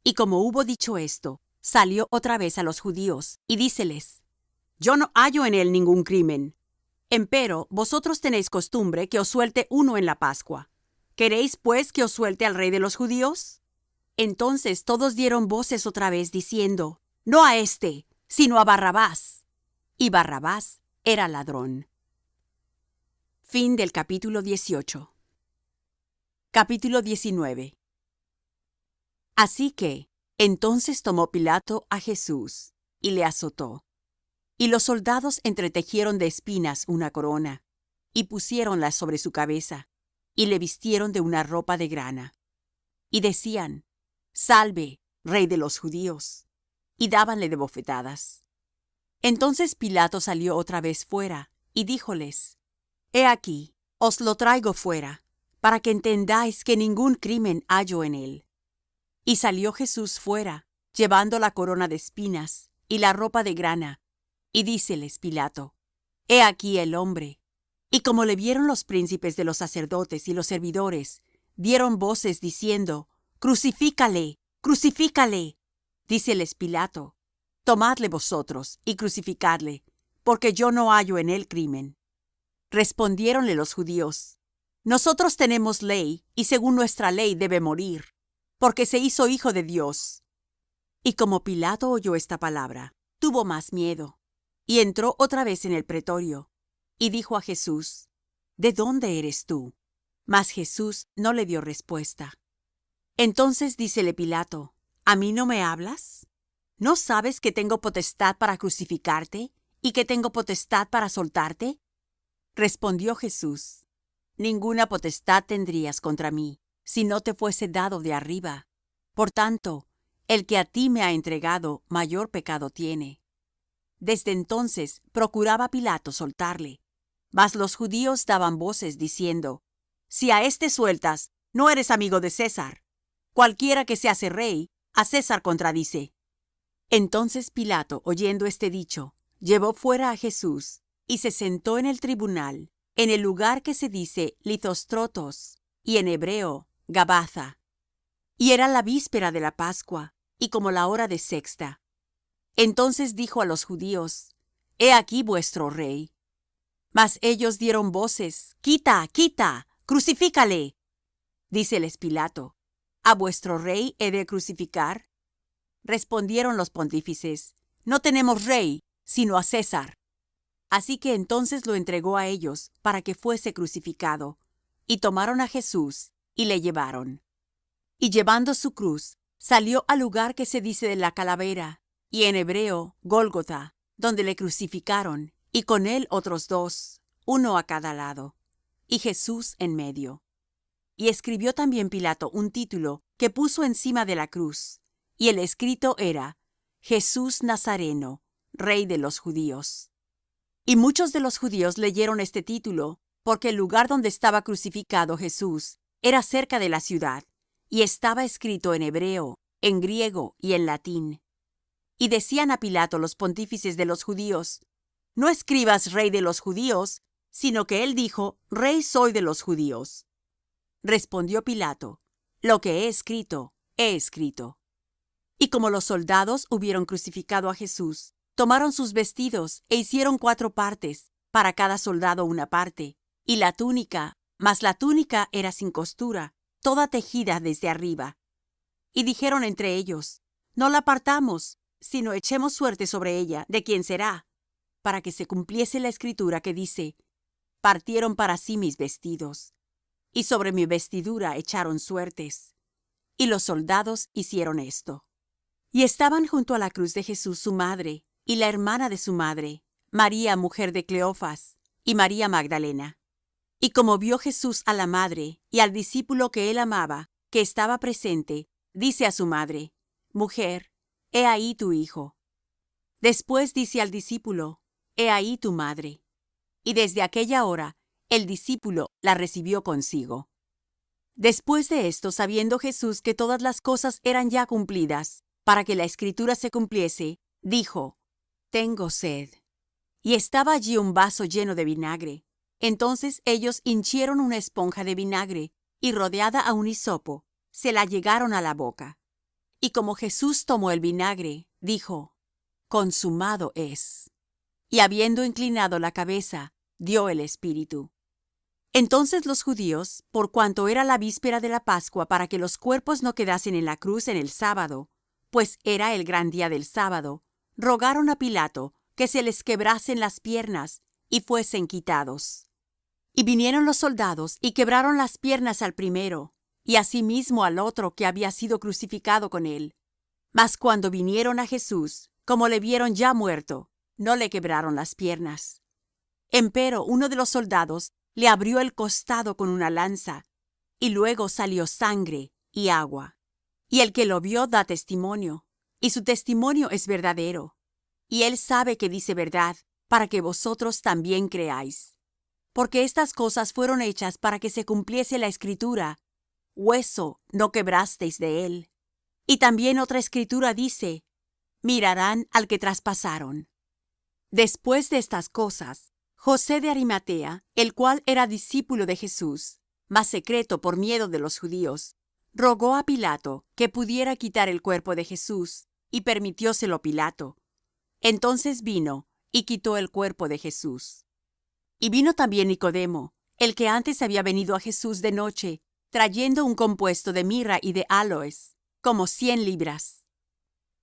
Y como hubo dicho esto, salió otra vez a los judíos, y díceles: Yo no hallo en él ningún crimen. Empero vosotros tenéis costumbre que os suelte uno en la Pascua. ¿Queréis pues que os suelte al Rey de los Judíos? Entonces todos dieron voces otra vez, diciendo: No a éste, sino a Barrabás. Y Barrabás era ladrón. Fin del capítulo 18. Capítulo 19. Así que entonces tomó Pilato a Jesús y le azotó. Y los soldados entretejieron de espinas una corona, y pusiéronla sobre su cabeza, y le vistieron de una ropa de grana. Y decían: Salve, Rey de los Judíos. Y dábanle de bofetadas. Entonces Pilato salió otra vez fuera, y díjoles: He aquí, os lo traigo fuera, para que entendáis que ningún crimen hallo en él. Y salió Jesús fuera, llevando la corona de espinas y la ropa de grana. Y díceles Pilato: He aquí el hombre. Y como le vieron los príncipes de los sacerdotes y los servidores, dieron voces diciendo: Crucifícale, crucifícale. Díceles Pilato: Tomadle vosotros y crucificadle, porque yo no hallo en él crimen. Respondiéronle los judíos: Nosotros tenemos ley, y según nuestra ley debe morir, porque se hizo hijo de Dios. Y como Pilato oyó esta palabra, tuvo más miedo, y entró otra vez en el pretorio, y dijo a Jesús: ¿De dónde eres tú? Mas Jesús no le dio respuesta. Entonces dícele Pilato: ¿A mí no me hablas? ¿No sabes que tengo potestad para crucificarte, y que tengo potestad para soltarte? Respondió Jesús: Ninguna potestad tendrías contra mí, si no te fuese dado de arriba. Por tanto, el que a ti me ha entregado, mayor pecado tiene. Desde entonces procuraba Pilato soltarle. Mas los judíos daban voces diciendo: Si a éste sueltas, no eres amigo de César. Cualquiera que se hace rey, a César contradice. Entonces Pilato, oyendo este dicho, llevó fuera a Jesús, y se sentó en el tribunal, en el lugar que se dice Lithóstrotos, y en hebreo Gabatha. Y era la víspera de la Pascua, y como la hora de sexta. Entonces dijo a los judíos: He aquí vuestro rey. Mas ellos dieron voces: Quita, quita, crucifícale. Díceles Pilato: ¿A vuestro rey he de crucificar? Respondieron los pontífices: No tenemos rey, sino a César. Así que entonces lo entregó a ellos para que fuese crucificado. Y tomaron a Jesús y le llevaron. Y llevando su cruz, salió al lugar que se dice de la calavera, y en hebreo Gólgotha, donde le crucificaron, y con él otros dos, uno a cada lado, y Jesús en medio. Y escribió también Pilato un título que puso encima de la cruz, y el escrito era: Jesús Nazareno, Rey de los Judíos. Y muchos de los judíos leyeron este título, porque el lugar donde estaba crucificado Jesús era cerca de la ciudad, y estaba escrito en hebreo, en griego y en latín. Y decían a Pilato los pontífices de los judíos: No escribas Rey de los Judíos, sino que él dijo: Rey soy de los judíos. Respondió Pilato: Lo que he escrito, he escrito. Y como los soldados hubieron crucificado a Jesús, tomaron sus vestidos e hicieron 4 partes, para cada soldado una parte, y la túnica, mas la túnica era sin costura, toda tejida desde arriba. Y dijeron entre ellos: No la partamos, sino echemos suerte sobre ella de quién será, para que se cumpliese la escritura que dice: Partieron para sí mis vestidos, y sobre mi vestidura echaron suertes. Y los soldados hicieron esto. Y estaban junto a la cruz de Jesús su madre, y la hermana de su madre, María mujer de Cleofas, y María Magdalena. Y como vio Jesús a la madre y al discípulo que él amaba, que estaba presente, dice a su madre: Mujer, he ahí tu hijo. Después dice al discípulo: He ahí tu madre. Y desde aquella hora el discípulo la recibió consigo. Después de esto, sabiendo Jesús que todas las cosas eran ya cumplidas, para que la escritura se cumpliese, dijo: Tengo sed. Y estaba allí un vaso lleno de vinagre. Entonces ellos hinchieron una esponja de vinagre, y rodeada a un hisopo, se la llegaron a la boca. Y como Jesús tomó el vinagre, dijo: Consumado es. Y habiendo inclinado la cabeza, dio el espíritu. Entonces los judíos, por cuanto era la víspera de la Pascua, para que los cuerpos no quedasen en la cruz en el sábado, pues era el gran día del sábado, rogaron a Pilato que se les quebrasen las piernas y fuesen quitados. Y vinieron los soldados y quebraron las piernas al primero, y asimismo al otro que había sido crucificado con él. Mas cuando vinieron a Jesús, como le vieron ya muerto, no le quebraron las piernas. Empero uno de los soldados le abrió el costado con una lanza, y luego salió sangre y agua. Y el que lo vio da testimonio, y su testimonio es verdadero. Y él sabe que dice verdad, para que vosotros también creáis. Porque estas cosas fueron hechas para que se cumpliese la Escritura: hueso no quebrasteis de él. Y también otra Escritura dice: mirarán al que traspasaron. Después de estas cosas, José de Arimatea, el cual era discípulo de Jesús, mas secreto por miedo de los judíos, rogó a Pilato que pudiera quitar el cuerpo de Jesús, y permitióselo Pilato. Entonces vino y quitó el cuerpo de Jesús. Y vino también Nicodemo, el que antes había venido a Jesús de noche, trayendo un compuesto de mirra y de áloes, como 100 libras.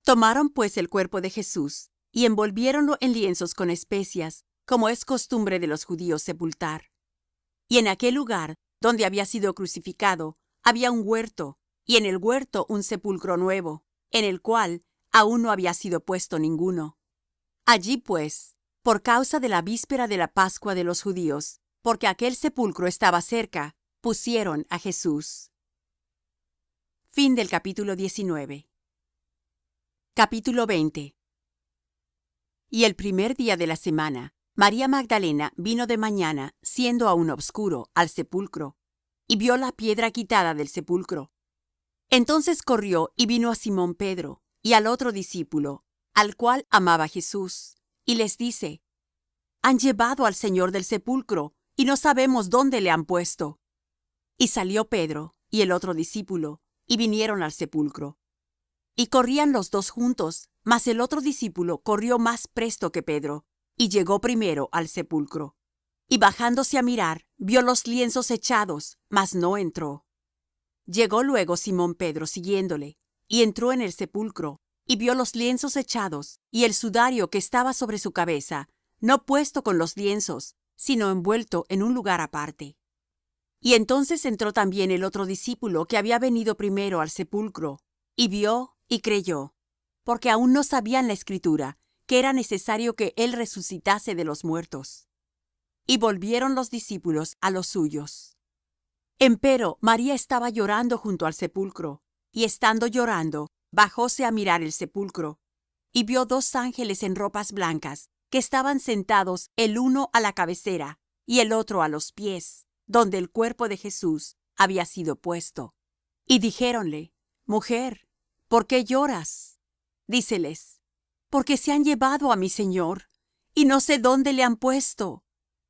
Tomaron pues el cuerpo de Jesús, y envolviéronlo en lienzos con especias, como es costumbre de los judíos sepultar. Y en aquel lugar donde había sido crucificado había un huerto, y en el huerto un sepulcro nuevo, en el cual aún no había sido puesto ninguno. Allí pues, por causa de la víspera de la Pascua de los judíos, porque aquel sepulcro estaba cerca, pusieron a Jesús. Fin del capítulo 19. Capítulo 20. Y el primer día de la semana, María Magdalena vino de mañana, siendo aún obscuro, al sepulcro, y vio la piedra quitada del sepulcro. Entonces corrió y vino a Simón Pedro, y al otro discípulo, al cual amaba Jesús, y les dice: Han llevado al Señor del sepulcro, y no sabemos dónde le han puesto. Y salió Pedro y el otro discípulo, y vinieron al sepulcro. Y corrían los dos juntos, mas el otro discípulo corrió más presto que Pedro, y llegó primero al sepulcro. Y bajándose a mirar, vio los lienzos echados, mas no entró. Llegó luego Simón Pedro siguiéndole, y entró en el sepulcro, y vio los lienzos echados, y el sudario que estaba sobre su cabeza, no puesto con los lienzos, sino envuelto en un lugar aparte. Y entonces entró también el otro discípulo que había venido primero al sepulcro, y vio y creyó, porque aún no sabían la Escritura, que era necesario que él resucitase de los muertos. Y volvieron los discípulos a los suyos. Empero María estaba llorando junto al sepulcro, y estando llorando, bajóse a mirar el sepulcro, y vio 2 ángeles en ropas blancas, que estaban sentados el uno a la cabecera y el otro a los pies, donde el cuerpo de Jesús había sido puesto. Y dijéronle: Mujer, ¿por qué lloras? Díceles: Porque se han llevado a mi Señor, y no sé dónde le han puesto.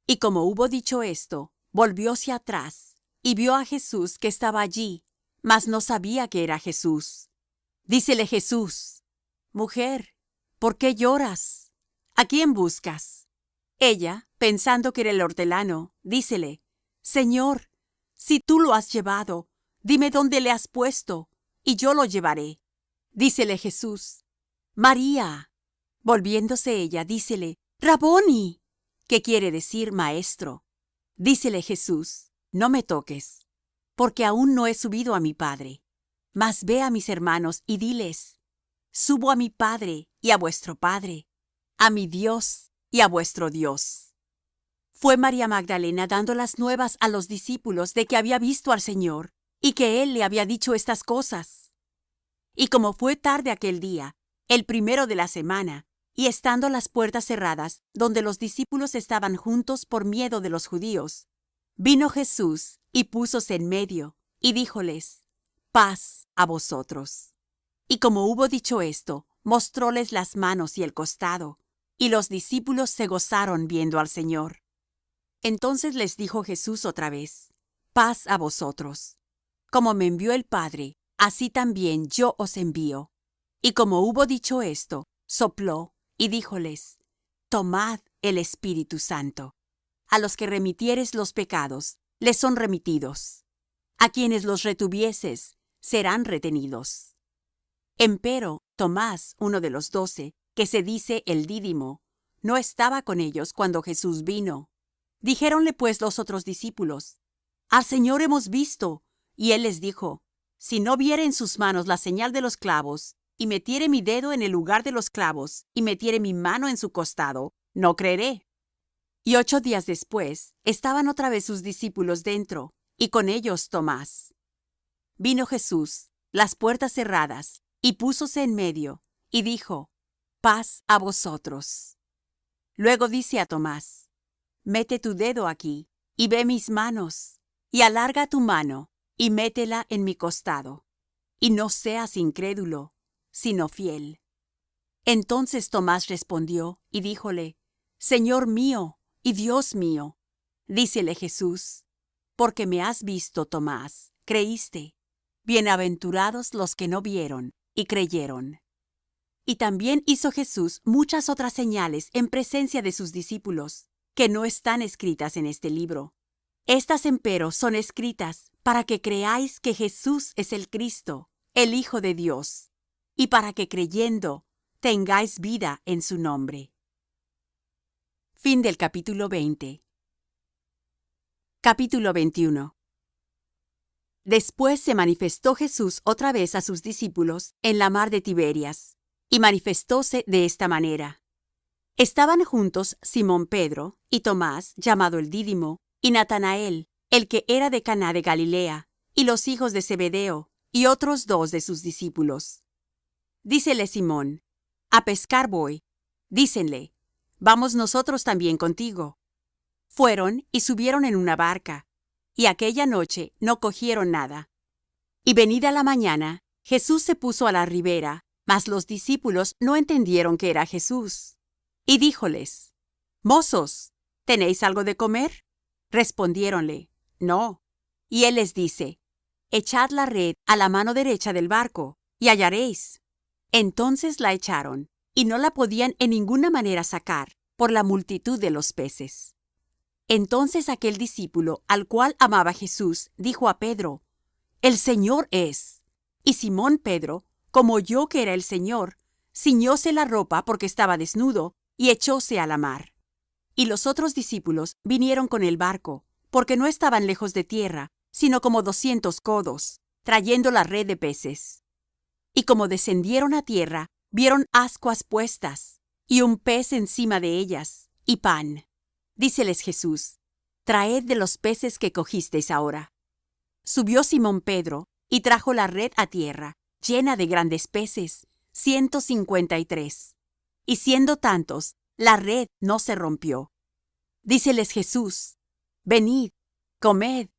Y como hubo dicho esto, volvióse atrás, y vio a Jesús que estaba allí, mas no sabía que era Jesús. Dícele Jesús: Mujer, ¿por qué lloras? ¿A quién buscas? Ella, pensando que era el hortelano, dícele: Señor, si tú lo has llevado, dime dónde le has puesto, y yo lo llevaré. Dícele Jesús: María. Volviéndose ella, dícele: Raboni, que quiere decir maestro. Dícele Jesús: No me toques, porque aún no he subido a mi Padre. Mas ve a mis hermanos y diles: Subo a mi Padre y a vuestro Padre, a mi Dios y a vuestro Dios. Fue María Magdalena dando las nuevas a los discípulos de que había visto al Señor, y que él le había dicho estas cosas. Y como fue tarde aquel día, el primero de la semana, y estando las puertas cerradas, donde los discípulos estaban juntos por miedo de los judíos, vino Jesús y púsose en medio, y díjoles: Paz a vosotros. Y como hubo dicho esto, mostróles las manos y el costado, y los discípulos se gozaron viendo al Señor. Entonces les dijo Jesús otra vez: Paz a vosotros. como me envió el Padre, así también yo os envío. Y como hubo dicho esto, sopló y díjoles: Tomad el Espíritu Santo. A los que remitieres los pecados, les son remitidos. A quienes los retuvieses, serán retenidos. Empero Tomás, uno de los 12, que se dice el Dídimo, no estaba con ellos cuando Jesús vino. Dijéronle pues los otros discípulos: Al Señor hemos visto. Y él les dijo: Si no viere en sus manos la señal de los clavos, y metiere mi dedo en el lugar de los clavos, y metiere mi mano en su costado, no creeré. Y 8 días después estaban otra vez sus discípulos dentro, y con ellos Tomás. Vino Jesús, las puertas cerradas, y púsose en medio, y dijo: Paz a vosotros. Luego dice a Tomás: Mete tu dedo aquí, y ve mis manos, y alarga tu mano, y métela en mi costado, y no seas incrédulo, sino fiel. Entonces Tomás respondió y díjole: Señor mío y Dios mío. Dícele Jesús: Porque me has visto, Tomás, creíste. Bienaventurados los que no vieron y creyeron. Y también hizo Jesús muchas otras señales en presencia de sus discípulos, que no están escritas en este libro. Estas empero son escritas para que creáis que Jesús es el Cristo, el Hijo de Dios, y para que creyendo tengáis vida en su nombre. Fin del capítulo 20. Capítulo 21. Después se manifestó Jesús otra vez a sus discípulos en la mar de Tiberias, y manifestóse de esta manera. Estaban juntos Simón Pedro, y Tomás, llamado el Dídimo, y Natanael, el que era de Caná de Galilea, y los hijos de Zebedeo, y otros 2 de sus discípulos. Dícele Simón: A pescar voy. Dícenle: Vamos nosotros también contigo. Fueron y subieron en una barca, y aquella noche no cogieron nada. Y venida la mañana, Jesús se puso a la ribera, mas los discípulos no entendieron que era Jesús. Y díjoles: Mozos, ¿tenéis algo de comer? Respondiéronle: No. Y él les dice: Echad la red a la mano derecha del barco, y hallaréis. Entonces la echaron, y no la podían en ninguna manera sacar, por la multitud de los peces. Entonces aquel discípulo, al cual amaba Jesús, dijo a Pedro: El Señor es. Y Simón Pedro, como oyó que era el Señor, ciñóse la ropa porque estaba desnudo, y echóse a la mar. Y los otros discípulos vinieron con el barco, porque no estaban lejos de tierra, sino como 200 codos, trayendo la red de peces. Y como descendieron a tierra, vieron ascuas puestas, y un pez encima de ellas, y pan. Díceles Jesús: Traed de los peces que cogisteis ahora. Subió Simón Pedro, y trajo la red a tierra, llena de grandes peces, 153. Y siendo tantos, la red no se rompió. Díceles Jesús: Venid, comed.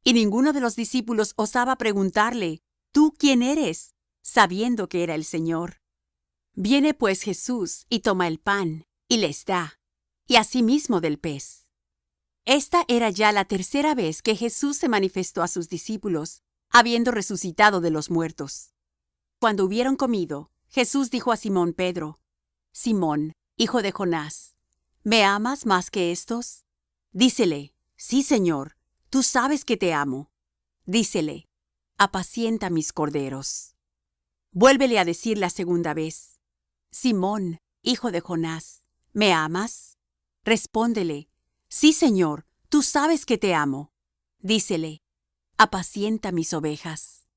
Y ninguno de los discípulos osaba preguntarle: ¿Tú quién eres?, sabiendo que era el Señor. Viene pues Jesús, y toma el pan, y les da, y asimismo del pez. Esta era ya la tercera vez que Jesús se manifestó a sus discípulos, habiendo resucitado de los muertos. Cuando hubieron comido, Jesús dijo a Simón Pedro: Simón, hijo de Jonás, ¿me amas más que éstos? Dícele: Sí, Señor, tú sabes que te amo. Dícele: Apacienta mis corderos. Vuélvele a decir la segunda vez: Simón, hijo de Jonás, ¿me amas? Respóndele: Sí, Señor, tú sabes que te amo. Dícele: Apacienta mis ovejas.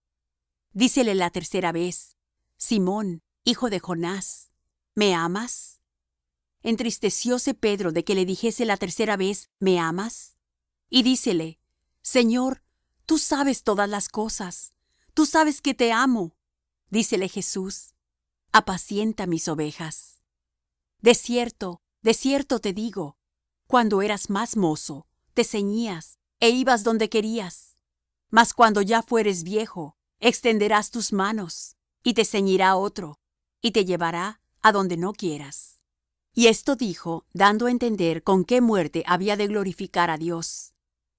Dícele la tercera vez: Simón, hijo de Jonás, ¿me amas? Entristecióse Pedro de que le dijese la tercera vez: ¿Me amas? Y dícele: Señor, tú sabes todas las cosas, tú sabes que te amo. Dícele Jesús: Apacienta mis ovejas. De cierto te digo, cuando eras más mozo, te ceñías e ibas donde querías. Mas cuando ya fueres viejo, extenderás tus manos, y te ceñirá otro, y te llevará a donde no quieras. Y esto dijo, dando a entender con qué muerte había de glorificar a Dios.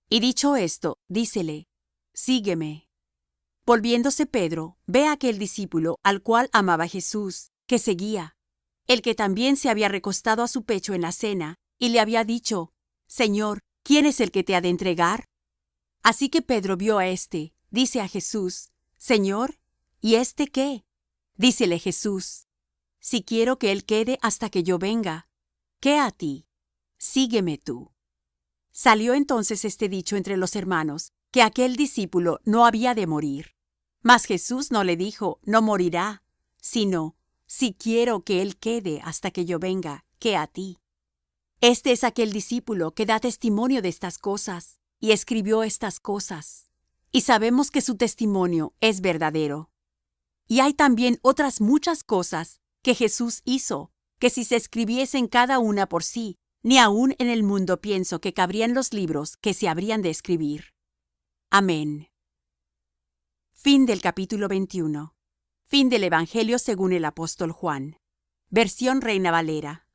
Y dicho esto, dícele: Sígueme. Volviéndose Pedro, ve a aquel discípulo al cual amaba Jesús, que seguía, el que también se había recostado a su pecho en la cena, y le había dicho: Señor, ¿quién es el que te ha de entregar? Así que Pedro vio a éste, dice a Jesús: Señor, ¿y éste qué? Dícele Jesús: Si quiero que él quede hasta que yo venga, ¿qué a ti? Sígueme tú. Salió entonces este dicho entre los hermanos, que aquel discípulo no había de morir. Mas Jesús no le dijo: No morirá, sino: Si quiero que él quede hasta que yo venga, ¿qué a ti? Este es aquel discípulo que da testimonio de estas cosas, y escribió estas cosas, y sabemos que su testimonio es verdadero. Y hay también otras muchas cosas que Jesús hizo, que si se escribiesen cada una por sí, ni aun en el mundo pienso que cabrían los libros que se habrían de escribir. Amén. Fin del capítulo 21. Fin del Evangelio según el apóstol Juan. Versión Reina Valera.